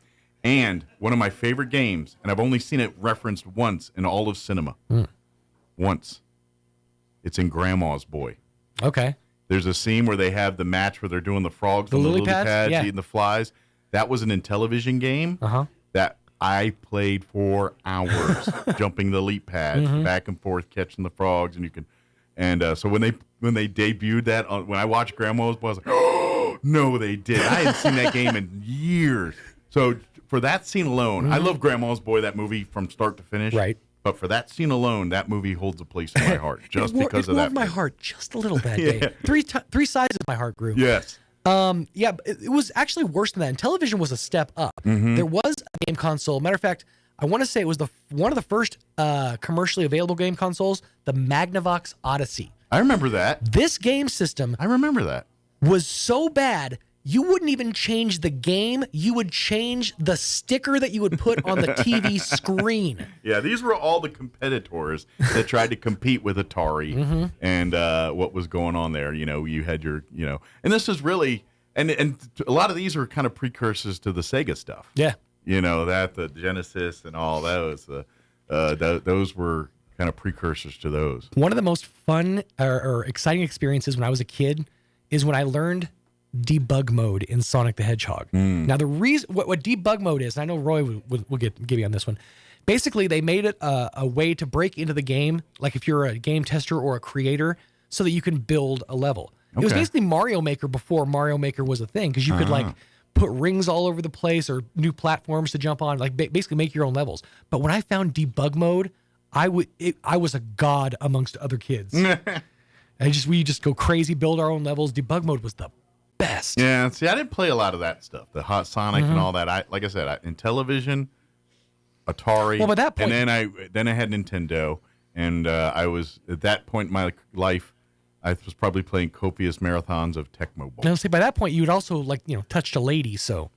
And one of my favorite games, and I've only seen it referenced once in all of cinema. Once. It's in Grandma's Boy. Okay. There's a scene where they have the match where they're doing the frogs, the lily pads eating the flies. That was an Intellivision game that I played for hours, jumping the leap pads, back and forth, catching the frogs, and you can. And so when they debuted that, when I watched Grandma's Boy, I was like, oh no, they did. I hadn't seen that game in years. So for that scene alone, I love Grandma's Boy, that movie from start to finish. Right. But for that scene alone, that movie holds a place in my heart just because of that. It warmed my heart just a little that day. Three sizes my heart grew. Yes. Yeah, it was actually worse than that. And television was a step up. There was a game console. Matter of fact, I want to say it was one of the first commercially available game consoles, the Magnavox Odyssey. I remember that. This game system, I remember that, was so bad you wouldn't even change the game. You would change the sticker that you would put on the TV screen. Yeah, these were all the competitors that tried to compete with Atari and what was going on there. You know, you had your, and this is really, and a lot of these are kind of precursors to the Sega stuff. Yeah. You know, the Genesis and all those, those were kind of precursors to those. One of the most fun or exciting experiences when I was a kid is when I learned debug mode in Sonic the Hedgehog. Now, the reason what debug mode is, I know Roy will give you on this one. Basically, they made it a way to break into the game, like if you're a game tester or a creator, so that you can build a level. It was basically Mario Maker before Mario Maker was a thing, because you could put rings all over the place or new platforms to jump on, basically make your own levels. But when I found debug mode, I was a god amongst other kids. We just go crazy, build our own levels. Debug mode was the best. Yeah, see, I didn't play a lot of that stuff, the Hot Sonic and all that. Like I said, in television, Atari. Well, by that point, and then I had Nintendo, and I was at that point in my life, I was probably playing copious marathons of Tecmo Bowl. Now, see, by that point, you had also touched a lady, so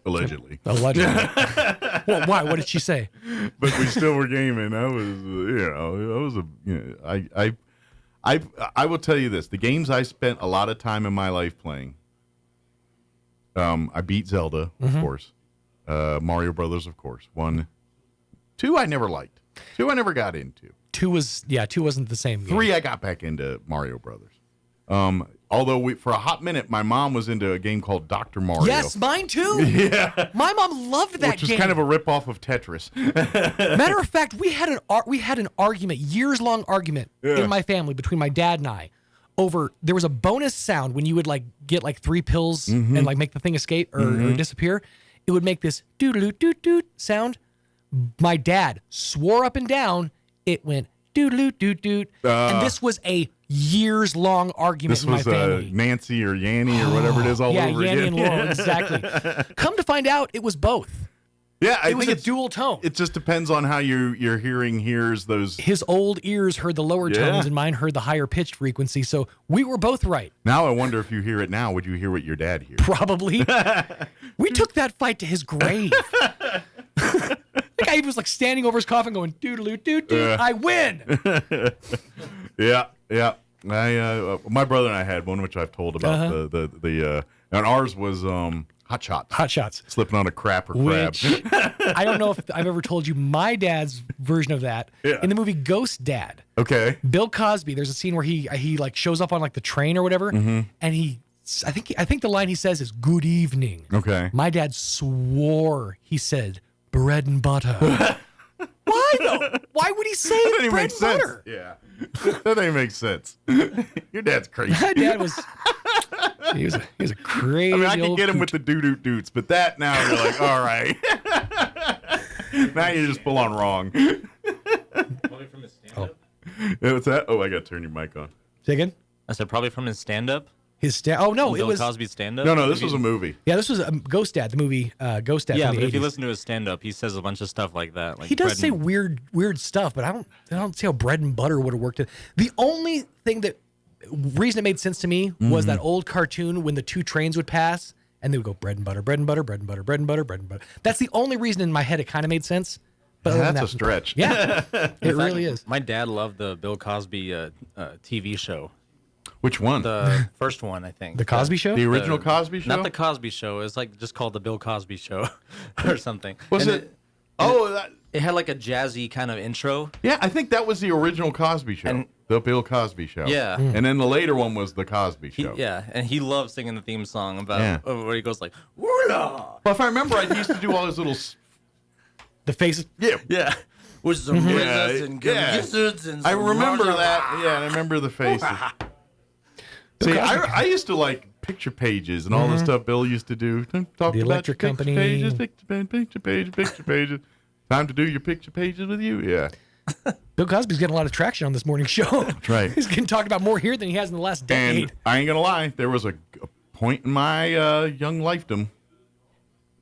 allegedly. Allegedly. Well, why? What did she say? But we still were gaming. I will tell you this: the games I spent a lot of time in my life playing. I beat Zelda, of course. Mario Brothers, of course. 1, 2, I never liked. 2, I never got into. 2 wasn't the same game. 3, I got back into Mario Brothers. Although for a hot minute, my mom was into a game called Dr. Mario. Yes, mine too. Yeah, my mom loved that game. Which was kind of a ripoff of Tetris. Matter of fact, we had an argument, years-long argument in my family between my dad and I over. There was a bonus sound when you would get 3 pills and make the thing escape or disappear. It would make this doo-doo-doo-doo sound. My dad swore up and down it went doo-doo-doo-doo, and this was a years-long argument This in my was family. Nancy or Yanny or whatever it is all over Yanny again. and Laurel, exactly. Come to find out, it was both. Yeah, it was a dual tone. It just depends on how your hearing hears those. His old ears heard the lower tones, and mine heard the higher pitched frequency. So we were both right. Now I wonder if you hear it now, would you hear what your dad hears? Probably. We took that fight to his grave. The guy was like standing over his coffin, going doodaloo doo doo. I win. Yeah. My brother and I had one, which I've told about. And ours was Hot Shots. Hot Shots. Slipping on a crap or crab. Which, I don't know if I've ever told you my dad's version of that. Yeah. In the movie Ghost Dad. Okay. Bill Cosby, there's a scene where he like shows up on like the train or whatever, and I think the line he says is "Good evening." Okay. My dad swore he said bread and butter. Why though? Why would he say That doesn't bread make and sense. butter? Yeah. That doesn't make sense. Your dad's crazy. My dad was. He was a crazy. I mean, I can old get him coot. with the doo-doo doots, but that now you're like, all right. Now you're just full on wrong. Probably from his stand-up. Yeah, what's that? Oh, I got to turn your mic on. Say again? I said probably from his stand-up. Oh no, it Bill was Cosby's stand-up. No, this was a movie. Yeah, this was Ghost Dad, the movie Ghost Dad. Yeah, from but the if you 80s. listen to his stand-up, he says a bunch of stuff like that. Like He does bread say and- weird stuff, but I don't see how bread and butter would have worked. The only reason it made sense to me was that old cartoon when the two trains would pass and they would go bread and butter, bread and butter, bread and butter, bread and butter, bread and butter. That's the only reason in my head it kind of made sense. But other than That's a that- stretch. Yeah, In it fact, really is. My dad loved the Bill Cosby TV show. Which one? The first one, I think. The Cosby Show? The original Cosby Show? Not the Cosby Show. It's like just called the Bill Cosby Show or something. Was And it? It had like a jazzy kind of intro. Yeah, I think that was the original Cosby Show. The Bill Cosby Show. Yeah. And then the later one was the Cosby Show. Yeah, and he loved singing the theme song about where he goes like, Well, if I remember right, he used to do all his little... The faces. Yeah. With some gizzards and gizzards and I some remember marshmallow. that. Yeah, I remember the faces. See, I used to like picture pages and all the stuff Bill used to do. Talk The about Electric your Company. picture pages. Time to do your picture pages with you. Yeah. Bill Cosby's getting a lot of traction on this morning show. That's right. He's getting talked about more here than he has in the last decade. And I ain't gonna lie, there was a point in my young lifedom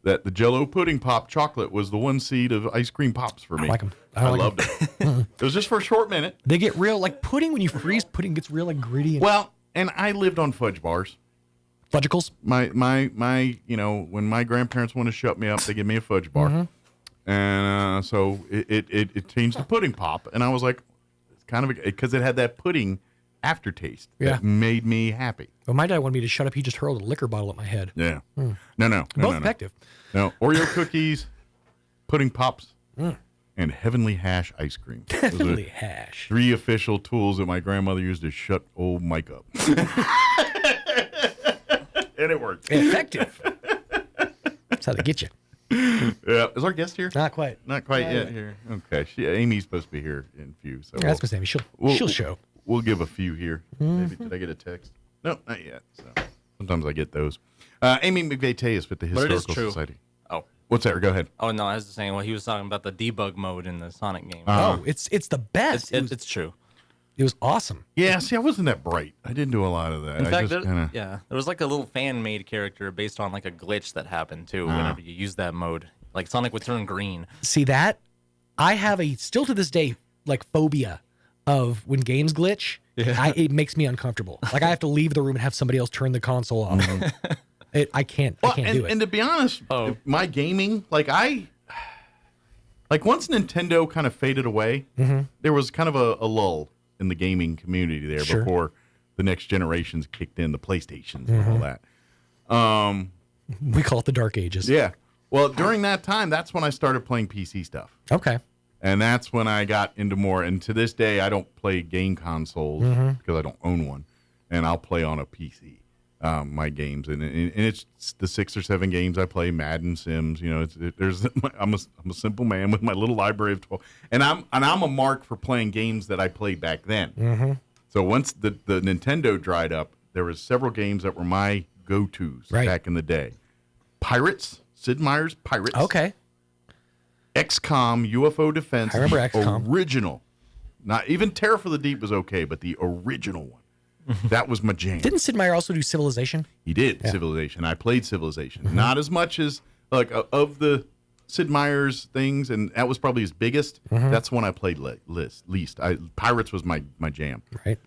that the Jell-O pudding pop chocolate was the one seed of ice cream pops for me. I like 'em. I like loved it. It was just for a short minute. They get real, like pudding. When you freeze pudding, gets real like gritty. And Well, and I lived on fudge bars. Fudgicles. My, you know, when my grandparents want to shut me up, they give me a fudge bar, and so it changed to pudding pop, and I was like, it's kind of because it had that pudding aftertaste that made me happy. Well, my dad wanted me to shut up. He just hurled a liquor bottle at my head. Yeah. Mm. No. Both effective. No, Oreo cookies, pudding pops, and Heavenly Hash ice cream. Those are Heavenly Hash. 3 official tools that my grandmother used to shut old Mike up. And it worked. Effective. That's how they get you. Yeah. Is our guest here? Not quite. Not quite yet here. Okay. Amy's supposed to be here in a few. So Yeah, that's Miss Amy. She'll show. We'll give a few here. Maybe did I get a text? No, not yet. So sometimes I get those. Amy McVeigh is with the But it is Historical true. Society. Oh. What's that? Go ahead. Oh no, I was just saying. Well, he was talking about the debug mode in the Sonic game. Oh, it's the best. It's true. It was awesome. Yeah. See, I wasn't that bright. I didn't do a lot of that. In I fact, just there was like a little fan-made character based on like a glitch that happened too. Whenever you use that mode, like Sonic would turn green. See that? I have still to this day like phobia of when games glitch. Yeah. It makes me uncomfortable. Like I have to leave the room and have somebody else turn the console off. I can't do it. And to be honest, my gaming, like once Nintendo kind of faded away, there was kind of a lull in the gaming community there Sure. before the next generations kicked in, the PlayStations and all that. We call it the Dark Ages. Yeah. Well, during that time, that's when I started playing PC stuff. Okay. And that's when I got into more. And to this day, I don't play game consoles because I don't own one. And I'll play on a PC, my games. And it's the 6 or 7 games I play, Madden, Sims. You know, I'm a simple man with my little library of 12. And I'm a mark for playing games that I played back then. So once the Nintendo dried up, there was several games that were my go-tos back in the day. Pirates, Sid Meier's Pirates. Okay. XCOM, UFO Defense. I remember XCOM. Original. Not even Terror for the Deep was okay, but the original one. That was my jam. Didn't Sid Meier also do Civilization? He did, Yeah. Civilization. I played Civilization. Not as much as, like, of the Sid Meier's things, and that was probably his biggest. That's one I played least. Pirates was my jam. Right.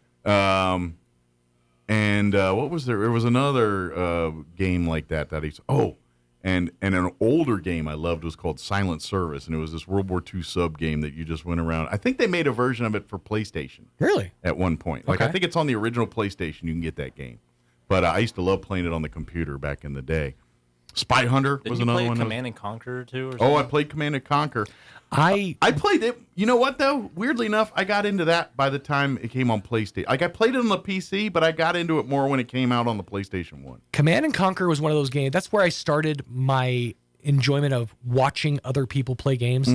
And what was there? There was another game like that he's. Oh, and an older game I loved was called Silent Service, and it was this World War II sub game that you just went around. I think they made a version of it for PlayStation. Really? At one point. Like, Okay. I think it's on the original PlayStation. You can get that game. But I used to love playing it on the computer back in the day. Spy Hunter was Didn't you another play one. Command and Conquer too? Or Oh, something? I played Command and Conquer. I played it. You know what, though? Weirdly enough, I got into that by the time it came on PlayStation. Like, I played it on the PC, but I got into it more when it came out on the PlayStation 1. Command and Conquer was one of those games. That's where I started my enjoyment of watching other people play games.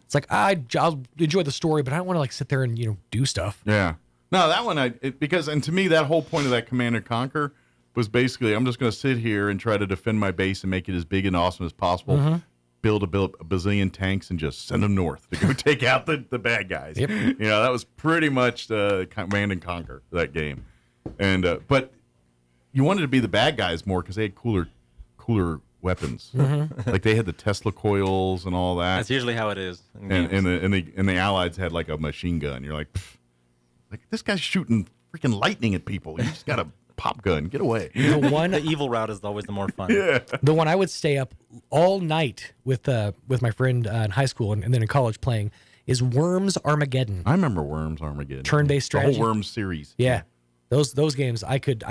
It's like I'll enjoy the story, but I don't want to like sit there and do stuff. Yeah. No, that one, and to me, that whole point of that Command and Conquer was basically, I'm just going to sit here and try to defend my base and make it as big and awesome as possible. Build a bazillion tanks and just send them north to go take out the bad guys. Yep. That was pretty much the Command and Conquer, that game. And but you wanted to be the bad guys more because they had cooler weapons. Like they had the Tesla coils and all that. That's usually how it is. And the Allies had like a machine gun. You're like this guy's shooting freaking lightning at people. You just got a pop gun. Get away. The evil route is always the more fun. Yeah. The one I would stay up all night with my friend in high school and then in college playing is Worms Armageddon. I remember Worms Armageddon. Turn-based strategy. The whole Worms series. Yeah. Those games I could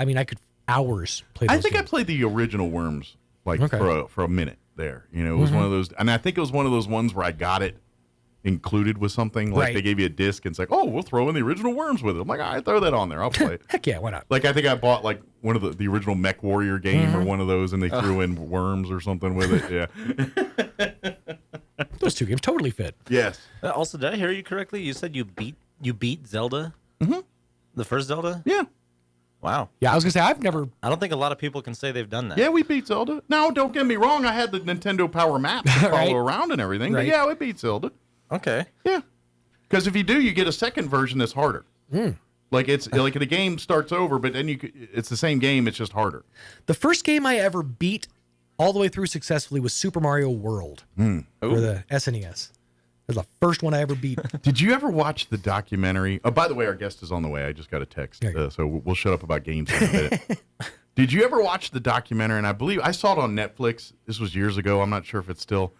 hours play those I think games. I played the original Worms Okay. for a minute there. It was one of those, and I think it was one of those ones where I got it included with something. Like Right. they gave you a disc and it's like, oh, we'll throw in the original Worms with it. I'm like, all right, throw that on there. I'll play it. Heck yeah, why not? Like I think I bought like one of the original Mech Warrior game or one of those, and they threw in Worms or something with it. Yeah. Those two games totally fit. Yes. Also, did I hear you correctly? You said you beat Zelda? The first Zelda? Yeah. Wow. Yeah, I was gonna say I don't Yeah, we beat Zelda. Now, don't get me wrong. I had the Nintendo Power Map to follow Right. around and everything. Right. But yeah, we beat Zelda. Okay. Yeah. Because if you do, you get a second version that's harder. Like it's like the game starts over, but then it's the same game. It's just harder. The first game I ever beat all the way through successfully was Super Mario World for the SNES. It was the first one I ever beat. Did you ever watch the documentary? Oh, by the way, our guest is on the way. I just got a text, so we'll shut up about games in a minute. Did you ever watch the documentary? And I believe I saw it on Netflix. This was years ago. I'm not sure if it's still,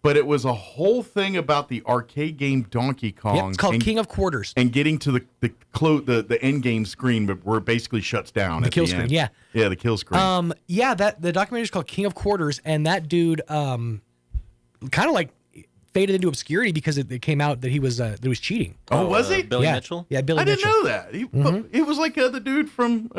but it was a whole thing about the arcade game Donkey Kong. Yep, it's called King of Quarters. And getting to the end game screen, but where it basically shuts down. The at kill the screen, end. yeah. Yeah, the kill screen. That the documentary is called King of Quarters, and that dude kind of like faded into obscurity because it came out that he was cheating. Oh, was he? Billy Mitchell? Yeah, Billy I didn't Mitchell. know that. He was like the dude from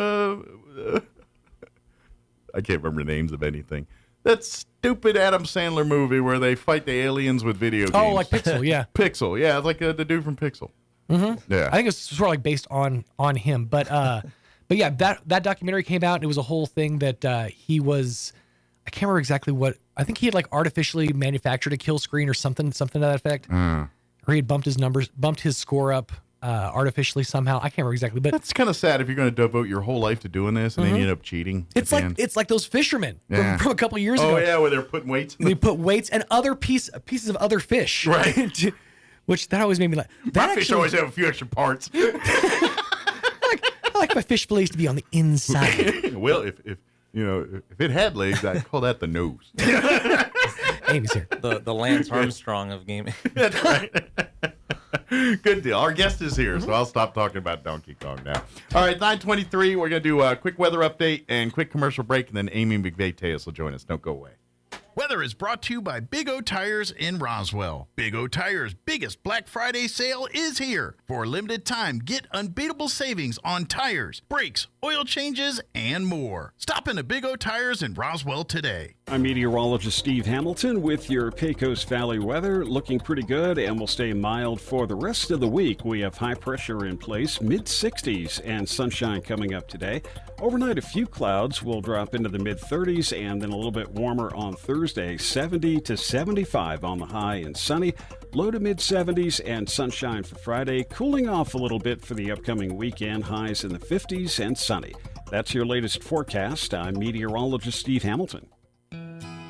I can't remember the names of anything. That stupid Adam Sandler movie where they fight the aliens with video games. Oh, like Pixel, yeah. Pixel, yeah, it's like the dude from Pixel. Yeah, I think it's sort of like based on him, but yeah, that documentary came out and it was a whole thing that he was. I can't remember exactly what. I think he had like artificially manufactured a kill screen or something to that effect. Or he had bumped his score up artificially somehow. I can't remember exactly, but that's kind of sad if you're going to devote your whole life to doing this and then you end up cheating. It's like those fishermen from a couple years ago. Oh yeah, where they're putting weights. They put weights and other pieces of other fish, right? Which that always made me like. My fish always have a few extra parts. I like my fish fillets to be on the inside. Well, if it had legs, I'd call that the nose. Amy's here. The Lance Armstrong of gaming. That's right. Good deal. Our guest is here, so I'll stop talking about Donkey Kong now. All right, 9:23. We're going to do a quick weather update and quick commercial break, and then Amy McVeigh-Tejas will join us. Don't go away. Weather is brought to you by Big O Tires in Roswell. Big O Tires' biggest Black Friday sale is here. For a limited time, get unbeatable savings on tires, brakes, oil changes, and more. Stop into Big O Tires in Roswell today. I'm meteorologist Steve Hamilton with your Pecos Valley weather. Looking pretty good and will stay mild for the rest of the week. We have high pressure in place, mid-60s, and sunshine coming up today. Overnight, a few clouds will drop into the mid-30s and then a little bit warmer on Thursday, 70 to 75 on the high and sunny. Low to mid-70s and sunshine for Friday, cooling off a little bit for the upcoming weekend, highs in the 50s and sunny. That's your latest forecast. I'm meteorologist Steve Hamilton.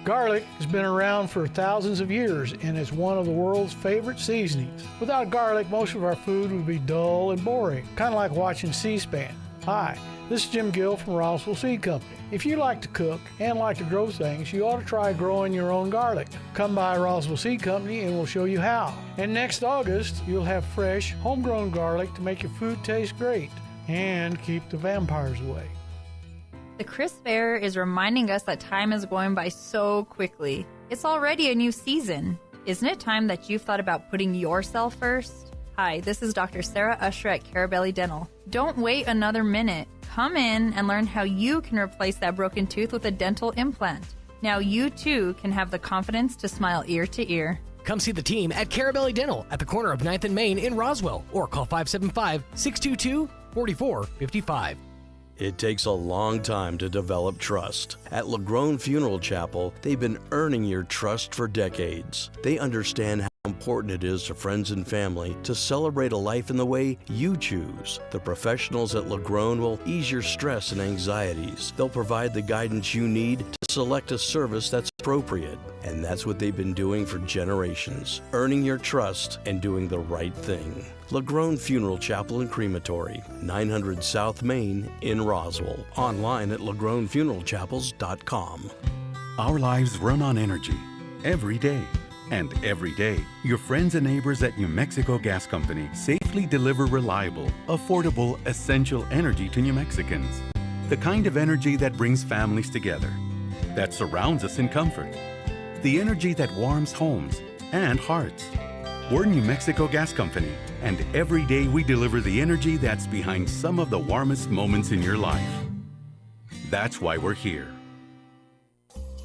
Garlic has been around for thousands of years and is one of the world's favorite seasonings. Without garlic, most of our food would be dull and boring, kind of like watching C-SPAN. Hi, this is Jim Gill from Roswell Seed Company. If you like to cook and like to grow things, you ought to try growing your own garlic. Come by Roswell Seed Company and we'll show you how. And next August, you'll have fresh, homegrown garlic to make your food taste great and keep the vampires away. The crisp air is reminding us that time is going by so quickly. It's already a new season. Isn't it time that you've thought about putting yourself first? Hi, this is Dr. Sarah Usher at Carabelli Dental. Don't wait another minute. Come in and learn how you can replace that broken tooth with a dental implant. Now you too can have the confidence to smile ear to ear. Come see the team at Carabelli Dental at the corner of 9th and Main in Roswell or call 575-622-4455. It takes a long time to develop trust. At LaGrone Funeral Chapel, they've been earning your trust for decades. They understand how important it is to friends and family to celebrate a life in the way you choose. The professionals at LaGrone will ease your stress and anxieties. They'll provide the guidance you need to select a service that's appropriate. And that's what they've been doing for generations, earning your trust and doing the right thing. LaGrone Funeral Chapel and Crematory, 900 South Main in Roswell. Online at LaGroneFuneralChapels.com. Our lives run on energy every day. And every day, your friends and neighbors at New Mexico Gas Company safely deliver reliable, affordable, essential energy to New Mexicans. The kind of energy that brings families together, that surrounds us in comfort. The energy that warms homes and hearts. We're New Mexico Gas Company, and every day we deliver the energy that's behind some of the warmest moments in your life. That's why we're here.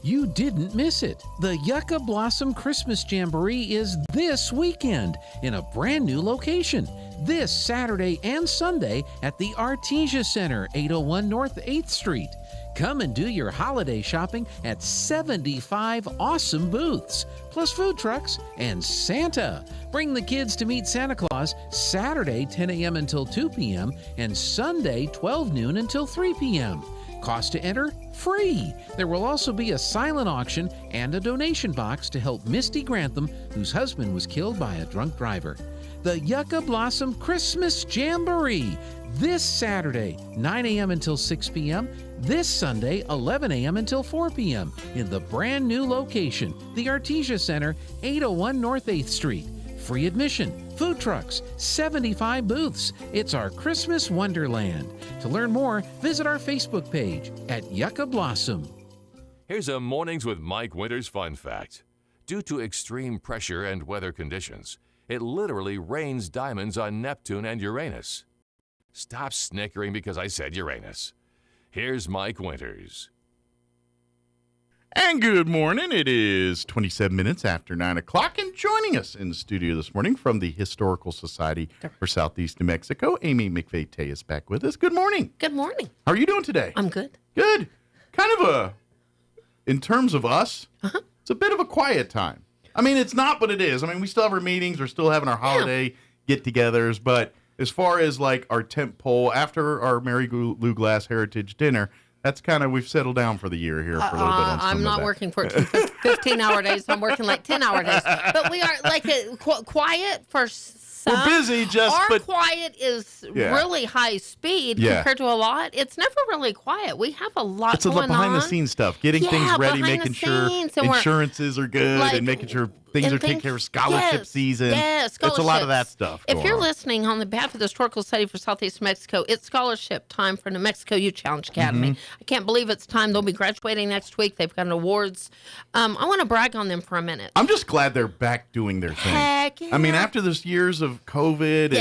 You didn't miss it. The Yucca Blossom Christmas Jamboree is this weekend in a brand new location. This Saturday and Sunday at the Artesia Center, 801 North 8th Street. Come and do your holiday shopping at 75 awesome booths, plus food trucks and Santa. Bring the kids to meet Santa Claus Saturday 10 a.m. until 2 p.m. and Sunday 12 noon until 3 p.m. Cost to enter? Free! There will also be a silent auction and a donation box to help Misty Grantham, whose husband was killed by a drunk driver. The Yucca Blossom Christmas Jamboree, this Saturday, 9 a.m. until 6 p.m., this Sunday, 11 a.m. until 4 p.m., in the brand new location, the Artesia Center, 801 North 8th Street. Free admission, food trucks, 75 booths. It's our Christmas wonderland. To learn more, visit our Facebook page at Yucca Blossom. Here's a Mornings with Mike Winters fun fact. Due to extreme pressure and weather conditions, it literally rains diamonds on Neptune and Uranus. Stop snickering because I said Uranus. Here's Mike Winters. And good morning. It is 27 minutes after 9 o'clock, and joining us in the studio this morning from the Historical Society for Southeast New Mexico, Amy McVeigh is back with us. Good morning. Good morning. How are you doing today? I'm good. Good. Kind of in terms of us, it's a bit of a quiet time. I mean, it's not, but it is. I mean, we still have our meetings. We're still having our holiday get-togethers, but as far as like our tent pole, after our Mary Lou Glass Heritage Dinner, that's kind of, we've settled down for the year here for a little bit on some I'm not working 15-hour days. I'm working like 10-hour days. But we are like quiet for some. We're busy, Our quiet is really high speed compared to a lot. It's never really quiet. We have a lot going on. It's a lot behind-the-scenes stuff, getting things ready, making sure insurances are good, and making sure things are taken care of, scholarship season. It's a lot of that stuff. If you're listening on the behalf of the Historical Society for Southeast New Mexico, it's scholarship time for New Mexico Youth Challenge Academy. I can't believe it's time. They'll be graduating next week. They've got an awards. I want to brag on them for a minute. I'm just glad they're back doing their thing. Heck yeah. I mean, after this years of COVID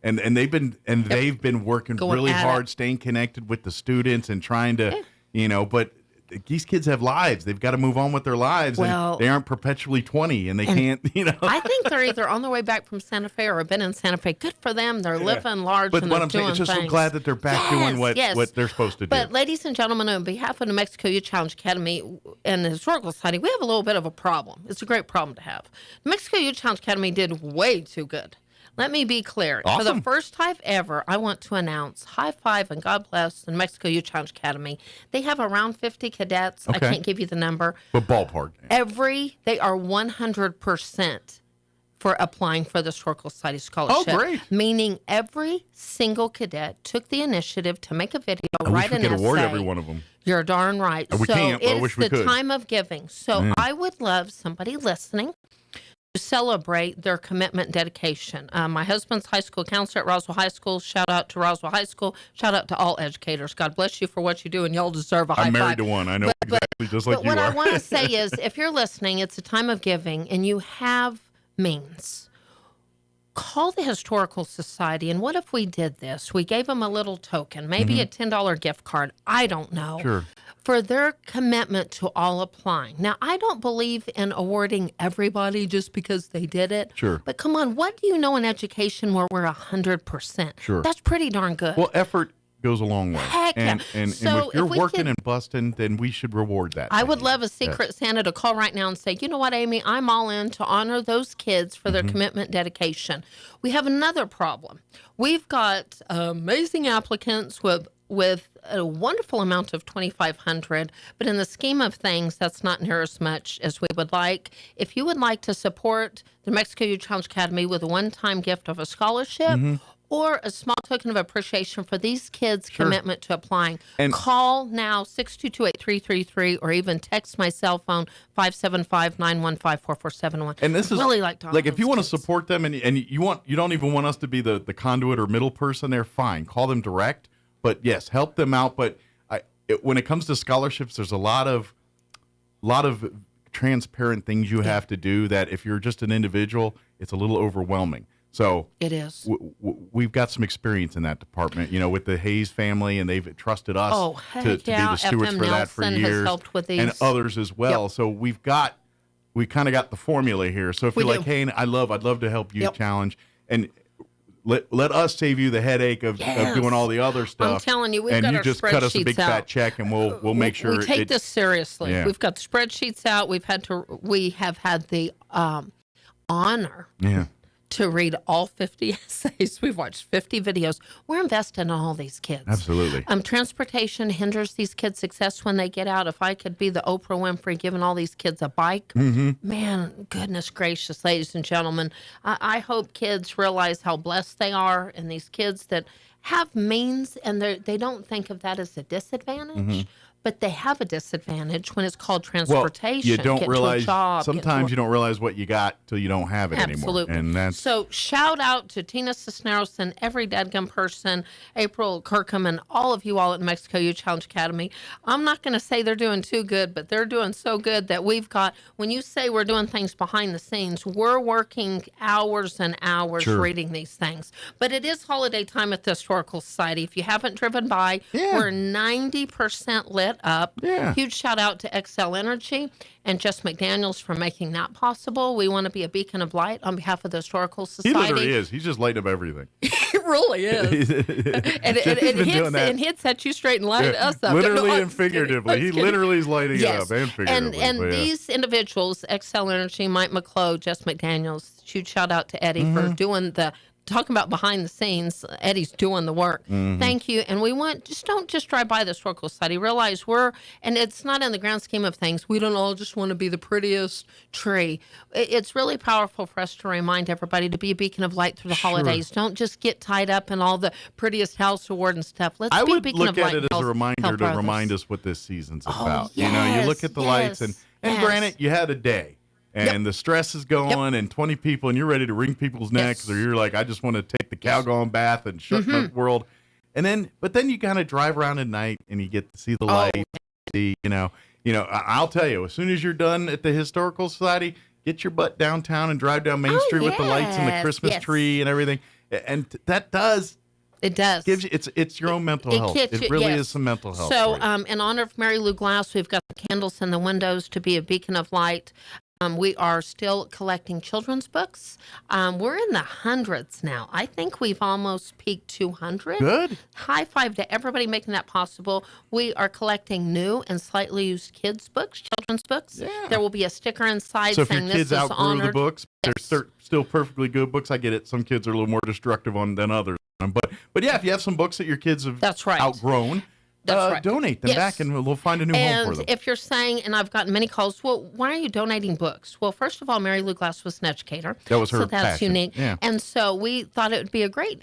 and they've been working Going really at hard, it. staying connected with the students and trying to, but these kids have lives. They've got to move on with their lives. Well- and they aren't perpetually 20 and they can't, I think they're either on their way back from Santa Fe or have been in Santa Fe. Good for them. They're living large But and what they're I'm saying doing is just so things. glad that they're back doing what they're supposed to do. But ladies and gentlemen, on behalf of New Mexico Youth Challenge Academy and the Historical Society, we have a little bit of a problem. It's a great problem to have. New Mexico Youth Challenge Academy did way too good. Let me be clear. For the Awesome. first time ever, I want to announce high five and God bless the New Mexico Youth Challenge Academy. They have around 50 cadets. Okay. I can't give you the number. But ballpark. They are 100% for applying for the Historical Society Scholarship. Oh, great. Meaning every single cadet took the initiative to make a video, I write wish we an could award essay. every one of them. You're darn right. We so can't, but I it's wish we the could. time of giving. So Yeah. I would love somebody listening to celebrate their commitment and dedication. My husband's high school counselor at Roswell High School. Shout out to Roswell High School. Shout out to all educators. God bless you for what you do, and y'all deserve a high I'm married five. to one. I know exactly just like But you what are. I want to say is, if you're listening, it's a time of giving, and you have means. Call the Historical Society, and what if we did this? We gave them a little token, maybe a $10 gift card. I don't know. Sure. For their commitment to all applying. Now, I don't believe in awarding everybody just because they did it. Sure. But come on, what do you know in education where we're 100%? Sure. That's pretty darn good. Well, effort goes a long way. Heck yeah. And So if you're if we working could- and busting, then we should reward that. I would love a Secret Santa to call right now and say, you know what, Amy, I'm all in to honor those kids for their commitment, dedication. We have another problem. We've got amazing applicants with a wonderful amount of 2,500, but in the scheme of things, that's not near as much as we would like. If you would like to support the Mexico Youth Challenge Academy with a one-time gift of a scholarship or a small token of appreciation for these kids' commitment to applying, And- call now 622-8333 or even text my cell phone 575-915-4471. And this is really like to honor like if you those want to kids. support them and you don't even want us to be the conduit or middle person there, fine. Call them direct. But yes, help them out. But when it comes to scholarships, there's a lot of transparent things you have to do that if you're just an individual, it's a little overwhelming. So It is. We've got some experience in that department, with the Hayes family, and they've trusted us Oh, to heck be yeah. the stewards FM for that for Nelson has years, helped with and these. others as well. Yep. So we kind of got the formula here. So if We you're do. like, hey, I'd love to help you Yep. challenge, and let us save you the headache of doing all the other stuff. I'm telling you, we've and got you our just cut us a spreadsheets big out. fat check, and we'll make sure we take this seriously. Yeah. We've got the spreadsheets out. We have had the honor Yeah. to read all 50 essays. We've watched 50 videos. We're invested in all these kids. Absolutely. Transportation hinders these kids' success when they get out. If I could be the Oprah Winfrey giving all these kids a bike, man, goodness gracious, ladies and gentlemen, I hope kids realize how blessed they are, and these kids that have means and they don't think of that as a disadvantage. But they have a disadvantage when it's called transportation. Well, you don't getting to a realize job, getting to sometimes work. you don't realize what you got till you don't have it Absolutely. anymore. And that's So shout out to Tina Cisneros and every dadgum person, April Kirkham, and all of you all at New Mexico Youth Challenge Academy. I'm not going to say they're doing too good, but they're doing so good that we've got, when you say we're doing things behind the scenes, we're working hours and hours Sure. reading these things. But it is holiday time at the Historical Society. If you haven't driven by, Yeah. we're 90% lit up. Yeah. Huge shout out to XL Energy and Jess McDaniels for making that possible. We want to be a beacon of light on behalf of the Historical he Society. literally is. He's just lighting up everything. It really is. and it hits set you straight and light us up. Literally No, I'm and just kidding. figuratively. I'm He kidding. literally is lighting Yes. it up and figuratively. And but yeah. these individuals, XL Energy, Mike McClough, Jess McDaniels, huge shout out to Eddie for doing talking about behind the scenes. Eddie's doing the work. Thank you. And we don't just drive by the Historical Society. Realize and it's not in the grand scheme of things, we don't all just want to be the prettiest tree. It's really powerful for us to remind everybody to be a beacon of light through the holidays. Don't just get tied up in all the prettiest house award and stuff. Let's I be a would beacon look of at light. it and as a help reminder to others. remind us what this season's Oh, about. You look at the lights, and yes. granted, you had a day. And the stress is going, and 20 people, and you're ready to wring people's necks, or you're like, I just want to take the Calgon bath and shut my world. But then you kind of drive around at night, and you get to see the lights. I'll tell you, as soon as you're done at the Historical Society, get your butt downtown and drive down Main Street with the lights and the Christmas tree and everything. And that does. It does. Gives you, it's your own mental health. It really is some mental health. So, in honor of Mary Lou Glass, we've got the candles in the windows to be a beacon of light. We are still collecting children's books. We're in the hundreds now. I think we've almost peaked 200. Good. High five to everybody making that possible. We are collecting new and slightly used kids' books, children's books. Yeah. There will be a sticker inside So if saying your kids this is outgrew honored. the books, they're still perfectly good books. I get it. Some kids are a little more destructive than others. But yeah, if you have some books that your kids have outgrown, donate them back and we'll find a new home for them. And if you're saying, and I've gotten many calls, well, why are you donating books? Well, first of all, Mary Lou Glass was an educator. That was her So that's passion. unique. Yeah. And so we thought it would be a great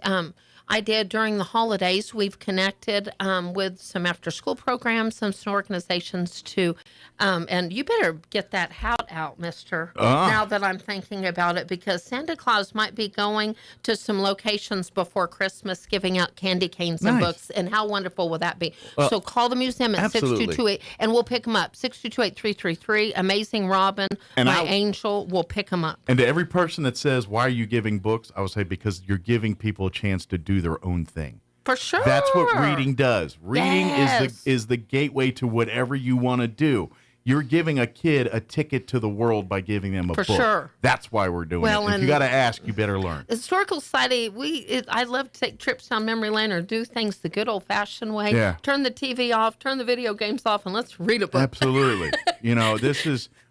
idea during the holidays. We've connected with some after-school programs, some organizations to, and you better get that hat out, mister, now that I'm thinking about it, because Santa Claus might be going to some locations before Christmas giving out candy canes and books, and how wonderful will that be? So call the museum at 6228, and we'll pick them up, 6228333. Amazing Robin, And my angel, will pick them up. And to every person that says, why are you giving books? I would say, because you're giving people a chance to do their own thing. For sure. That's what reading does. Reading Yes. is the gateway to whatever you want to do. You're giving a kid a ticket to the world by giving them a For book. sure. That's why we're doing Well, it. If and- you got to ask, you better learn. Historical Society, I love to take trips down memory lane or do things the good old-fashioned way. Yeah. Turn the TV off, turn the video games off, and let's read a book. Absolutely.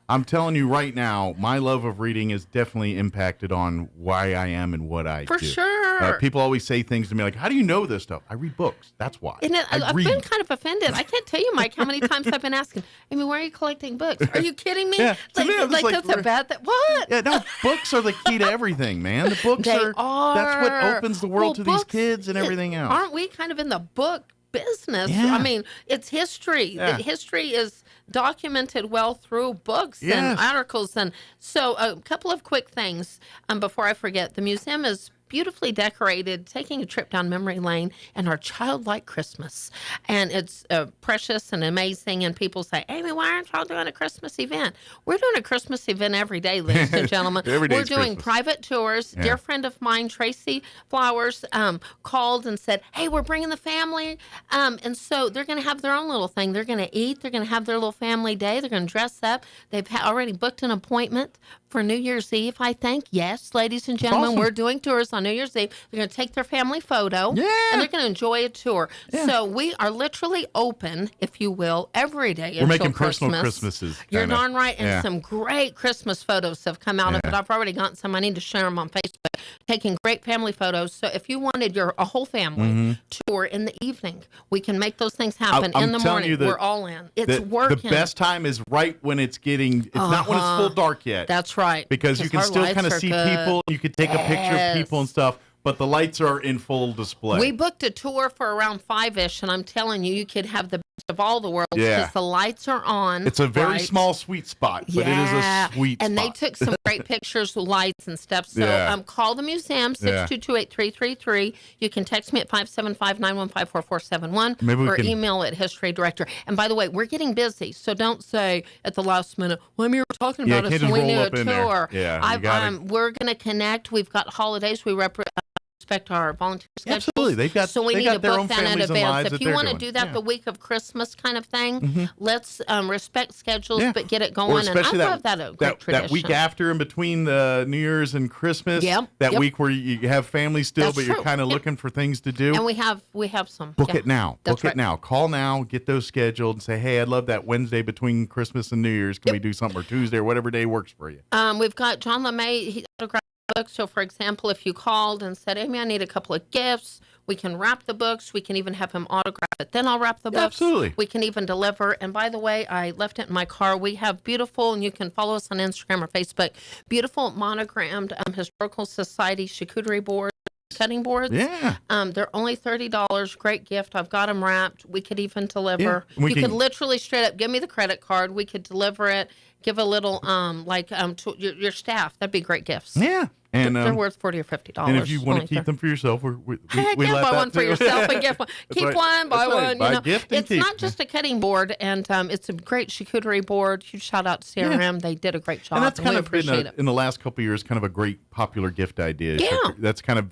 I'm telling you right now, my love of reading has definitely impacted on why I am and what I For do. sure. People always say things to me like, how do you know this stuff? I read books. That's why. And I've read. been kind of offended. I can't tell you, Mike, how many times I've been asking, Amy, why are you collecting books? Are you kidding me? Yeah, to me, I'm just like, that's a bad thing. What? Yeah, no, books are the key to everything, man. The books They are. That's what opens the world to these kids and everything else. Aren't we kind of in the book business? Yeah. I mean, it's history. Yeah. The history is documented well through books Yes. and articles. And so a couple of quick things before I forget. The museum is beautifully decorated, taking a trip down memory lane, and our childlike Christmas. And it's precious and amazing. And people say, Amy, why aren't y'all doing a Christmas event? We're doing a Christmas event every day, ladies and gentlemen. Every We're day's doing Christmas. private tours. Yeah. Dear friend of mine, Tracy Flowers, called and said, hey, we're bringing the family. And so they're going to have their own little thing. They're going to eat. They're going to have their little family day. They're going to dress up. They've already booked an appointment for New Year's Eve, I think. Yes, ladies and gentlemen, awesome. we're doing tours on New Year's Eve. They're going to take their family photo. Yeah. And they're going to enjoy a tour. Yeah. So we are literally open, if you will, every day We're until making Christmas. personal Christmases. You're kinda. darn right. And Yeah. some great Christmas photos have come out of it. I've already gotten some. I need to share them on Facebook. Taking great family photos. So if you wanted a whole family tour in the evening, we can make those things happen I'm in the telling morning. you that We're all in. It's The working. best time is right when it's getting. It's not when it's full dark yet. That's right. Because you can our still lights kind of are see good. people. You could take a picture of Yes. people and stuff, but the lights are in full display. We booked a tour for around 5-ish, and I'm telling you, you could have the best of all the worlds because Yeah. the lights are on. It's a very right? small, sweet spot, but it is a sweet and spot. they took some great pictures with lights and stuff. So Yeah. call the museum, 622-8333. You can text me at 575-915-4471 Maybe we or can- email at History Director. And by the way, we're getting busy, so don't say at the last minute, well, we were talking Yeah, about you us can't and we just need roll a up in there. tour. Yeah, you gotta- We're going to connect. We've got holidays. We respect our volunteer schedules. Absolutely. They've got- so we they need got to their book own that in families and advance. lives If that you they're want to doing. do that Yeah. the week of Christmas kind of thing, Mhm. let's respect schedules, but get it Or going. And I especially love that great tradition. that week after in between the New Year's and Christmas. Yep, That yep. week where you have family still, That's but you're true. kind of Yep. looking for things to do. And we have some. Book Yeah. it now. That's Book right. it now. Call now. Get those scheduled and say, hey, I'd love that Wednesday between Christmas and New Year's. Can we do something, or Tuesday, or whatever day works for you? We've got John LeMay. He autographed books. So, for example, if you called and said, Amy, I need a couple of gifts, we can wrap the books. We can even have him autograph it. Then I'll wrap the books. Absolutely. We can even deliver. And by the way, I left it in my car. We have beautiful, and you can follow us on Instagram or Facebook, beautiful monogrammed Historical Society charcuterie boards, cutting boards. Yeah. They're only $30. Great gift. I've got them wrapped. We could even deliver. Yeah, we You can- could literally straight up give me the credit card. We could deliver it. Give a little to your staff. That'd be great gifts. Yeah. And they're worth $40 or $50. And if you want only to keep them for yourself, we Heck we yeah, let buy that one for too. yourself and gift one. That's Keep right. one, buy That's right. one. Buy You know, gift and it's keep. not just a cutting board, and it's a great charcuterie board. Huge shout out to CRM. They did a great job, And that's kind we of been appreciate it. in the last couple of years, kind of a great popular gift idea. Yeah. That's kind of,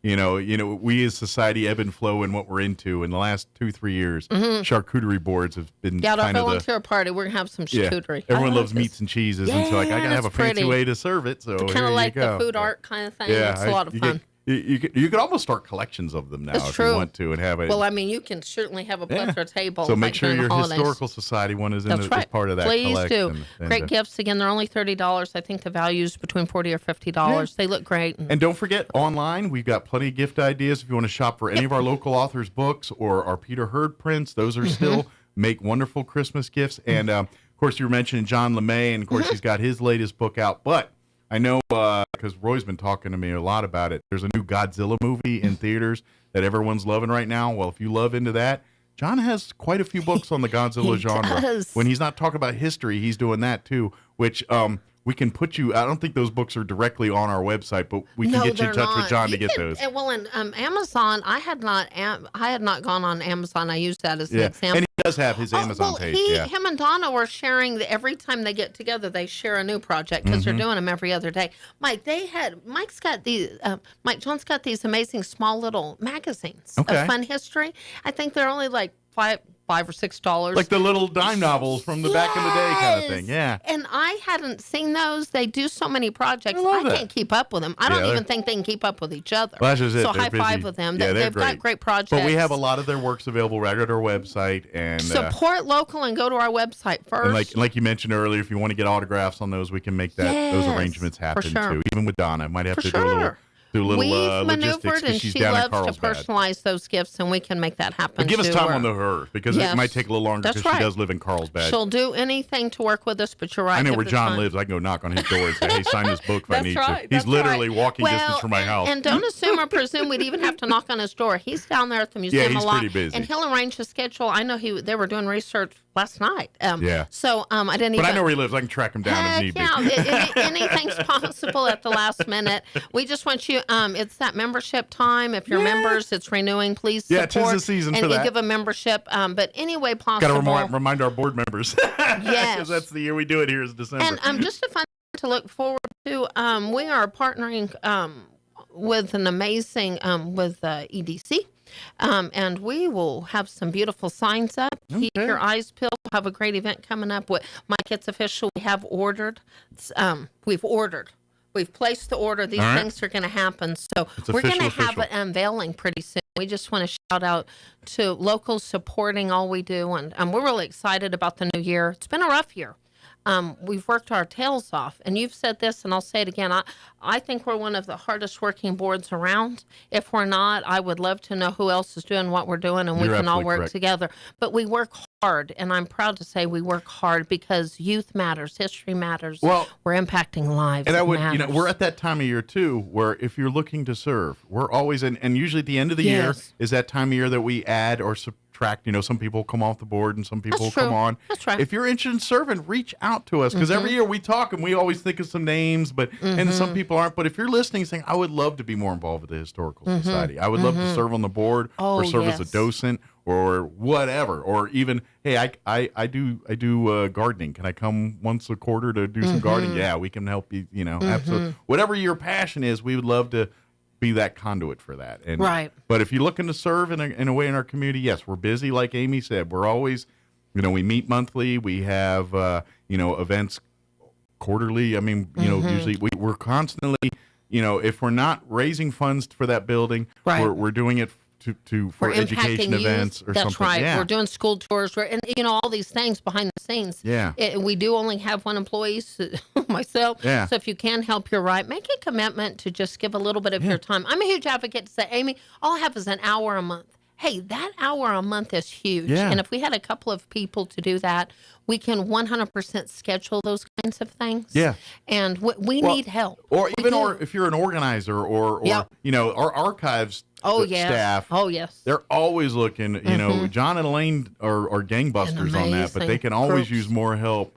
we as society ebb and flow in what we're into. In the last 2-3 years, charcuterie boards have been Yeah, at our kind of volunteer party, we're going to have some charcuterie. Everyone loves meats and cheeses, and so I got to have a fancy way to serve it. So kind of like the food art kind of thing. Yeah, it's a lot of fun. You could almost start collections of them now if you want to, and have it. Well, I mean, you can certainly have a plethora table. So make sure your historical society one is as part of that. Please collection. do. Great gifts. Again, they're only $30. I think the value is between $40 or $50. They look great. And don't forget, online we've got plenty of gift ideas. If you want to shop for any of our local authors' books or our Peter Hurd prints, those are still make wonderful Christmas gifts. And of course, you were mentioning John LeMay, and of course, he's got his latest book out, but. I know because Roy's been talking to me a lot about it. There's a new Godzilla movie in theaters that everyone's loving right now. Well, if you love into that, John has quite a few books on the Godzilla genre. Does. When he's not talking about history, he's doing that too, which we can put you. I don't think those books are directly on our website, but we can get you in touch with John to get those. Well, in Amazon, I had not gone on Amazon. I used that as an example. And he does have his Amazon page. Him and Donna were sharing every time they get together, they share a new project because they're doing them every other day. Mike John's got these amazing small little magazines of fun history. I think they're only like $5 or $6. Like the little dime novels from the back in the day kind of thing. Yeah. And I hadn't seen those. They do so many projects. I can't keep up with them. I don't even think they can keep up with each other. Well, that's just it. So They're high busy. five with them. Yeah, They've got great projects. But we have a lot of their works available right at our website. And support local and go to our website first. And like you mentioned earlier, if you want to get autographs on those, we can make those arrangements happen too. Even with Donna, might have to do a little We've logistics maneuvered, and she's she down loves in to Carlsbad. personalize those gifts, and we can make that happen. But give us time on her because it might take a little longer because she does live in Carlsbad. She'll do anything to work with us, but you're right. I know where John lives. I can go knock on his door and say, "Hey, sign this book if I need to." He's literally walking distance from my house. And don't assume or presume we'd even have to knock on his door. He's down there at the museum a lot. Pretty busy. And he'll arrange his schedule. I know they were doing research last night. So I didn't. But I know where he lives. I can track him down if need be. Anything's possible at the last minute. We just want you. It's that membership time. If you're members, it's renewing. Please support. Yeah, 'tis the season for that. And give a membership. But anyway, possible. Got to remind our board members. Yes, because that's the year we do it. Here is December. And just a fun to look forward to. We are partnering with an amazing with EDC. And we will have some beautiful signs up. Keep your eyes peeled. We'll have a great event coming up. Mike, it's official. We have ordered. We've ordered. We've placed the order. These things are going to happen. So we're going to have an unveiling pretty soon. We just want to shout out to locals supporting all we do. And we're really excited about the new year. It's been a rough year. We've worked our tails off, and you've said this, and I'll say it again. I think we're one of the hardest working boards around. If we're not, I would love to know who else is doing what we're doing, and we can all work together. But we work hard, and I'm proud to say we work hard because youth matters, history matters. Well, we're impacting lives. And we're at that time of year too, where if you're looking to serve, we're always and usually at the end of the year is that time of year that we add or subtract. Some people come off the board and some people come on. That's right. If you're interested in serving, reach out to us because every year we talk and we always think of some names, but and some people aren't. But if you're listening, saying, "I would love to be more involved with the Historical Society. I would love to serve on the board or serve as a docent or whatever, or even hey, I do gardening. Can I come once a quarter to do some gardening? Yeah, we can help you. Absolutely. Whatever your passion is, we would love to be that conduit for that. And, but if you're looking to serve in a way in our community, yes, we're busy. Like Amy said, we're always, we meet monthly. We have, events quarterly. I mean, usually we're constantly, if we're not raising funds for that building, we're doing it for education events or something. That's right. Yeah. We're doing school tours. And all these things behind the scenes. Yeah. We do only have one employee, myself. Yeah. So if you can help, you're right. Make a commitment to just give a little bit of your time. I'm a huge advocate to say, Amy, all I have is an hour a month. Hey, that hour a month is huge. Yeah. And if we had a couple of people to do that, we can 100% schedule those kinds of things. Yeah. And we need help. Or if you're an organizer or our archives staff. Oh, yes. They're always looking, John and Elaine are gangbusters on that, but they can always use more help.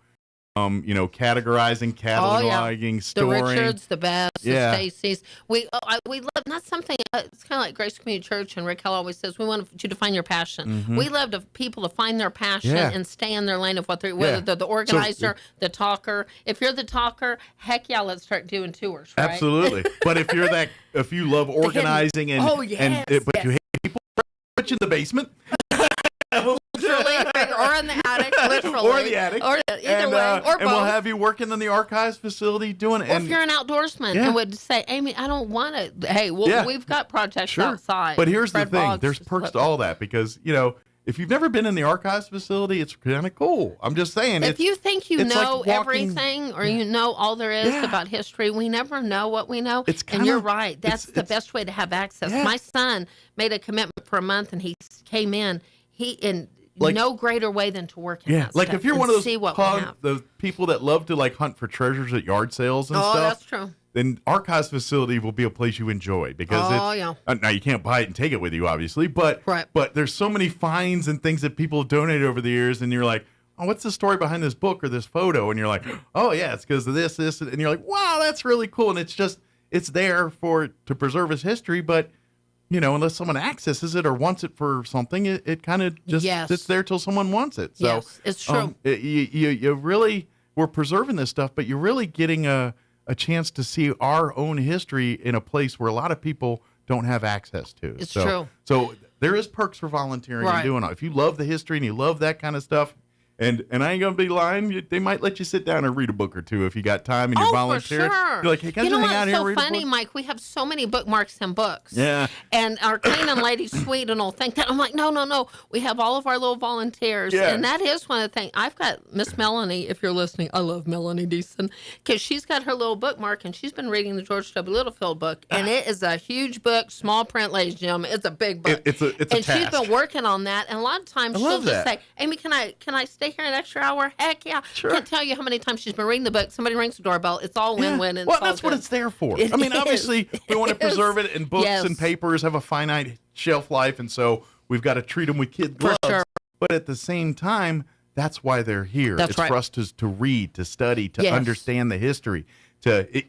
categorizing, cataloging, The storing. Richards, the Best, Yeah. the Stacy's. We love, not something, it's kind of like Grace Community Church, and Rick Hell always says, we want you to find your passion. Mhm. We love people to find their passion Yeah. and stay in their lane of what they're, whether Yeah. they're the organizer, the talker. If you're the talker, heck yeah, let's start doing tours, right? Absolutely. But if you love organizing and Oh, yes, but you hate people, put you in the basement. Literally, or in the attic, literally. Or the attic. Or either way, or both. And we'll have you working in the archives facility doing it. Or if you're an outdoorsman and would say, Amy, I don't want to. Hey, we've got projects outside. But here's the Fred thing. Boggs There's perks to all that because, if you've never been in the archives facility, it's kind of cool. I'm just saying. If you think you it's know like walking- everything or you know all there is about history, we never know what we know. And you're right. That's the best way to have access. Yeah. My son made a commitment for a month and he came in. Like- no greater way than to work in that like stuff if you're and one of those see what we have. those people that love to hunt for treasures at yard sales and stuff. That's true. Then archives facility will be a place you enjoy because now you can't buy it and take it with you, obviously, but there's so many finds and things that people have donated over the years, and you're like, oh, what's the story behind this book or this photo? And you're like, oh yeah, it's because of this, and you're like, wow, that's really cool, and it's there to preserve its history, but unless someone accesses it or wants it for something, it kind of just sits there till someone wants it. So yes, it's true. You really, we're preserving this stuff, but you're really getting a chance to see our own history in a place where a lot of people don't have access to. It's true. So there is perks for volunteering and doing it. If you love the history and you love that kind of stuff, and I ain't gonna be lying, they might let you sit down and read a book or two if you got time and you volunteer. For sure. You're like, hey, can I hang out here and read what's so a funny, book? Mike? We have so many bookmarks and books. Yeah. And our cleaning lady, sweet and all, think that. I'm like, no. We have all of our little volunteers. Yeah. And that is one of the things. I've got Miss Melanie, if you're listening. I love Melanie Deason because she's got her little bookmark and she's been reading the George W. Littlefield book. And it is a huge book, small print, ladies and gentlemen. It's a big book. It's a and she's task. been working on that. And a lot of times she'll love just that. say, Amy, can I stay here an extra hour? Heck yeah. Sure. Can't tell you how many times she's been reading the book. Somebody rings the doorbell. It's all win-win. And Well, it's all that's what good. it's there for. It I mean, is. obviously, we want to It preserve is. it, and books Yes. and papers have a finite shelf life, and so we've got to treat them with kid gloves. sure. But at the same time, that's why they're here. That's it's right. for us to read, to study, to Yes. understand the history,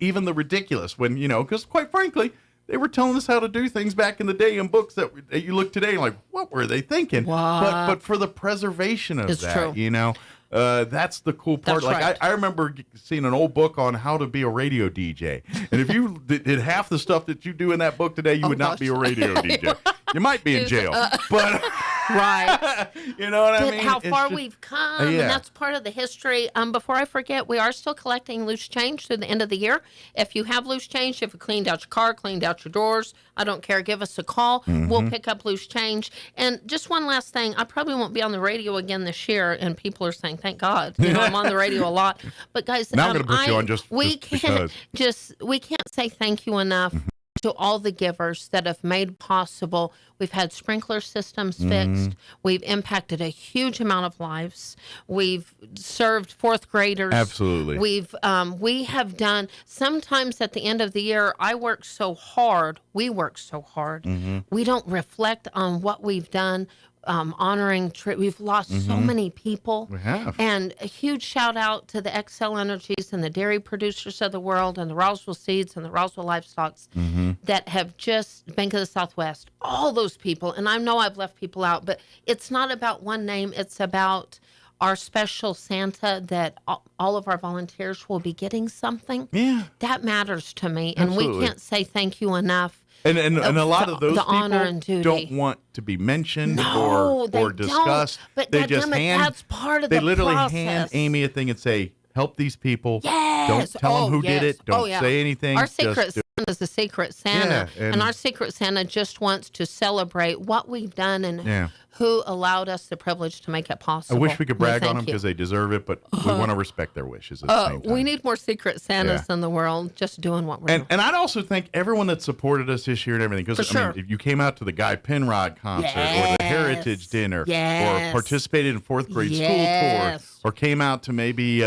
even the ridiculous. When because quite frankly, they were telling us how to do things back in the day in books that you look today and like, what were they thinking? But for the preservation of It's that, true. that's the cool part. That's Like right. I remember seeing an old book on how to be a radio DJ, and if you did half the stuff that you do in that book today, you would not be a radio DJ. You might be in jail, but right. you know what I mean? How It's far just- we've come, yeah. and that's part of the history. Before I forget, we are still collecting loose change through the end of the year. If you have loose change, if you cleaned out your car, cleaned out your doors, I don't care, give us a call. We'll Mm-hmm. pick up loose change. And just one last thing, I probably won't be on the radio again this year, and people are saying, thank God. I'm on the radio a lot. But guys, Now I'm gonna put you on just we because. we can't say thank you enough to all the givers that have made possible. We've had sprinkler systems fixed. We've impacted a huge amount of lives. We've served fourth graders. Absolutely. We have done, sometimes at the end of the year, we work so hard. We don't reflect on what we've done. Honoring, we've lost so many people. We have. And a huge shout out to the Xcel Energies and the dairy producers of the world and the Roswell Seeds and the Roswell Livestocks that have just, Bank of the Southwest, all those people. And I know I've left people out, but it's not about one name. It's about our special Santa that all of our volunteers will be getting something. Yeah. That matters to me. And Absolutely. we can't say thank you enough. And a lot of those the honor people and duty. don't want to be mentioned No, they or discussed. don't. But they God just damn it, that's part of they the literally process. hand Amy a thing and say, help these people. Yes. Don't tell them who did yes. it. Don't yeah. say anything. Our Just secret do Santa is a secret Santa. Yeah, and- and our secret Santa just wants to celebrate what we've done and Yeah. who allowed us the privilege to make it I possible. wish we could brag on thank them you. because they deserve it, but we want to respect their wishes at the same time. We need more secret Santas Yeah. in the world just doing what we're doing. And I'd also thank everyone that supported us this year and everything. Because For sure. if you came out to the Guy Penrod concert or the Heritage Dinner or Yes. participated in fourth grade school Yes. tour or came out to maybe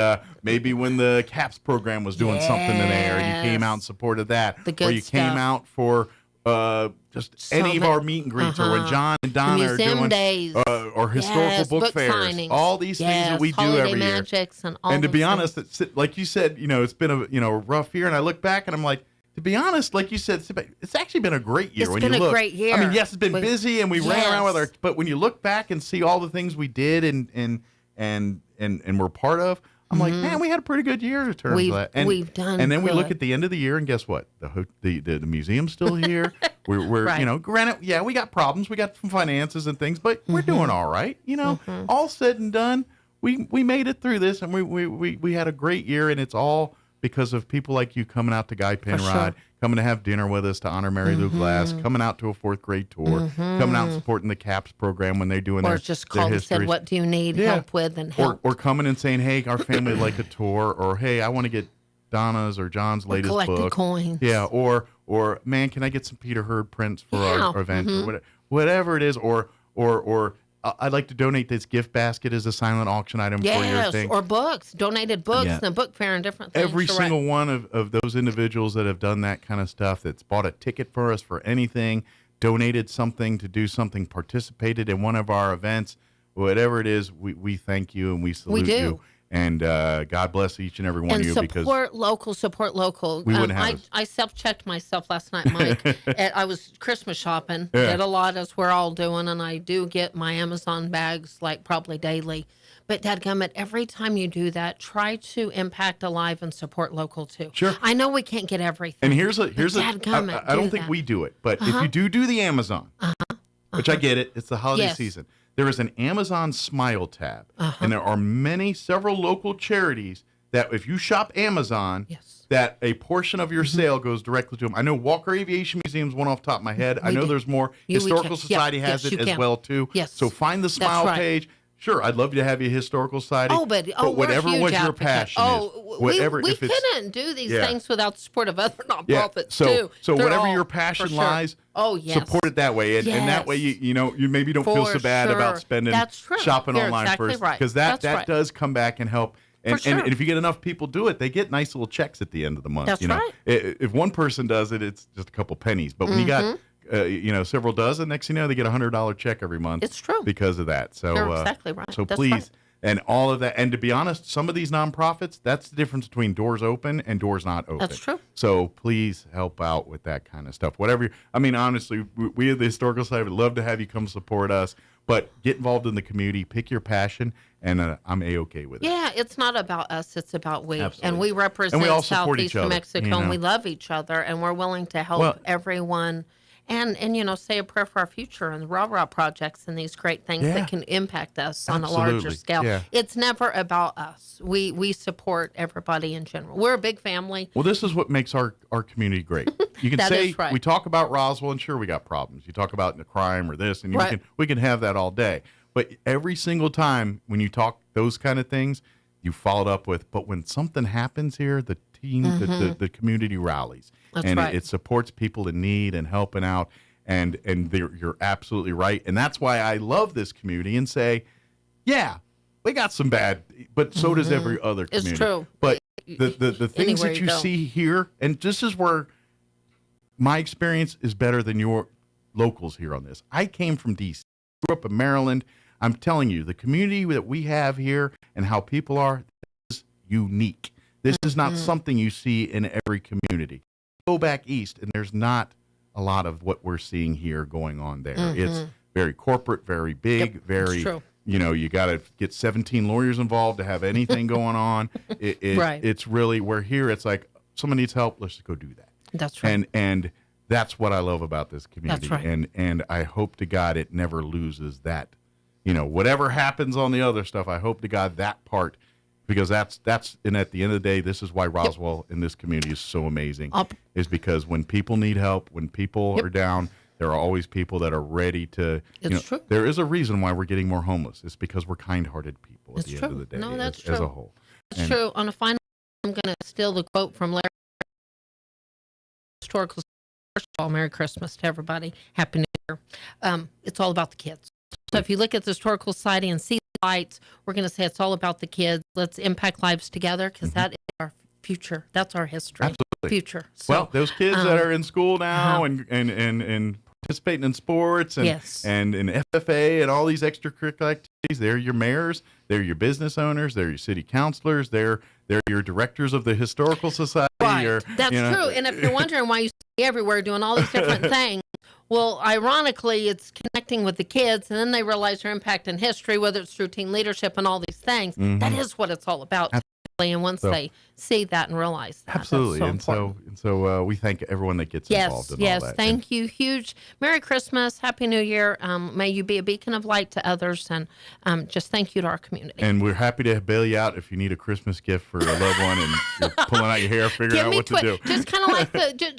when the CAPS program was doing something in there and you came out and supported that. The good or you came stuff. out for just So any of many- our meet and greets, or when John and Donna are Museum doing, days. or historical book fairs, signings. all these things that we do Holiday every year. magics and all And to those be things. honest, like you said, it's been a rough year, and I look back and I'm like, to be honest, like you said, it's actually been a great year. It's when been you a look. great year. I mean, yes, it's been But- busy, and we ran around with our. But when you look back and see all the things we did and we're part of, I'm like, man, we had a pretty good year in terms of that. And, we've done And then we look good. at the end of the year, and guess what? The museum's still here. we're Right. granted, yeah, we got problems, we got some finances and things, but we're doing all right. All said and done, we made it through this, and we had a great year, and it's all because of people like you coming out to Guy Penrod, coming to have dinner with us to honor Mary Lou Glass, coming out to a 4th grade tour, coming out and supporting the CAPS program when they're doing Or their just their called and said, histories. what do you need help with, and help. Or coming and saying, hey, our family would like a tour, or hey, I want to get Donna's or John's latest collecting book. coins. Yeah, or man, can I get some Peter Hurd prints for Yeah. our event, or whatever it is, or I'd like to donate this gift basket as a silent auction item for your Yes, thing. or books, donated books, Yeah. and a book fair and different things. Every You're single right. one of those individuals that have done that kind of stuff, that's bought a ticket for us for anything, donated something to do something, participated in one of our events, whatever it is, we thank you and we salute do. you. And God bless each and every one And of you, because support local. We wouldn't have us. I self-checked myself last night, Mike. I was Christmas shopping. Yeah. Did a lot, as we're all doing, and I do get my Amazon bags like probably daily. But dadgummit, every time you do that, try to impact a life and support local too. Sure. I know we can't get everything. And here's a dadgummit, I don't do think that. we do it, but Uh-huh. if you do the Amazon, which I get it, it's the holiday Yes. season. There is an Amazon Smile tab, and there are several local charities that if you shop Amazon, that a portion of your sale goes directly to them. I know Walker Aviation Museum's one off the top of my head. I We know do. there's more. We Historical can. Society Yeah, has yes, it you as can. well too. Yes. So find the Smile right. page. Sure, I'd love to have you a Historical Society. But whatever we're huge what your advocates. passion is, whatever we if it's couldn't do these Yeah. things without the support of other yeah. nonprofits So too. so They're whatever all- your for passion sure. lies, Oh yes. support it that way, and that way Yes. you maybe don't feel so For bad about sure. spending That's true. shopping You're online exactly first, right. because That's that right. does come back and help. And, For sure. and if you get enough people do it, they get nice little checks at the end of the month. That's right. If one person does it, it's just a couple pennies. But when you got several dozen, next thing you know, they get $100 check every month. It's true. Because of that. So You're exactly right. So That's please. right. And all of that, and to be honest, some of these nonprofits, that's the difference between doors open and doors not open. That's true. So please help out with that kind of stuff. Whatever. Honestly, we at the Historical Society would love to have you come support us, but get involved in the community, pick your passion, and I'm A-okay with it. Yeah, it's not about us, it's about we. Absolutely. And we represent And we all support Southeast each New other, Mexico, and we love each other, and we're willing to help everyone. And say a prayer for our future and the rah-rah projects and these great things Yeah. that can impact us on a larger Absolutely. scale. Yeah. It's never about us. We support everybody in general. We're a big family. Well, this is what makes our community great. You can That say is right. we talk about Roswell, and sure, we got problems. You talk about the crime or this, and Right. we can have that all day. But every single time when you talk those kind of things, you follow it up with, but when something happens here, the team, the community rallies. That's and right. it supports people in need and helping out. And you're absolutely right. And that's why I love this community and say, yeah, we got some bad, but so does every other community. It's true. But the things Anywhere that you you go. see here, and this is where my experience is better than your locals here on this. I came from D.C., grew up in Maryland. I'm telling you, the community that we have here and how people are is unique. This is not something you see in every community. Go back east, and there's not a lot of what we're seeing here going on there. It's very corporate, very big, very, true. You got to get 17 lawyers involved to have anything going on. Right. It's really, where here it's like, someone needs help, let's just go do that. That's right. And that's what I love about this community. That's right. And I hope to God it never loses that. Whatever happens on the other stuff, I hope to God that part, because that's and at the end of the day, this is why Roswell in this community is so amazing. Is because when people need help, when people are down, there are always people that are ready to. It's true. There is a reason why we're getting more homeless. It's because we're kind-hearted people at It's the true. end of the day. No, that's as true. a whole. It's And- true. On a final, I'm going to steal the quote from Larry. Historical. First of all, Merry Christmas to everybody. Happy New Year. It's all about the kids. So if you look at the Historical Society and see the lights, we're going to say it's all about the kids. Let's impact lives together, because that is our future. That's our history. Absolutely. Future. So, well, those kids that are in school now and participating in sports and in FFA and all these extracurricular activities, they're your mayors, they're your business owners, they're your city councilors, they're your directors of the historical society. Right. That's true. And if you're wondering why you see everywhere doing all these different things, well, ironically, it's connecting with the kids, and then they realize their impact in history, whether it's through teen leadership and all these things. Mm-hmm. That is what it's all about. And once they see that and realize that, absolutely, that's so so we thank everyone that gets involved in all that. Thank you. Huge Merry Christmas, Happy New Year. May you be a beacon of light to others, and just thank you to our community. And we're happy to bail you out if you need a Christmas gift for a loved one and you're pulling out your hair, figuring out what to do. Just kind of like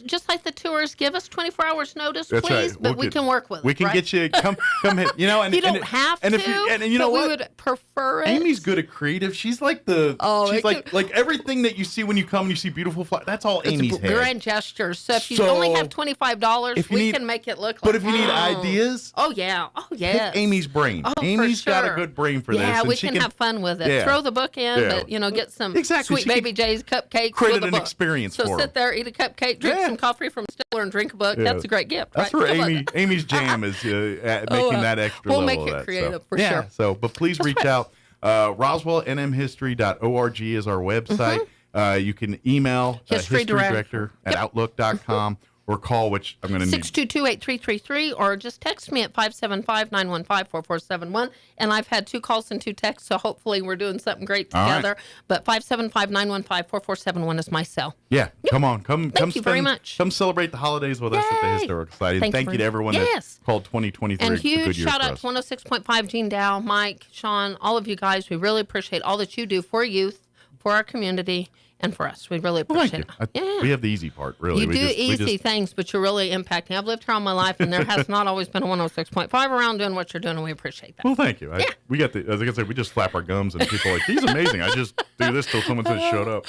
just like the tours, give us 24 hours notice, That's please, right. but we can work with it. We can get you come hit. You know, and you don't have and to. If you know what, we would prefer it. Amy's good at creative. She's like she's like everything that you see when you come and you see beautiful flowers. That's all Amy's head. Grand gestures. So if you only have $25, we can make it look like. But if you need ideas, hit Amy's brain. Amy's got a good brain for this. Yeah, we can have fun with it. Throw the book in, but get some sweet Baby J's cupcakes. Create with an experience so for sit there, eat a cupcake, drink some coffee from Stiller, and drink a book. That's a great gift. That's right? where Amy's jam is at making that extra we'll level. Make it creative for sure. So, but please reach out. RoswellNMhistory.org is our website. You can email history director at outlook.com or call, which I'm going to need. 622-8333, or just text me at 575-915-4471. And I've had 2 calls and 2 texts, so hopefully we're doing something great together. But 575-915-4471 is my cell. Yeah, come on. Come very much. Come celebrate the holidays with us at the Historical Society. And thank you to everyone that called 2023 and a good year huge shout out to 106.5 Gene Dow, Mike, Sean, all of you guys. We really appreciate all that you do for youth, for our community, and for us. We really appreciate it. We have the easy part, really. You do easy things, but you're really impacting. I've lived here all my life, and there has not always been a 106.5 around doing what you're doing, and we appreciate that. Well, thank you. We got as I can say, we just flap our gums, and people are like, he's amazing. I just do this till someone says, shut up.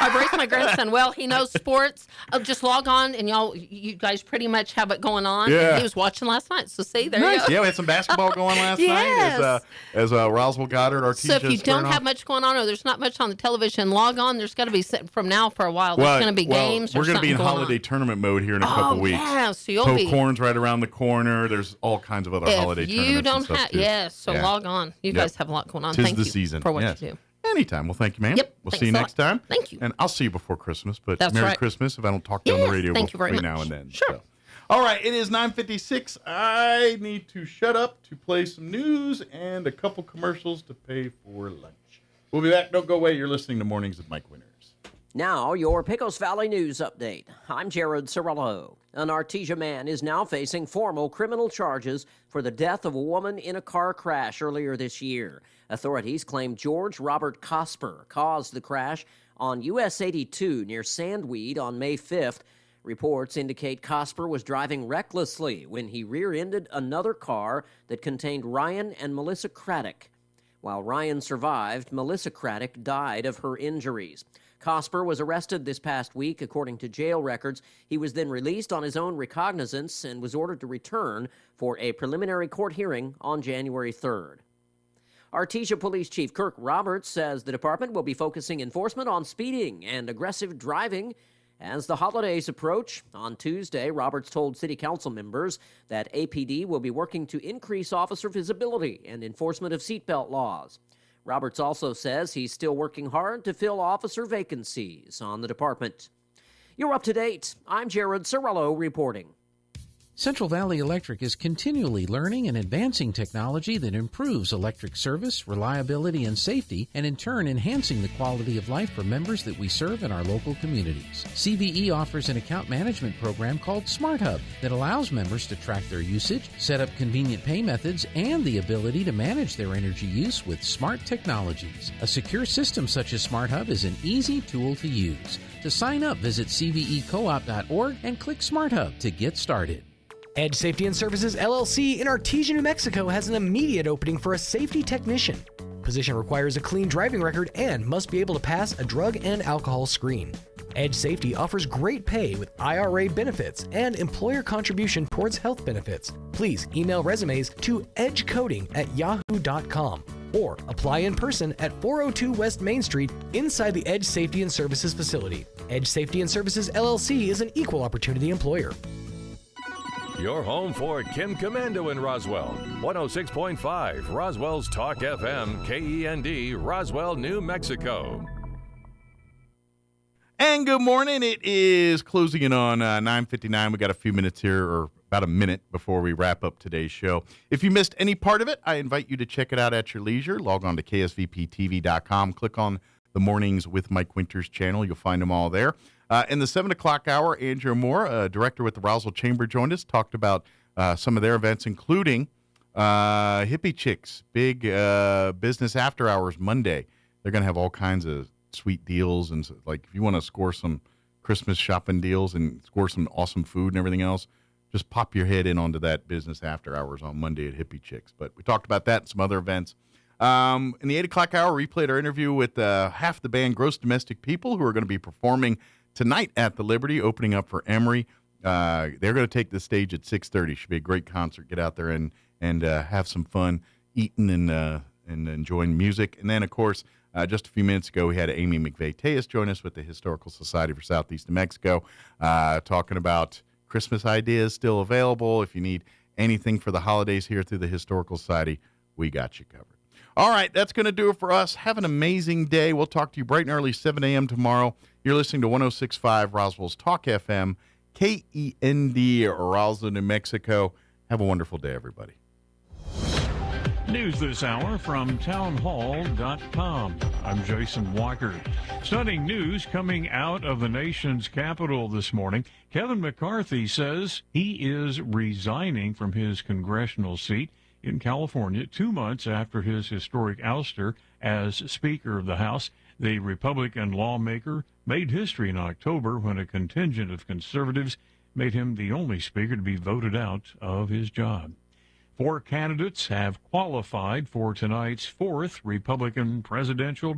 I've raised my grandson. Well, he knows sports. Just log on, and you guys pretty much have it going on. Yeah. He was watching last night, so see, there you go. Yeah, we had some basketball going last night as Roswell Goddard, Artesia. So if you don't have much going on, or there's not much on the television, log on. There's got to be from now for a while. There's going to be games. We're going to be in holiday tournament mode here in a couple weeks. Yeah, so you'll be. Corn's right around the corner. There's all kinds of other holiday tournaments. You don't and have, so log on. You guys have a lot going on. Tis Thank the you season. for what you do. Anytime. Well, thank you, ma'am. Yep. We'll see you next time. Thank you. And I'll see you before Christmas, but That's Merry right. Christmas if I don't talk to you on the radio thank you very between now much. and then. Sure. So. All right, it is 9:56. I need to shut up to play some news and a couple commercials to pay for lunch. We'll be back. Don't go away. You're listening to Mornings with Mike Winters. Now, your Pecos Valley News Update. I'm Jared Cirillo. An Artesia man is now facing formal criminal charges for the death of a woman in a car crash earlier this year. Authorities claim George Robert Cosper caused the crash on US 82 near Sandweed on May 5th. Reports indicate Cosper was driving recklessly when he rear-ended another car that contained Ryan and Melissa Craddock. While Ryan survived, Melissa Craddock died of her injuries. Cosper was arrested this past week, according to jail records. He was then released on his own recognizance and was ordered to return for a preliminary court hearing on January 3rd. Artesia Police Chief Kirk Roberts says the department will be focusing enforcement on speeding and aggressive driving. As the holidays approach, on Tuesday, Roberts told City Council members that APD will be working to increase officer visibility and enforcement of seatbelt laws. Roberts also says he's still working hard to fill officer vacancies on the department. You're up to date. I'm Jared Cirillo reporting. Central Valley Electric is continually learning and advancing technology that improves electric service, reliability, and safety, and in turn enhancing the quality of life for members that we serve in our local communities. CVE offers an account management program called Smart Hub that allows members to track their usage, set up convenient pay methods, and the ability to manage their energy use with smart technologies. A secure system such as Smart Hub is an easy tool to use. To sign up, visit cvecoop.org and click Smart Hub to get started. Edge Safety and Services LLC in Artesia, New Mexico has an immediate opening for a safety technician. Position requires a clean driving record and must be able to pass a drug and alcohol screen. Edge Safety offers great pay with IRA benefits and employer contribution towards health benefits. Please email resumes to edgecoding@yahoo.com. or apply in person at 402 West Main Street inside the Edge Safety and Services facility. Edge Safety and Services LLC is an equal opportunity employer. Your home for Kim Commando in Roswell. 106.5 Roswell's Talk FM, KEND, Roswell, New Mexico. And good morning. It is closing in on 9:59. We got a few minutes here, or about a minute before we wrap up today's show. If you missed any part of it, I invite you to check it out at your leisure. Log on to ksvptv.com. Click on the Mornings with Mike Winters channel. You'll find them all there. In the 7 o'clock hour, Andrew Moore, director with the Roswell Chamber, joined us, talked about some of their events, including Hippie Chicks, big business after hours Monday. They're going to have all kinds of sweet deals, and like if you want to score some Christmas shopping deals and score some awesome food and everything else, just pop your head in onto that business after hours on Monday at Hippie Chicks. But we talked about that and some other events. In the 8 o'clock hour, we played our interview with half the band Gross Domestic People, who are going to be performing tonight at the Liberty, opening up for Emory. They're going to take the stage at 6:30. Should be a great concert. Get out there and have some fun eating and enjoying music. And then, of course, just a few minutes ago, we had Amy McVeigh-Tejas join us with the Historical Society for Southeast New Mexico, talking about Christmas ideas still available. If you need anything for the holidays here through the Historical Society, we got you covered. All right, that's going to do it for us. Have an amazing day. We'll talk to you bright and early, 7 a.m. tomorrow. You're listening to 106.5 Roswell's Talk FM, KEND, Roswell, New Mexico. Have a wonderful day, everybody. News this hour from townhall.com. I'm Jason Walker. Stunning news coming out of the nation's capital this morning. Kevin McCarthy says he is resigning from his congressional seat in California 2 months after his historic ouster as Speaker of the House. The Republican lawmaker made history in October when a contingent of conservatives made him the only speaker to be voted out of his job. 4 candidates have qualified for tonight's 4th Republican presidential